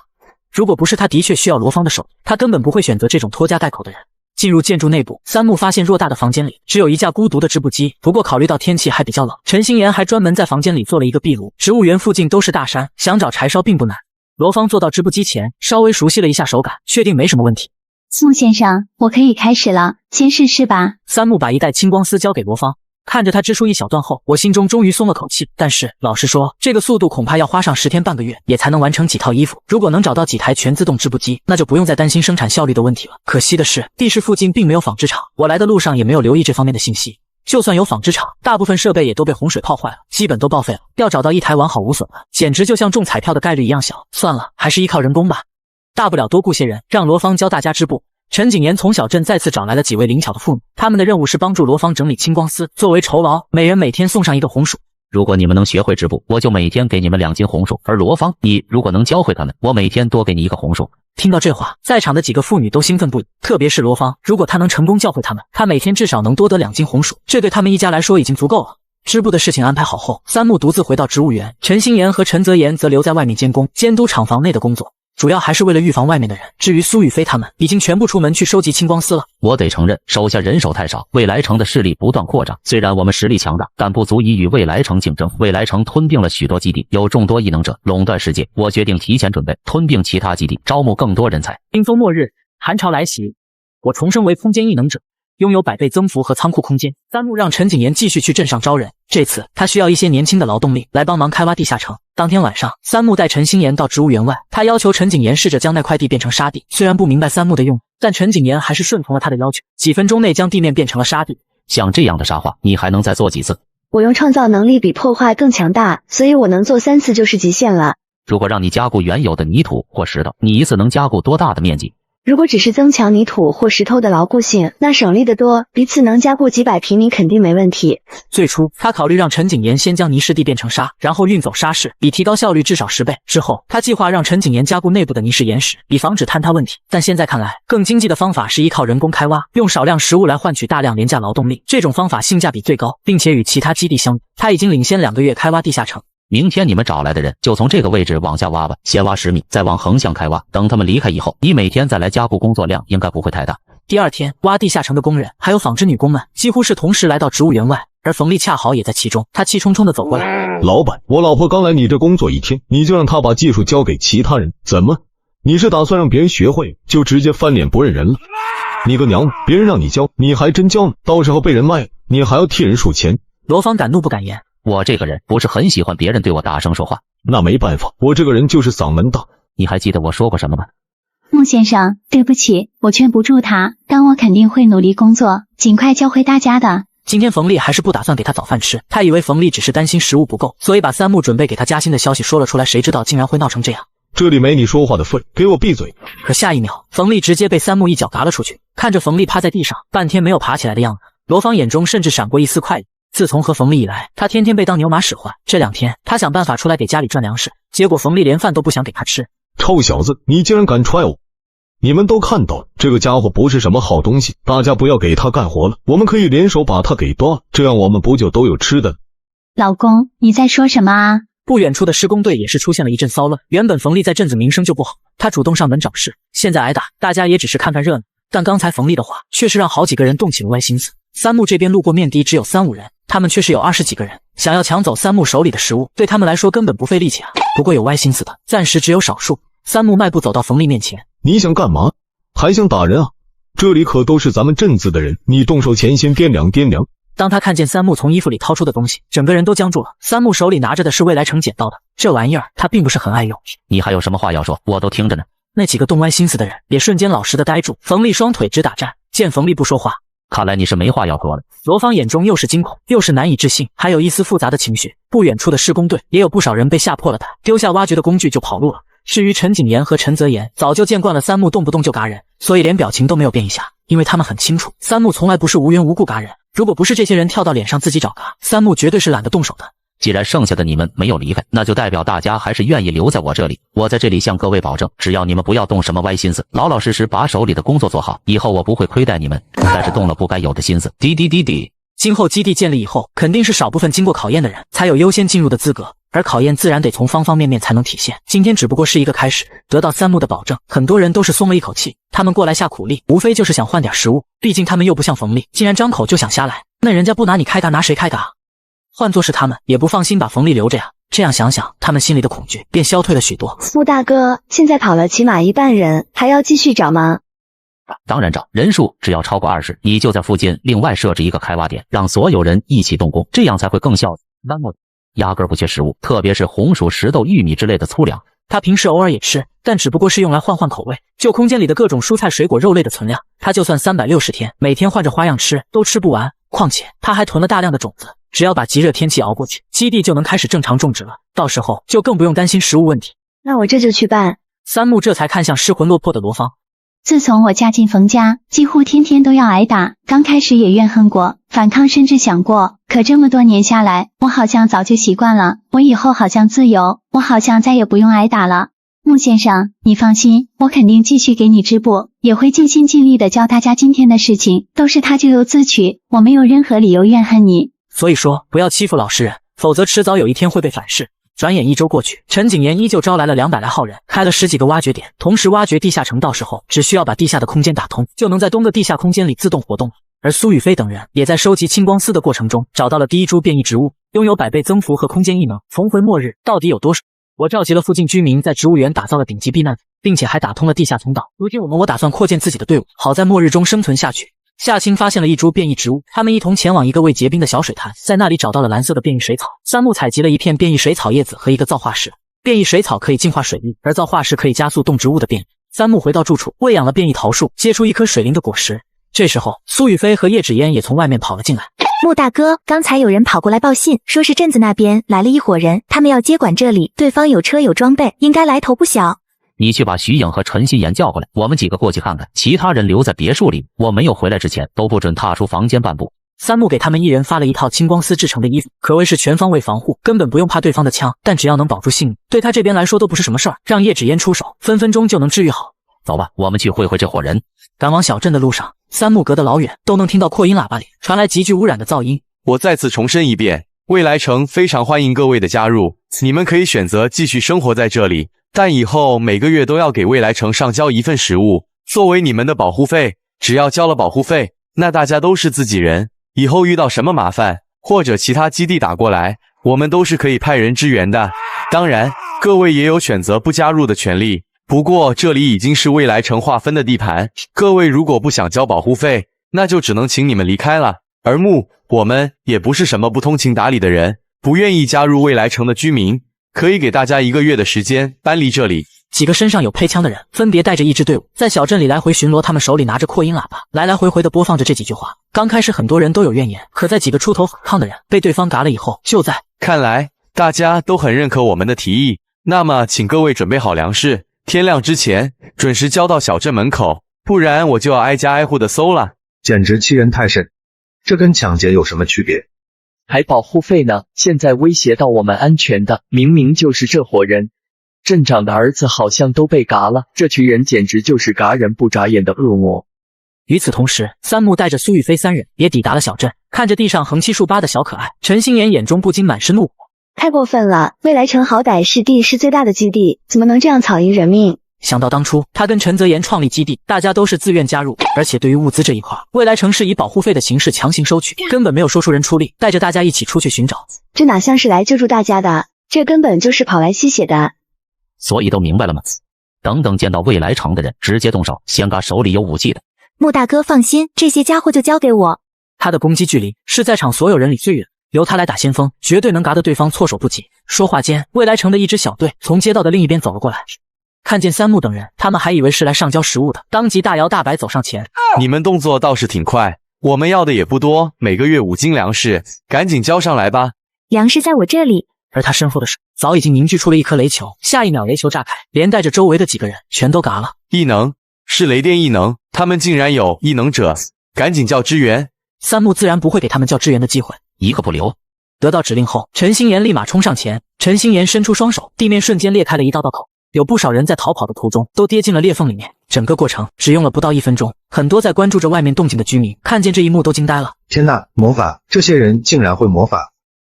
如果不是他的确需要罗芳的手，他根本不会选择这种拖家带口的人。进入建筑内部，三木发现偌大的房间里只有一架孤独的织布机，不过考虑到天气还比较冷，陈心妍还专门在房间里做了一个壁炉。植物园附近都是大山，想找柴烧并不难。罗芳坐到织布机前，稍微熟悉了一下手感，确定没什么问题。
穆先生，我可以开始了，先试试吧。
三木把一袋青光丝交给罗芳，看着他织出一小段后，我心中终于松了口气。但是老实说，这个速度恐怕要花上10天半个月也才能完成几套衣服。如果能找到几台全自动织布机，那就不用再担心生产效率的问题了。可惜的是，地市附近并没有纺织厂，我来的路上也没有留意这方面的信息。就算有纺织厂，大部分设备也都被洪水泡坏了，基本都报废了。要找到一台完好无损的，简直就像中彩票的概率一样小。算了，还是依靠人工吧，大不了多雇些人，让罗芳教大家织布。陈景言从小镇再次找来了几位灵巧的妇女，他们的任务是帮助罗芳整理青光丝，作为酬劳，每人每天送上1个红薯。
如果你们能学会织布，我就每天给你们2斤红薯。而罗芳，你如果能教会他们，我每天多给你1个红薯。
听到这话，在场的几个妇女都兴奋不已，特别是罗芳，如果她能成功教会他们，她每天至少能多得2斤红薯，这对他们一家来说已经足够了。织布的事情安排好后，三木独自回到植物园，陈心妍和陈泽言则留在外面监工，监督厂房内的工作。主要还是为了预防外面的人。至于苏雨飞他们，已经全部出门去收集青光丝了。
我得承认，手下人手太少，未来城的势力不断扩张。虽然我们实力强大，但不足以与未来城竞争。未来城吞并了许多基地，有众多异能者垄断世界。我决定提前准备，吞并其他基地，招募更多人才。
冰封末日，寒潮来袭，我重生为空间异能者，拥有100倍增幅和仓库空间。三木让陈景言继续去镇上招人，这次他需要一些年轻的劳动力来帮忙开挖地下城。当天晚上，三木带陈心妍到植物园外，他要求陈景言试着将那块地变成沙地。虽然不明白三木的用，但陈景言还是顺从了他的要求，几分钟内将地面变成了沙地。
像这样的沙化，你还能再做几次？
我用创造能力比破坏更强大，所以我能做3次就是极限了。
如果让你加固原有的泥土或石头，你一次能加固多大的面积？
如果只是增强泥土或石头的牢固性，那省力得多，一次能加固几百平米肯定没问题。
最初他考虑让陈景言先将泥石地变成沙，然后运走沙石，以提高效率至少10倍。之后他计划让陈景言加固内部的泥石岩石，以防止坍塌问题。但现在看来，更经济的方法是依靠人工开挖，用少量食物来换取大量廉价劳动力。这种方法性价比最高，并且与其他基地相比，他已经领先2个月开挖地下城。
明天你们找来的人就从这个位置往下挖吧，先挖10米，再往横向开挖。等他们离开以后，你每天再来加固，工作量应该不会太大。
第二天，挖地下城的工人还有纺织女工们几乎是同时来到植物园外，而冯丽恰好也在其中。她气冲冲地走过来：“
老板，我老婆刚来你这工作1天，你就让她把技术交给其他人，怎么？你是打算让别人学会就直接翻脸不认人了？你个娘的，别人让你教，你还真教呢，到时候被人卖，你还要替人数钱。”
罗芳敢怒不敢言：“
我这个人不是很喜欢别人对我大声说话。”“
那没办法，我这个人就是嗓门大。”“
你还记得我说过什么吗？”“
穆先生，对不起，我劝不住他，但我肯定会努力工作，尽快教会大家的。”
今天冯丽还是不打算给他早饭吃，他以为冯丽只是担心食物不够，所以把3木准备给他加薪的消息说了出来，谁知道竟然会闹成这样。
这里没你说话的份，给我闭嘴！
可下一秒，冯丽直接被3木一脚嘎了出去。看着冯丽趴在地上，半天没有爬起来的样子，罗芳眼中甚至闪过一丝快意。自从和冯丽以来，他天天被当牛马使唤。这2天，他想办法出来给家里赚粮食，结果冯丽连饭都不想给他吃。
臭小子，你竟然敢踹我！你们都看到了，这个家伙不是什么好东西，大家不要给他干活了，我们可以联手把他给抓了，这样我们不就都有吃的了？
老公，你在说什么啊？
不远处的施工队也是出现了一阵骚乱。原本冯丽在镇子名声就不好，她主动上门找事，现在挨打，大家也只是看看热闹。但刚才冯丽的话却是让好几个人动起了歪心思。3木这边路过面的只有3、5人，他们却是有20几个人，想要抢走3木手里的食物，对他们来说根本不费力气啊。不过有歪心思的暂时只有少数。3木迈步走到冯丽面前：“
你想干嘛？还想打人啊？这里可都是咱们镇子的人，你动手前先掂量掂量。”
当他看见3木从衣服里掏出的东西，整个人都僵住了。3木手里拿着的是未来城捡到的，这玩意儿他并不是很爱用。
你还有什么话要说？我都听着呢。
那几个动歪心思的人也瞬间老实的呆住。冯丽双腿直打颤，见冯丽不说话，
看来你是没话要说了。
罗芳眼中又是惊恐，又是难以置信，还有一丝复杂的情绪。不远处的施工队也有不少人被吓破了胆，丢下挖掘的工具就跑路了。至于陈景言和陈泽言，早就见惯了3木动不动就嘎人，所以连表情都没有变一下，因为他们很清楚3木从来不是无缘无故嘎人。如果不是这些人跳到脸上自己找嘎，3木绝对是懒得动手的。
既然剩下的你们没有离开，那就代表大家还是愿意留在我这里。我在这里向各位保证，只要你们不要动什么歪心思，老老实实把手里的工作做好，以后我不会亏待你们。但是动了不该有的心思，
今后基地建立以后，肯定是少部分经过考验的人才有优先进入的资格，而考验自然得从方方面面才能体现。今天只不过是一个开始，得到3木的保证，很多人都是松了一口气。他们过来下苦力，无非就是想换点食物，毕竟他们又不像冯丽，竟然张口就想瞎来，那人家不拿你开嘎，拿谁开嘎？换作是他们，也不放心把冯丽留着呀。这样想想，他们心里的恐惧便消退了许多。
穆大哥，现在跑了起码1半人，还要继续找吗？
当然找，人数只要超过20，你就在附近另外设置一个开挖点，让所有人一起动工，这样才会更效率。3木压根不缺食物，特别是红薯、石豆、玉米之类的粗粮，
他平时偶尔也吃，但只不过是用来换换口味。就空间里的各种蔬菜、水果、肉类的存量，他就算360天，每天换着花样吃，都吃不完。况且他还囤了大量的种子，只要把极热天气熬过去，基地就能开始正常种植了。到时候就更不用担心食物问题。
那我这就去办。
3木这才看向失魂落魄的罗芳。
自从我嫁进冯家，几乎天天都要挨打，刚开始也怨恨过，反抗甚至想过，可这么多年下来，我好像早就习惯了，我以后好像自由，我好像再也不用挨打了。穆先生，你放心，我肯定继续给你织布，也会尽心尽力的教大家。今天的事情都是他咎由自取，我没有任何理由怨恨你。
所以说，不要欺负老实人，否则迟早有一天会被反噬。转眼1周过去，陈景言依旧招来了200来号人，开了10几个挖掘点，同时挖掘地下城。到时候只需要把地下的空间打通，就能在东的地下空间里自动活动了。而苏雨飞等人也在收集青光丝的过程中，找到了第1株变异植物，拥有100倍增幅和空间异能。重回末日到底有多少？我召集了附近居民，在植物园打造了顶级避难所，并且还打通了地下通道。如今我打算扩建自己的队伍，好在末日中生存下去。夏青发现了1株变异植物，他们一同前往一个未结冰的小水潭，在那里找到了蓝色的变异水草。3木采集了一片变异水草叶子和一个造化石。变异水草可以净化水域，而造化石可以加速动植物的变异。3木回到住处，喂养了变异桃树，结出一颗水灵的果实。这时候，苏雨飞和叶芷嫣也从外面跑了进来。
穆大哥，刚才有人跑过来报信，说是镇子那边来了一伙人，他们要接管这里，对方有车有装备，应该来头不小。
你去把徐颖和陈心妍叫过来，我们几个过去看看，其他人留在别墅里，我没有回来之前都不准踏出房间半步。
3木给他们1人发了一套青光丝制成的衣服，可谓是全方位防护，根本不用怕对方的枪，但只要能保住性命，对他这边来说都不是什么事儿。让叶芷嫣出手，分分钟就能治愈好。
走吧，我们去会会这伙人。
赶往小镇的路上，3木隔得老远，都能听到扩音喇叭里传来极具污染的噪音。
我再次重申一遍，未来城非常欢迎各位的加入，你们可以选择继续生活在这里，但以后每个月都要给未来城上交一份食物，作为你们的保护费。只要交了保护费，那大家都是自己人，以后遇到什么麻烦或者其他基地打过来，我们都是可以派人支援的。当然，各位也有选择不加入的权利。不过这里已经是未来城划分的地盘，各位如果不想交保护费，那就只能请你们离开了。而我们也不是什么不通情达理的人，不愿意加入未来城的居民，可以给大家1个月的时间搬离这里。
几个身上有配枪的人分别带着一支队伍，在小镇里来回巡逻，他们手里拿着扩音喇叭，来来回回的播放着这几句话。刚开始很多人都有怨言，可在几个出头反抗的人被对方嘎了以后，就在
看来大家都很认可我们的提议，那么请各位准备好粮食，天亮之前准时交到小镇门口，不然我就要挨家挨户的搜了。
简直欺人太甚，这跟抢劫有什么区别？
还保护费呢？现在威胁到我们安全的，明明就是这伙人。镇长的儿子好像都被嘎了，这群人简直就是嘎人不眨眼的恶魔。
与此同时，三木带着苏玉飞3人也抵达了小镇，看着地上横七竖八的小可爱，陈心妍眼中不禁满是怒火。
太过分了，未来城好歹是地市最大的基地，怎么能这样草菅人命？
想到当初他跟陈泽言创立基地，大家都是自愿加入，而且对于物资这一块，未来城是以保护费的形式强行收取，根本没有说出人出力，带着大家一起出去寻找。
这哪像是来救助大家的，这根本就是跑来吸血的。
所以都明白了吗？等等见到未来城的人，直接动手，先嘎手里有武器的。
穆大哥放心，这些家伙就交给我。
他的攻击距离是在场所有人里最远，由他来打先锋，绝对能嘎得对方措手不及。说话间，未来城的一支小队从街道的另一边走了过来，看见三木等人，他们还以为是来上交食物的，当即大摇大摆走上前。
你们动作倒是挺快，我们要的也不多，每个月5斤粮食，赶紧交上来吧。
粮食在我这里。
而他身后的手早已经凝聚出了一颗雷球，下一秒雷球炸开，连带着周围的几个人全都嘎了。
异能是雷电异能，他们竟然有异能者，赶紧叫支援。
三木自然不会给他们叫支援的机会，
一个不留。
得到指令后，陈心妍立马冲上前。陈心妍伸出双手，地面瞬间裂开了一道道口，有不少人在逃跑的途中都跌进了裂缝里面。整个过程只用了不到1分钟，很多在关注着外面动静的居民看见这一幕都惊呆了。
天呐，魔法！这些人竟然会魔法！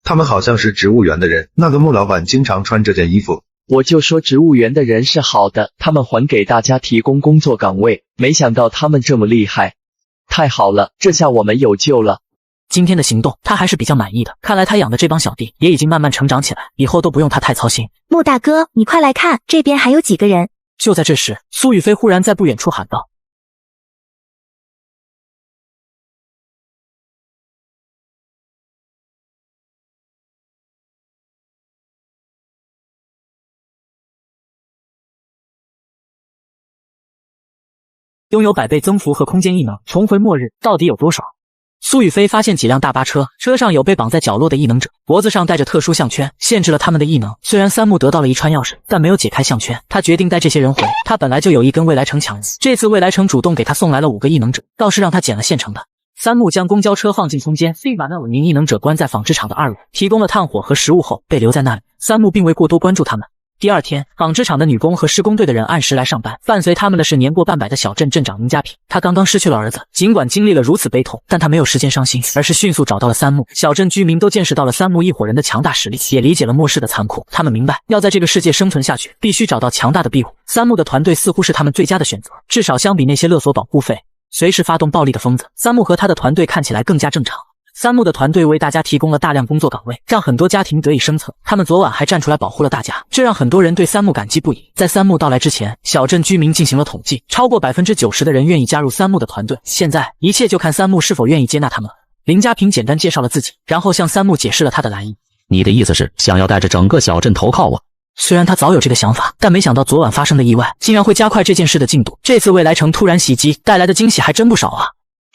他们好像是植物园的人，那个穆老板经常穿这件衣服。
我就说植物园的人是好的，他们还给大家提供工作岗位，没想到他们这么厉害。太好了，这下我们有救了。
今天的行动他还是比较满意的，看来他养的这帮小弟也已经慢慢成长起来，以后都不用他太操心。
穆大哥，你快来看，这边还有几个人。
就在这时，苏雨飞忽然在不远处喊道：拥有100倍增幅和空间异能，重回末日到底有多爽？苏雨飞发现几辆大巴车，车上有被绑在角落的异能者，脖子上戴着特殊项圈，限制了他们的异能。虽然三木得到了一串钥匙，但没有解开项圈，他决定带这些人回。他本来就有意跟未来城抢人，这次未来城主动给他送来了5个异能者，倒是让他捡了现成的。三木将公交车放进空间，并把那5名异能者关在纺织厂的2楼，提供了炭火和食物后被留在那里。三木并未过多关注他们。第二天，纺织厂的女工和施工队的人按时来上班，伴随他们的是年过半百的小镇镇长林家平。他刚刚失去了儿子，尽管经历了如此悲痛，但他没有时间伤心，而是迅速找到了三木。小镇居民都见识到了三木一伙人的强大实力，也理解了末世的残酷。他们明白，要在这个世界生存下去，必须找到强大的庇护。三木的团队似乎是他们最佳的选择，至少相比那些勒索保护费、随时发动暴力的疯子，三木和他的团队看起来更加正常。三木的团队为大家提供了大量工作岗位，让很多家庭得以生存。他们昨晚还站出来保护了大家，这让很多人对三木感激不已。在三木到来之前，小镇居民进行了统计，超过 90% 的人愿意加入三木的团队。现在一切就看三木是否愿意接纳他们了。林家平简单介绍了自己，然后向三木解释了他的来意。
你的意思是想要带着整个小镇投靠我？
虽然他早有这个想法，但没想到昨晚发生的意外竟然会加快这件事的进度。这次未来城突然袭击带来的惊喜还真不少啊。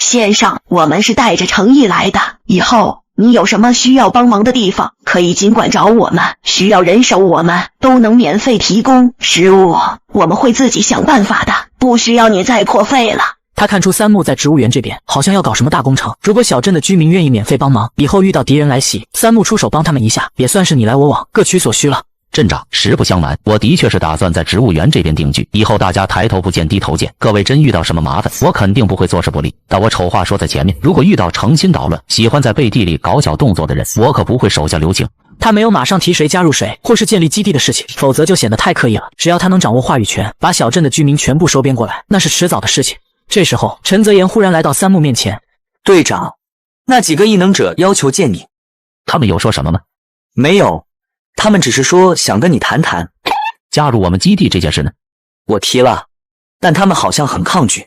先生，我们是带着诚意来的，以后你有什么需要帮忙的地方，可以尽管找我们，需要人手我们都能免费提供，食物我们会自己想办法的，不需要你再破费了。
他看出三木在植物园这边好像要搞什么大工程，如果小镇的居民愿意免费帮忙，以后遇到敌人来袭，三木出手帮他们一下，也算是你来我往，各取所需了。
镇长，实不相瞒，我的确是打算在植物园这边定居，以后大家抬头不见低头见。各位真遇到什么麻烦，我肯定不会坐视不理。但我丑话说在前面，如果遇到诚心捣乱、喜欢在背地里搞小动作的人，我可不会手下留情。
他没有马上提谁加入谁，或是建立基地的事情，否则就显得太刻意了。只要他能掌握话语权，把小镇的居民全部收编过来，那是迟早的事情。这时候，陈泽言忽然来到三木面前：“
队长，那几个异能者要求见你。”
他们有说什么吗？
没有，他们只是说想跟你谈谈。
加入我们基地这件事呢？
我提了，但他们好像很抗拒。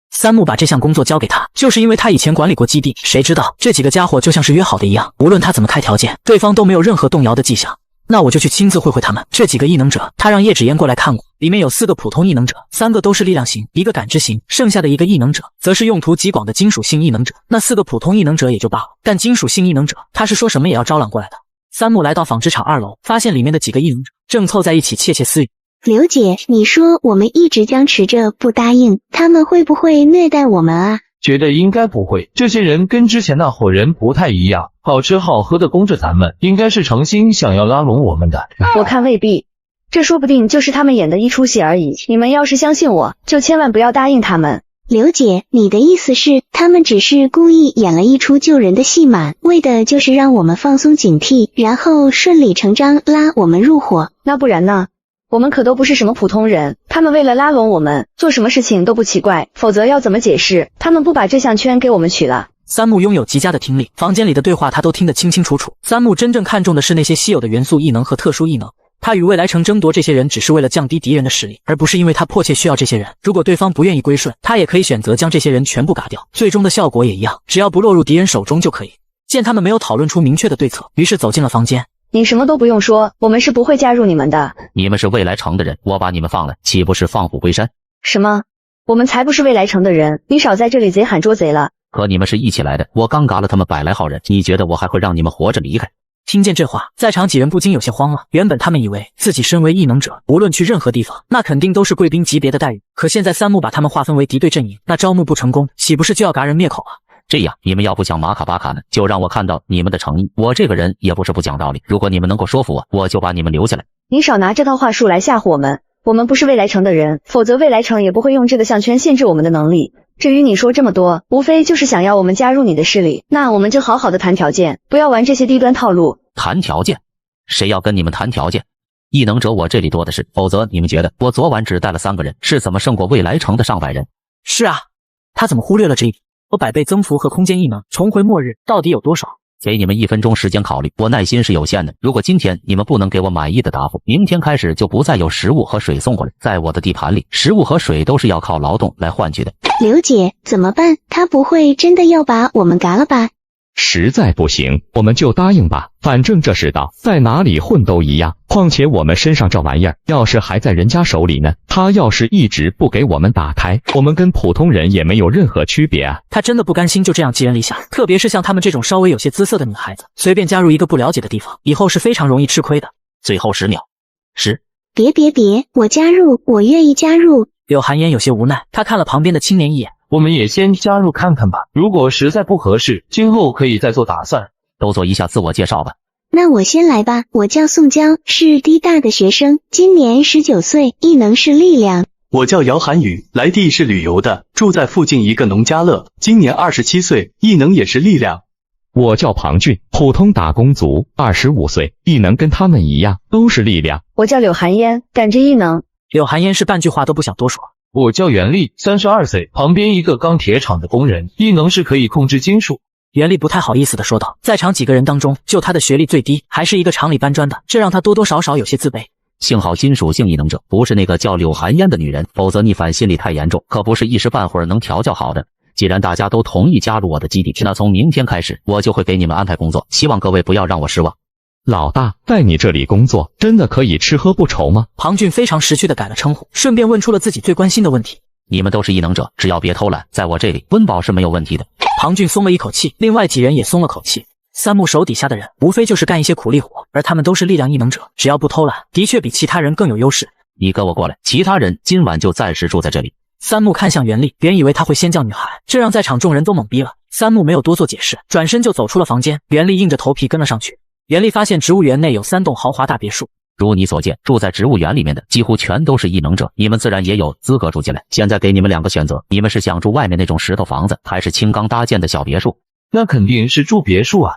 三木把这项工作交给他，就是因为他以前管理过基地。谁知道这几个家伙就像是约好的一样，无论他怎么开条件，对方都没有任何动摇的迹象。那我就去亲自会会他们。这几个异能者，他让叶芷嫣过来看过，里面有4个普通异能者，3个都是力量型，1个感知型，剩下的1个异能者则是用途极广的金属性异能者。那4个普通异能者也就罢了，但金属性异能者，他是说什么也要招揽过来的。三木来到纺织厂2楼，发现里面的几个异能者正凑在一起窃窃私语。
刘姐，你说我们一直僵持着不答应，他们会不会虐待我们啊？
觉得应该不会，这些人跟之前那伙人不太一样，好吃好喝的供着咱们，应该是诚心想要拉拢我们的。
我看未必，这说不定就是他们演的一出戏而已。你们要是相信我，就千万不要答应他们。
刘姐，你的意思是他们只是故意演了一出救人的戏码，为的就是让我们放松警惕，然后顺理成章拉我们入伙？
那不然呢？我们可都不是什么普通人，他们为了拉拢我们，做什么事情都不奇怪，否则要怎么解释他们不把这项圈给我们取了？
三木拥有极佳的听力，房间里的对话他都听得清清楚楚。三木真正看重的是那些稀有的元素异能和特殊异能。他与未来城争夺这些人，只是为了降低敌人的实力，而不是因为他迫切需要这些人。如果对方不愿意归顺，他也可以选择将这些人全部嘎掉，最终的效果也一样，只要不落入敌人手中就可以。见他们没有讨论出明确的对策，于是走进了房间。
你什么都不用说，我们是不会加入你们的。
你们是未来城的人，我把你们放了，岂不是放虎归山？
什么？我们才不是未来城的人，你少在这里贼喊捉贼了。
可你们是一起来的，我刚嘎了他们100来号人，你觉得我还会让你们活着离开？
听见这话，在场几人不禁有些慌了。原本他们以为自己身为异能者，无论去任何地方，那肯定都是贵宾级别的待遇。可现在三木把他们划分为敌对阵营，那招募不成功，岂不是就要嘎人灭口啊？
这样，你们要不想马卡巴卡呢，就让我看到你们的诚意。我这个人也不是不讲道理，如果你们能够说服我，我就把你们留下来。
你少拿这套话术来吓唬我们，我们不是未来城的人，否则未来城也不会用这个项圈限制我们的能力。至于你说这么多，无非就是想要我们加入你的势力，那我们就好好的谈条件，不要玩这些低端套路。
谈条件？谁要跟你们谈条件？异能者我这里多的是，否则你们觉得我昨晚只带了3个人，是怎么胜过未来城的上百人？
是啊，他怎么忽略了这一点？我100倍增幅和空间异能重回末日到底有多少？
给你们1分钟时间考虑，我耐心是有限的。如果今天你们不能给我满意的答复，明天开始就不再有食物和水送过来。在我的地盘里，食物和水都是要靠劳动来换取的。
刘姐，怎么办？他不会真的要把我们嘎了吧？
实在不行，我们就答应吧，反正这世道在哪里混都一样。况且我们身上这玩意儿，要是还在人家手里呢，他要是一直不给我们打开，我们跟普通人也没有任何区别啊。
他真的不甘心就这样寄人篱下，特别是像他们这种稍微有些姿色的女孩子，随便加入一个不了解的地方，以后是非常容易吃亏的。
最后10秒，10。
别，我加入，我愿意加入。
柳寒烟有些无奈，他看了旁边的青年一眼。
我们也先加入看看吧，如果实在不合适，今后可以再做打算。
都做一下自我介绍吧。
那我先来吧，我叫宋娇，是地大的学生，今年19岁，异能是力量。
我叫姚涵宇，来地是旅游的，住在附近一个农家乐，今年27岁，异能也是力量。
我叫庞俊，普通打工族，25岁，异能跟他们一样，都是力量。
我叫柳寒烟，感知异能。
柳寒烟是半句话都不想多说。
我叫袁立，32岁，旁边一个钢铁厂的工人，异能是可以控制金属。
袁立不太好意思地说道，在场几个人当中，就他的学历最低，还是一个厂里搬砖的，这让他多多少少有些自卑。
幸好金属性异能者不是那个叫柳寒烟的女人，否则逆反心理太严重，可不是一时半会儿能调教好的。既然大家都同意加入我的基地，那从明天开始，我就会给你们安排工作，希望各位不要让我失望。
老大，在你这里工作，真的可以吃喝不愁吗？
庞俊非常识趣地改了称呼，顺便问出了自己最关心的问题。
你们都是异能者，只要别偷懒，在我这里温饱是没有问题的。
庞俊松了一口气，另外几人也松了口气。三木手底下的人无非就是干一些苦力活，而他们都是力量异能者，只要不偷懒，的确比其他人更有优势。
你跟我过来，其他人今晚就暂时住在这里。
三木看向袁立，原以为他会先叫女孩，这让在场众人都懵逼了。三木没有多做解释，转身就走出了房间。袁立硬着头皮跟了上去。袁立发现植物园内有3栋豪华大别墅，
如你所见，住在植物园里面的几乎全都是异能者，你们自然也有资格住进来。现在给你们2个选择，你们是想住外面那种石头房子，还是轻钢搭建的小别墅？
那肯定是住别墅啊。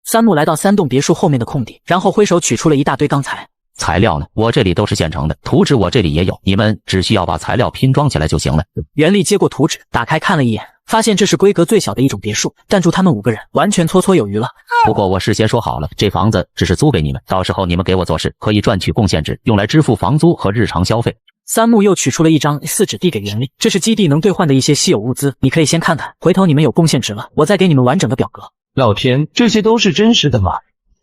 三木来到3栋别墅后面的空地，然后挥手取出了一大堆钢材。
材料呢？我这里都是现成的，图纸我这里也有，你们只需要把材料拼装起来就行了。
袁立接过图纸，打开看了一眼，发现这是规格最小的一种别墅，但住他们5个人完全绰绰有余了。
不过我事先说好了，这房子只是租给你们，到时候你们给我做事，可以赚取贡献值，用来支付房租和日常消费。
三木又取出了一张4纸递给袁立，这是基地能兑换的一些稀有物资，你可以先看看，回头你们有贡献值了，我再给你们完整的表格。
老天，这些都是真实的吗？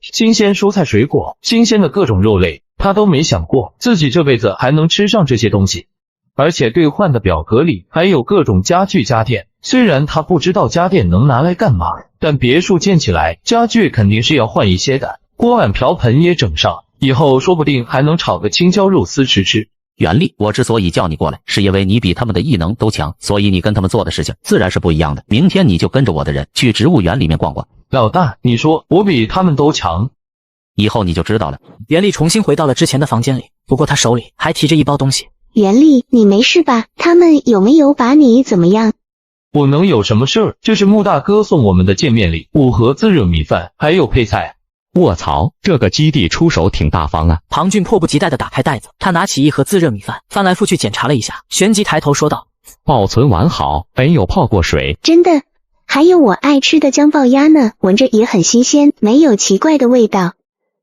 新鲜蔬菜水果，新鲜的各种肉类，他都没想过自己这辈子还能吃上这些东西。而且兑换的表格里还有各种家具家电，虽然他不知道家电能拿来干嘛，但别墅建起来，家具肯定是要换一些的，锅碗瓢盆也整上，以后说不定还能炒个青椒肉丝吃。
袁立，我之所以叫你过来，是因为你比他们的异能都强，所以你跟他们做的事情自然是不一样的。明天你就跟着我的人去植物园里面逛逛。
老大，你说我比他们都强？
以后你就知道了。
袁立重新回到了之前的房间里，不过他手里还提着一包东西。
袁立，你没事吧？他们有没有把你怎么样？
我能有什么事儿？这是穆大哥送我们的见面礼，5盒自热米饭，还有配菜。
卧槽，这个基地出手挺大方啊！
庞俊迫不及待地打开袋子，他拿起1盒自热米饭，翻来覆去检查了一下，旋即抬头说道：“
保存完好，没有泡过水。”
真的，还有我爱吃的姜爆鸭呢，闻着也很新鲜，没有奇怪的味道。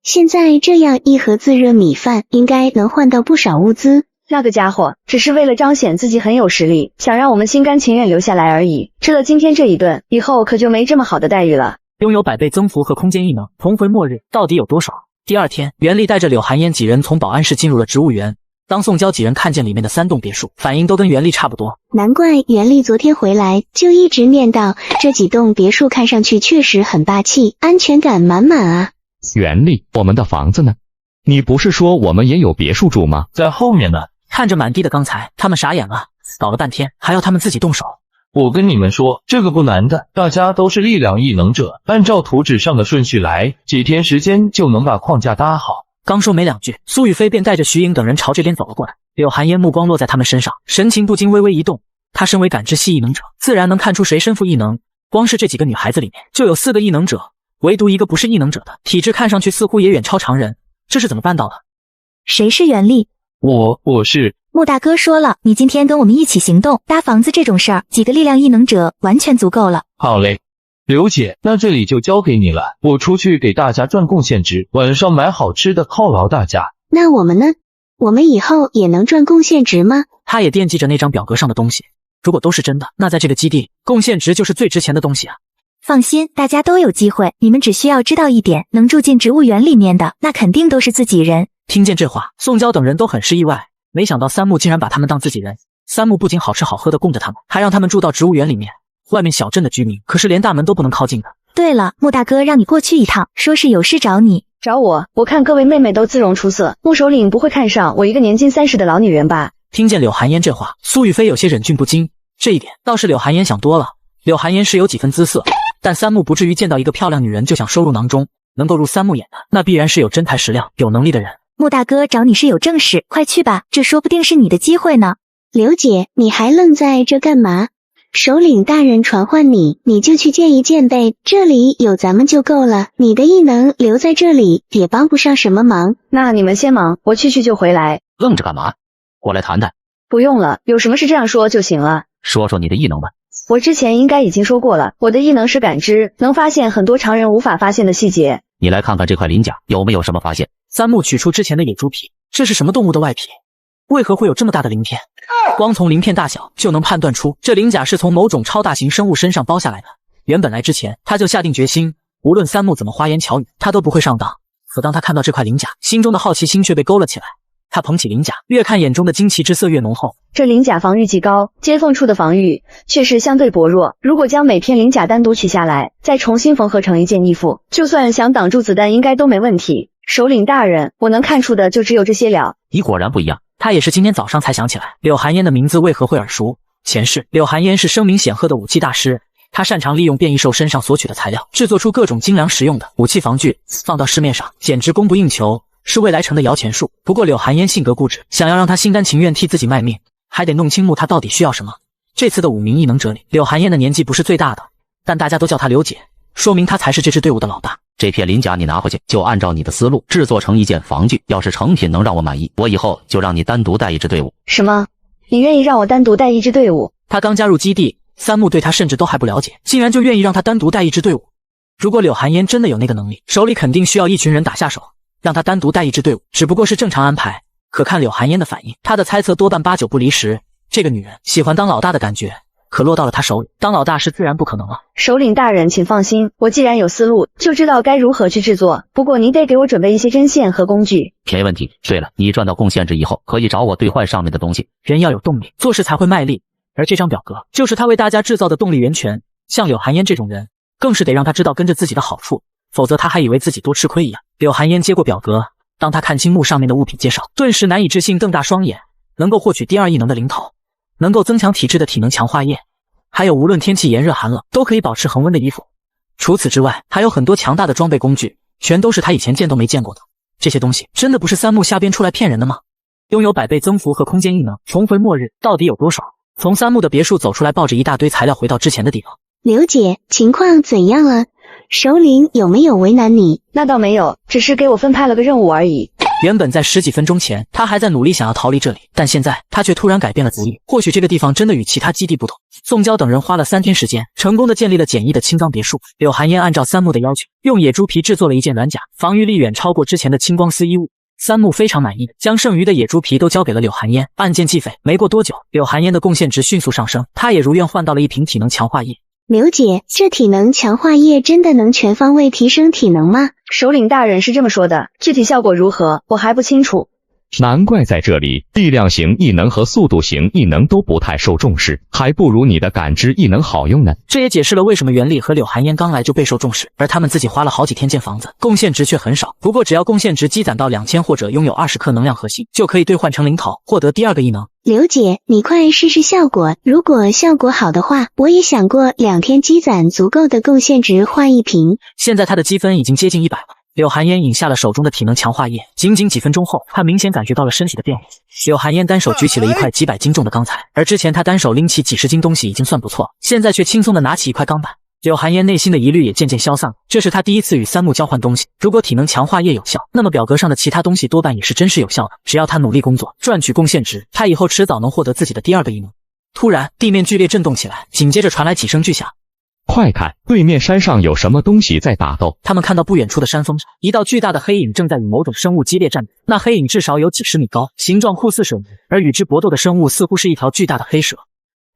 现在这样1盒自热米饭，应该能换到不少物资。
那个家伙只是为了彰显自己很有实力，想让我们心甘情愿留下来而已。吃了今天这一顿，以后可就没这么好的待遇了。
拥有100倍增幅和空间异能，重回末日到底有多少？第2天，袁立带着柳寒烟几人从保安室进入了植物园。当宋娇几人看见里面的3栋别墅，反应都跟袁立差不多。
难怪袁立昨天回来就一直念叨，这几栋别墅看上去确实很霸气，安全感满满啊。
袁立，我们的房子呢？你不是说我们也有别墅住吗？
在后面呢。
看着满地的钢材，他们傻眼了，搞了半天还要他们自己动手。
我跟你们说，这个不难的，大家都是力量异能者，按照图纸上的顺序来，几天时间就能把框架搭好。
刚说没2句，苏雨飞便带着徐颖等人朝这边走了过来。柳寒烟目光落在他们身上，神情不禁微微一动。他身为感知系异能者，自然能看出谁身负异能。光是这几个女孩子里面，就有4个异能者，唯独一个不是异能者的，体质看上去似乎也远超常人，这是怎么办到的？
谁是袁立？
我是。
穆大哥说了，你今天跟我们一起行动，搭房子这种事儿，几个力量异能者完全足够了。
好嘞，刘姐，那这里就交给你了，我出去给大家赚贡献值，晚上买好吃的犒劳大家。
那我们呢？我们以后也能赚贡献值吗？
他也惦记着那张表格上的东西，如果都是真的，那在这个基地，贡献值就是最值钱的东西啊。
放心，大家都有机会，你们只需要知道一点，能住进植物园里面的，那肯定都是自己人。
听见这话，宋娇等人都很是意外。没想到三木竟然把他们当自己人，三木不仅好吃好喝的供着他们，还让他们住到植物园里面。外面小镇的居民可是连大门都不能靠近的。
对了，穆大哥让你过去一趟，说是有事找你。
找我？我看各位妹妹都姿容出色，穆首领不会看上我一个年近30的老女人吧？
听见柳寒烟这话，苏雨飞有些忍俊不禁。这一点倒是柳寒烟想多了，柳寒烟是有几分姿色，但三木不至于见到一个漂亮女人就想收入囊中，能够入三木眼的，那必然是有真材实料、有能力的人。
穆大哥找你是有正事，快去吧，这说不定是你的机会呢。
刘姐，你还愣在这干嘛？首领大人传唤你，你就去见一见呗，这里有咱们就够了，你的异能留在这里也帮不上什么忙。
那你们先忙，我去就回来。
愣着干嘛？过来谈谈。
不用了，有什么事这样说就行了。
说说你的异能吧。
我之前应该已经说过了，我的异能是感知，能发现很多常人无法发现的细节。
你来看看这块鳞甲有没有什么发现？
三木取出之前的野猪皮，这是什么动物的外皮？为何会有这么大的鳞片？光从鳞片大小就能判断出这鳞甲是从某种超大型生物身上剥下来的。原本来之前他就下定决心，无论三木怎么花言巧语，他都不会上当。可当他看到这块鳞甲，心中的好奇心却被勾了起来。他捧起鳞甲，越看眼中的惊奇之色越浓厚。
这鳞甲防御极高，接缝处的防御却是相对薄弱。如果将每片鳞甲单独取下来，再重新缝合成一件衣服，就算想挡住子弹，应该都没问题。首领大人，我能看出的就只有这些了。
你果然不一样。
他也是今天早上才想起来，柳寒烟的名字为何会耳熟。前世，柳寒烟是声名显赫的武器大师，他擅长利用变异兽身上索取的材料，制作出各种精良实用的武器防具，放到市面上简直供不应求。是未来城的摇钱树。不过柳寒烟性格固执，想要让他心甘情愿替自己卖命，还得弄清木他到底需要什么。这次的5名异能者里，柳寒烟的年纪不是最大的，但大家都叫她刘姐，说明她才是这支队伍的老大。
这片鳞甲你拿回去，就按照你的思路制作成一件防具。要是成品能让我满意，我以后就让你单独带一支队伍。
什么？你愿意让我单独带一支队伍？
他刚加入基地，三木对他甚至都还不了解，竟然就愿意让他单独带一支队伍。如果柳寒烟真的有那个能力，手里肯定需要一群人打下手，让他单独带一支队伍，只不过是正常安排。可看柳寒烟的反应，他的猜测多半8、9不离10。这个女人喜欢当老大的感觉，可落到了他手里，当老大是自然不可能了。
首领大人，请放心，我既然有思路，就知道该如何去制作。不过你得给我准备一些针线和工具。
没问题。对了，你赚到贡献值以后，可以找我兑换上面的东西。
人要有动力，做事才会卖力。而这张表格就是他为大家制造的动力源泉。像柳寒烟这种人，更是得让他知道跟着自己的好处，否则他还以为自己多吃亏一样。柳寒烟接过表格，当他看清幕上面的物品介绍，顿时难以置信，瞪大双眼。能够获取第2异能的灵头，能够增强体质的体能强化液，还有无论天气炎热寒冷都可以保持恒温的衣服。除此之外，还有很多强大的装备工具，全都是他以前见都没见过的。这些东西真的不是三木瞎编出来骗人的吗？拥有100倍增幅和空间异能，重回末日到底有多爽？从三木的别墅走出来，抱着一大堆材料回到之前的地方。
刘姐，情况怎样了？首领有没有为难你？
那倒没有，只是给我分派了个任务而已。
原本在10几分钟前，他还在努力想要逃离这里，但现在他却突然改变了主意。或许这个地方真的与其他基地不同。宋娇等人花了3天时间，成功的建立了简易的轻装别墅。柳寒烟按照三木的要求，用野猪皮制作了一件软甲，防御力远超过之前的青光丝衣物。三木非常满意，将剩余的野猪皮都交给了柳寒烟，按件计费。没过多久，柳寒烟的贡献值迅速上升，他也如愿换到了一瓶体能强化液。
刘姐，这体能强化液真的能全方位提升体能吗？
首领大人是这么说的，具体效果如何，我还不清楚。
难怪在这里，力量型异能和速度型异能都不太受重视，还不如你的感知异能好用呢。
这也解释了为什么袁立和柳寒烟刚来就备受重视，而他们自己花了好几天建房子，贡献值却很少。不过只要贡献值积攒到2000或者拥有20克能量核心，就可以兑换成灵桃，获得第2个异能。
刘姐，你快试试效果，如果效果好的话，我也想过2天积攒足够的贡献值换一瓶。
现在他的积分已经接近100了。柳寒烟饮下了手中的体能强化液，仅仅几分钟后，他明显感觉到了身体的变化。柳寒烟单手举起了一块几百斤重的钢材，而之前他单手拎起几10斤东西已经算不错，现在却轻松的拿起一块钢板。柳寒烟内心的疑虑也渐渐消散，这是他第一次与三木交换东西。如果体能强化液有效，那么表格上的其他东西多半也是真实有效的。只要他努力工作，赚取贡献值，他以后迟早能获得自己的第2个异能。突然，地面剧烈震动起来，紧接着传来几声巨响。
快看，对面山上有什么东西在打斗。
他们看到不远处的山峰上，一道巨大的黑影正在与某种生物激烈战斗。那黑影至少有几10米高，形状酷似水牛，而与之搏斗的生物似乎是一条巨大的黑蛇。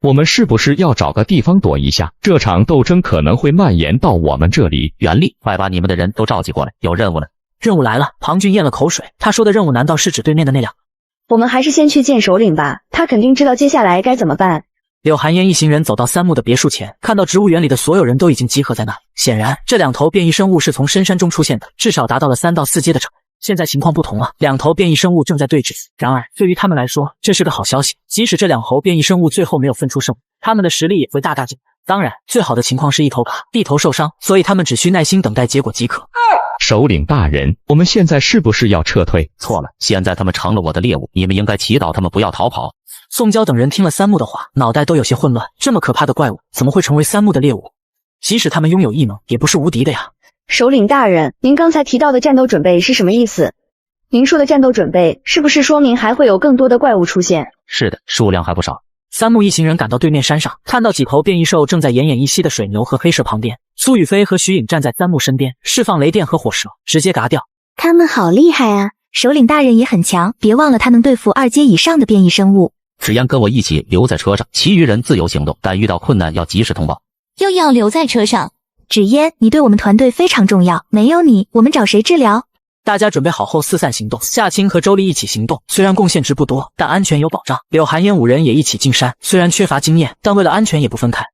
我们是不是要找个地方躲一下？这场斗争可能会蔓延到我们这里。
袁立，快把你们的人都召集过来，有任务呢。
任务来了。庞俊咽了口水，他说的任务难道是指对面的那两？
我们还是先去见首领吧，他肯定知道接下来该怎么办。
柳寒烟一行人走到三木的别墅前，看到植物园里的所有人都已经集合在那里。显然，这2头变异生物是从深山中出现的，至少达到了3到4阶的程度。现在情况不同了，2头变异生物正在对峙。然而，对于他们来说，这是个好消息。即使这2头变异生物最后没有分出胜负，他们的实力也会大大减。当然，最好的情况是一头卡，一头受伤，所以他们只需耐心等待结果即可。
首领大人，我们现在是不是要撤退？
错了，现在他们成了我的猎物，你们应该祈祷他们不要逃跑。
宋娇等人听了三木的话，脑袋都有些混乱。这么可怕的怪物，怎么会成为三木的猎物？即使他们拥有异能，也不是无敌的呀。
首领大人，您刚才提到的战斗准备是什么意思？您说的战斗准备，是不是说明还会有更多的怪物出现？
是的，数量还不少。
三木一行人赶到对面山上，看到几头变异兽正在奄奄一息的水牛和黑蛇旁边。苏雨飞和徐颖站在三木身边，释放雷电和火蛇，直接嘎掉。
他们好厉害啊！首领大人也很强，别忘了他能对付2阶以上的变异生物。
芷嫣跟我一起留在车上，其余人自由行动，但遇到困难要及时通报。
又要留在车上？
芷嫣，你对我们团队非常重要，没有你，我们找谁治疗？
大家准备好后四散行动，夏青和周丽一起行动，虽然贡献值不多，但安全有保障。柳寒烟5人也一起进山，虽然缺乏经验，但为了安全也不分开。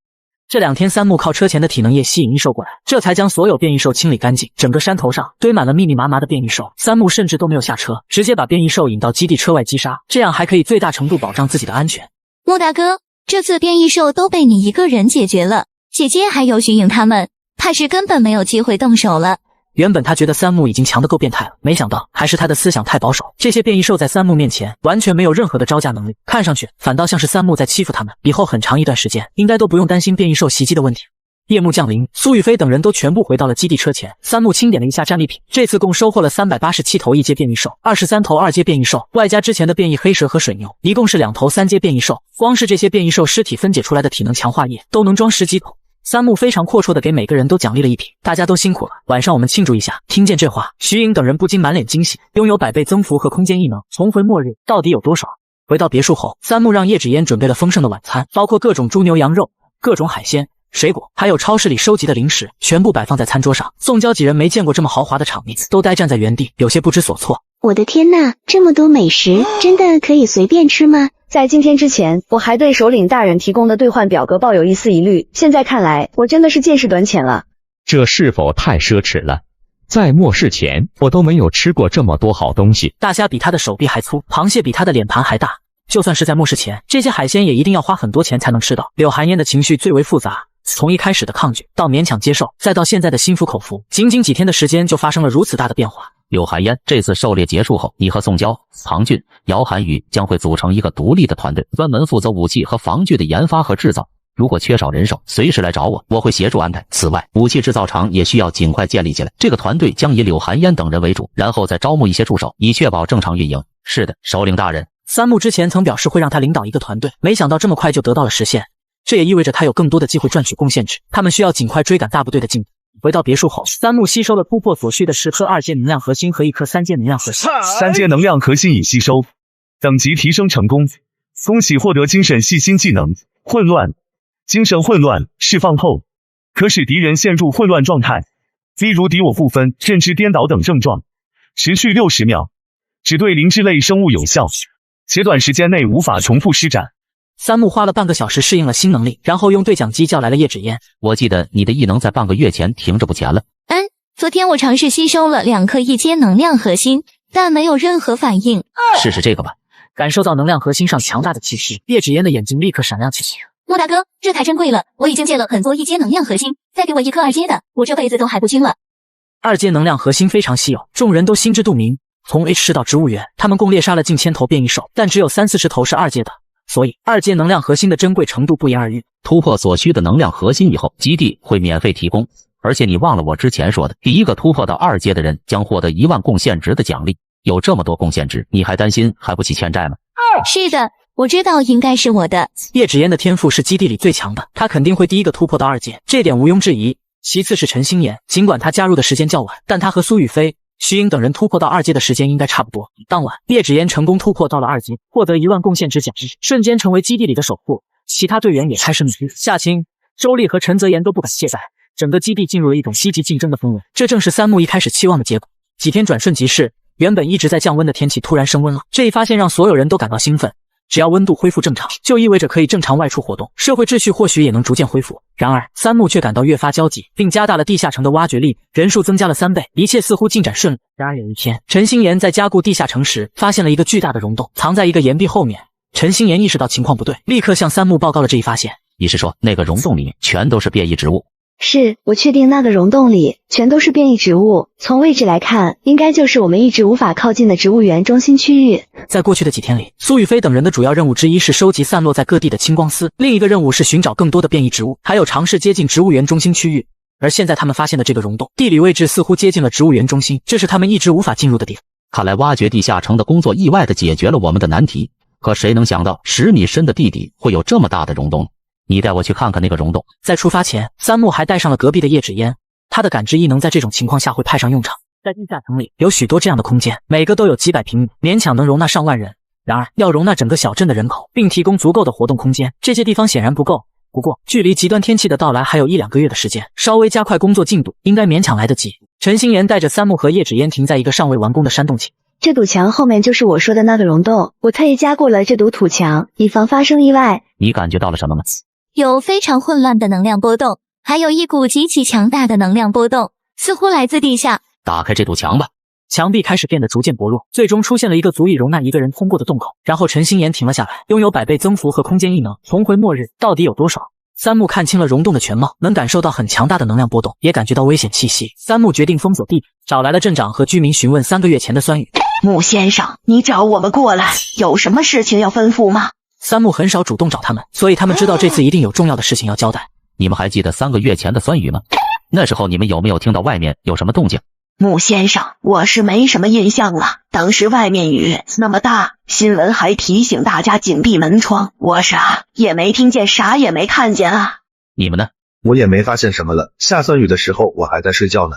这2天三木靠车前的体能液吸引异兽过来，这才将所有变异兽清理干净。整个山头上堆满了密密麻麻的变异兽，三木甚至都没有下车，直接把变异兽引到基地车外击杀，这样还可以最大程度保障自己的安全。
莫大哥，这次变异兽都被你一个人解决了，姐姐还有徐颖他们，怕是根本没有机会动手了。
原本他觉得三木已经强得够变态了，没想到还是他的思想太保守。这些变异兽在三木面前完全没有任何的招架能力，看上去反倒像是三木在欺负他们。以后很长一段时间应该都不用担心变异兽袭击的问题。夜幕降临，苏雨飞等人都全部回到了基地车前。三木清点了一下战利品，这次共收获了387头一阶变异兽，23头2阶变异兽，外加之前的变异黑蛇和水牛，一共是2头3阶变异兽。光是这些变异兽尸体分解出来的体能强化液都能装10几口。三木非常阔绰的给每个人都奖励了一瓶，大家都辛苦了，晚上我们庆祝一下。听见这话，徐颖等人不禁满脸惊喜，拥有100倍增幅和空间异能，重回末日到底有多爽？回到别墅后，三木让叶芷嫣准备了丰盛的晚餐，包括各种猪牛羊肉、各种海鲜、水果，还有超市里收集的零食，全部摆放在餐桌上。宋娇几人没见过这么豪华的场面，都呆站在原地，有些不知所措。
我的天呐，这么多美食，真的可以随便吃吗？
在今天之前，我还对首领大人提供的兑换表格抱有一丝疑虑，现在看来，我真的是见识短浅了。
这是否太奢侈了？在末世前，我都没有吃过这么多好东西。
大虾比他的手臂还粗，螃蟹比他的脸盘还大。就算是在末世前，这些海鲜也一定要花很多钱才能吃到。柳寒烟的情绪最为复杂，从一开始的抗拒到勉强接受，再到现在的心服口服，仅仅几天的时间就发生了如此大的变化。
柳寒烟，这次狩猎结束后，你和宋娇、庞俊、姚涵宇将会组成一个独立的团队，专门负责武器和防具的研发和制造。如果缺少人手，随时来找我，我会协助安排。此外，武器制造厂也需要尽快建立起来。这个团队将以柳寒烟等人为主，然后再招募一些助手，以确保正常运营。是的，首领大人。
三木之前曾表示会让他领导一个团队，没想到这么快就得到了实现。这也意味着他有更多的机会赚取贡献值，他们需要尽快追赶大部队的进度。回到别墅后，三木吸收了突破所需的10颗2阶能量核心和1颗3阶能量核心。
3阶能量核心已吸收，等级提升成功，恭喜获得精神系新技能混乱。精神混乱释放后，可使敌人陷入混乱状态，例如敌我不分、认知颠倒等症状，持续60秒，只对灵智类生物有效，且短时间内无法重复施展。
三木花了半个小时适应了新能力，然后用对讲机叫来了叶芷嫣。
我记得你的异能在半个月前停着不前了。
昨天我尝试吸收了2颗1阶能量核心，但没有任何反应。
试试这个吧。
感受到能量核心上强大的气息，叶芷嫣的眼睛立刻闪亮起来。
莫大哥，这太珍贵了，我已经借了很多1阶能量核心，再给我1颗2阶的，我这辈子都海不清了。
2阶能量核心非常稀有，众人都心知肚明。从 H 市到植物园，他们共猎杀了近1000头变异兽，但只有30-40头是2阶的，所以2阶能量核心的珍贵程度不言而喻。
突破所需的能量核心以后，基地会免费提供。而且你忘了我之前说的，第一个突破到2阶的人将获得1万贡献值的奖励。有这么多贡献值，你还担心还不起欠债吗？
是的，我知道应该是我的。
叶芷嫣的天赋是基地里最强的，她肯定会第一个突破到2阶，这点毋庸置疑。其次是陈星妍，尽管她加入的时间较晚，但她和苏雨飞、徐颖等人突破到2阶的时间应该差不多。当晚，叶芷嫣成功突破到了2阶，获得1万贡献值奖励，瞬间成为基地里的守护。其他队员也开始努力，夏青、周丽和陈泽言都不敢懈怠，整个基地进入了一种积极竞争的氛围。这正是三木一开始期望的结果。几天转瞬即逝，原本一直在降温的天气突然升温了，这一发现让所有人都感到兴奋。只要温度恢复正常，就意味着可以正常外出活动，社会秩序或许也能逐渐恢复。然而，三木却感到越发焦急，并加大了地下城的挖掘力，人数增加了3倍，一切似乎进展顺利。然而有一天，陈星妍在加固地下城时，发现了一个巨大的溶洞，藏在一个岩壁后面。陈星妍意识到情况不对，立刻向三木报告了这一发现。
你是说那个溶洞里全都是变异植物？
是，我确定那个溶洞里全都是变异植物，从位置来看，应该就是我们一直无法靠近的植物园中心区域。
在过去的几天里，苏雨飞等人的主要任务之一是收集散落在各地的青光丝，另一个任务是寻找更多的变异植物，还有尝试接近植物园中心区域。而现在他们发现的这个溶洞，地理位置似乎接近了植物园中心，这是他们一直无法进入的地方。
看来挖掘地下城的工作意外地解决了我们的难题，可谁能想到10米深的地底会有这么大的溶洞？你带我去看看那个溶洞。
在出发前，三木还带上了隔壁的叶芷嫣，他的感知异能在这种情况下会派上用场。在地下城里有许多这样的空间，每个都有几百平米，勉强能容纳上万人。然而，要容纳整个小镇的人口，并提供足够的活动空间，这些地方显然不够。不过，距离极端天气的到来还有1-2个月的时间，稍微加快工作进度，应该勉强来得及。陈星妍带着三木和叶芷嫣停在一个尚未完工的山洞前。
这堵墙后面就是我说的那个溶洞，我特意加固了这堵土墙，以防发生意外。
你感觉到了什么吗？
有非常混乱的能量波动，还有一股极其强大的能量波动，似乎来自地下。
打开这堵墙吧。
墙壁开始变得逐渐薄弱，最终出现了一个足以容纳一个人通过的洞口。然后陈星妍停了下来，拥有100倍增幅和空间异能，重回末日到底有多少？三木看清了溶洞的全貌，能感受到很强大的能量波动，也感觉到危险气息。三木决定封锁地点，找来了镇长和居民询问3个月前的酸雨。
穆先生，你找我们过来，有什么事情要吩咐吗？
三木很少主动找他们，所以他们知道这次一定有重要的事情要交代。
你们还记得3个月前的酸雨吗？那时候你们有没有听到外面有什么动静？
穆先生，我是没什么印象了。当时外面雨那么大，新闻还提醒大家紧闭门窗，我啥也没听见，啥也没看见啊。
你们呢？
我也没发现什么了，下酸雨的时候我还在睡觉呢。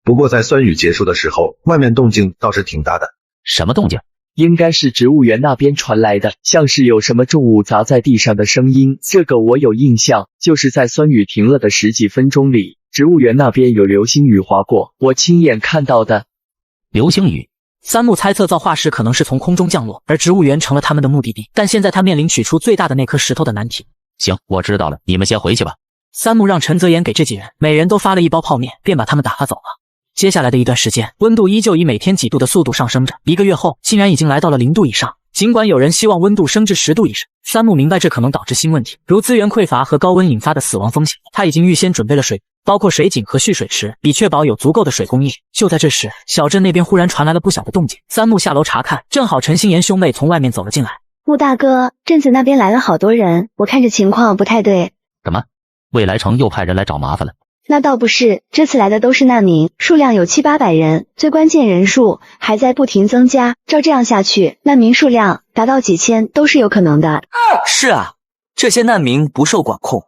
不过在酸雨结束的时候，外面动静倒是挺大的。
什么动静？
应该是植物园那边传来的，像是有什么重物砸在地上的声音，这个我有印象，就是在酸雨停了的10几分钟里，植物园那边有流星雨划过，我亲眼看到的。
流星雨？
三木猜测造化石可能是从空中降落，而植物园成了他们的目的地，但现在他面临取出最大的那颗石头的难题。
行，我知道了，你们先回去吧。
三木让陈泽言给这几人每人都发了1包泡面，便把他们打发走了。接下来的一段时间，温度依旧以每天几度的速度上升着，1个月后竟然已经来到了0度以上。尽管有人希望温度升至10度以上，三木明白这可能导致新问题，如资源匮乏和高温引发的死亡风险。他已经预先准备了水，包括水井和蓄水池，以确保有足够的水供应。就在这时，小镇那边忽然传来了不小的动静。三木下楼查看，正好陈心妍兄妹从外面走了进来。
穆大哥，镇子那边来了好多人，我看着情况不太对。
什么？未来城又派人来找麻烦了？
那倒不是，这次来的都是难民，数量有7、800人，最关键人数还在不停增加。照这样下去，难民数量达到几千都是有可能的。
是啊，这些难民不受管控，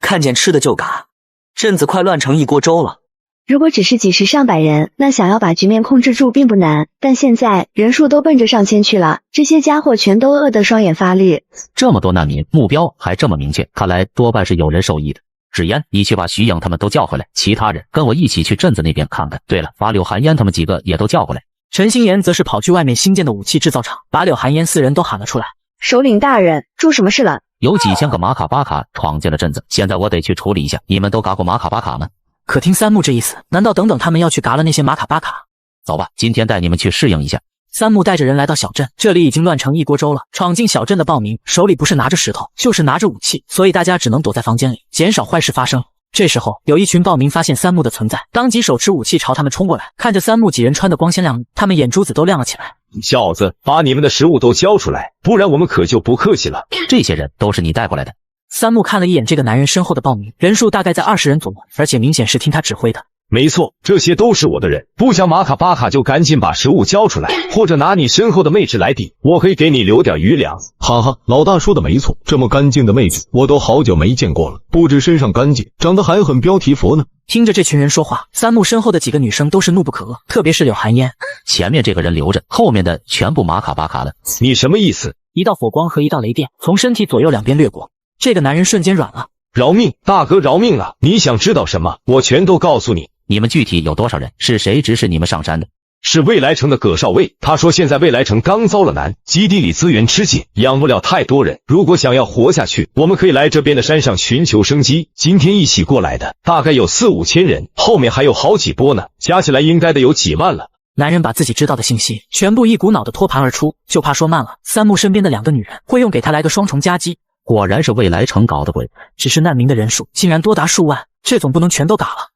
看见吃的就嘎，镇子快乱成一锅粥了。
如果只是几十上百人，那想要把局面控制住并不难，但现在人数都奔着上千去了，这些家伙全都饿得双眼发绿。
这么多难民，目标还这么明确，看来多半是有人受益的。芷嫣，你去把徐颖他们都叫回来，其他人跟我一起去镇子那边看看。对了，把柳寒烟他们几个也都叫过来。
陈心妍则是跑去外面新建的武器制造厂，把柳寒烟4人都喊了出来。
首领大人，出什么事了？
有几千个马卡巴卡闯进了镇子，现在我得去处理一下。你们都嘎过马卡巴卡吗？
可听三木这意思，难道等等他们要去嘎了那些马卡巴卡？
走吧，今天带你们去适应一下。
三木带着人来到小镇，这里已经乱成一锅粥了。闯进小镇的暴民手里不是拿着石头，就是拿着武器，所以大家只能躲在房间里，减少坏事发生。这时候，有一群暴民发现三木的存在，当即手持武器朝他们冲过来。看着三木几人穿得光鲜亮丽，他们眼珠子都亮了起来。
小子，把你们的食物都交出来，不然我们可就不客气了。
这些人都是你带过来的？
三木看了一眼这个男人身后的暴民，人数大概在20人左右，而且明显是听他指挥的。
没错，这些都是我的人，不想马卡巴卡就赶紧把食物交出来，或者拿你身后的妹纸来抵，我可以给你留点余粮。
哈哈，老大说的没错，这么干净的妹子我都好久没见过了，不止身上干净，长得还很标题符呢。
听着这群人说话，三木身后的几个女生都是怒不可遏，特别是柳寒烟。
前面这个人留着，后面的全部马卡巴卡了。
你什么意思？
一道火光和一道雷电从身体左右两边掠过，这个男人瞬间软了。
饶命，大哥饶命啊！你想知道什么，我全都告诉你。
你们具体有多少人？是谁指使你们上山的？
是未来城的葛少尉，他说现在未来城刚遭了难，基地里资源吃紧，养不了太多人。如果想要活下去，我们可以来这边的山上寻求生机。今天一起过来的大概有4、5千人，后面还有好几波呢，加起来应该得有几万了。
男人把自己知道的信息全部一股脑的托盘而出，就怕说慢了，三木身边的2个女人会用给他来个双重夹击。
果然是未来城搞的鬼，
只是难民的人数竟然多达数万，这总不能全都嘎了。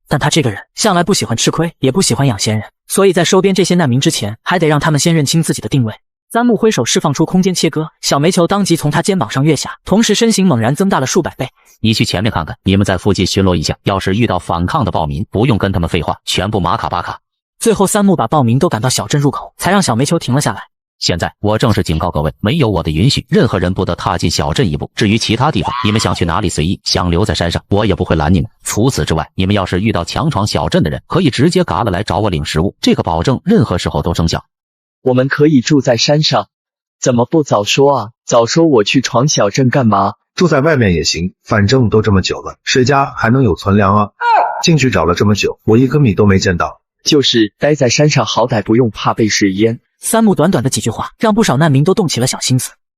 但他这个人向来不喜欢吃亏，也不喜欢养闲人，所以在收编这些难民之前，还得让他们先认清自己的定位。三木挥手释放出空间切割，小煤球当即从他肩膀上跃下，同时身形猛然增大了数百倍。
你去前面看看，你们在附近巡逻一下，要是遇到反抗的暴民，不用跟他们废话，全部马卡巴卡。
最后三木把暴民都赶到小镇入口，才让小煤球停了下来。
现在我正式警告各位，没有我的允许，任何人不得踏进小镇一步。至于其他地方，你们想去哪里随意，想留在山上，我也不会拦你们。除此之外，你们要是遇到强闯小镇的人，可以直接嘎了来找我领食物，这个保证任何时候都生效。
我们可以住在山上，怎么不早说啊？早说我去闯小镇干嘛？
住在外面也行，反正都这么久了，谁家还能有存粮啊？进去找了这么久，我一颗米都没见到。
就是待在山上，好歹不用怕被水淹。
三木短短的几句话，让不少难民都动起了小心思。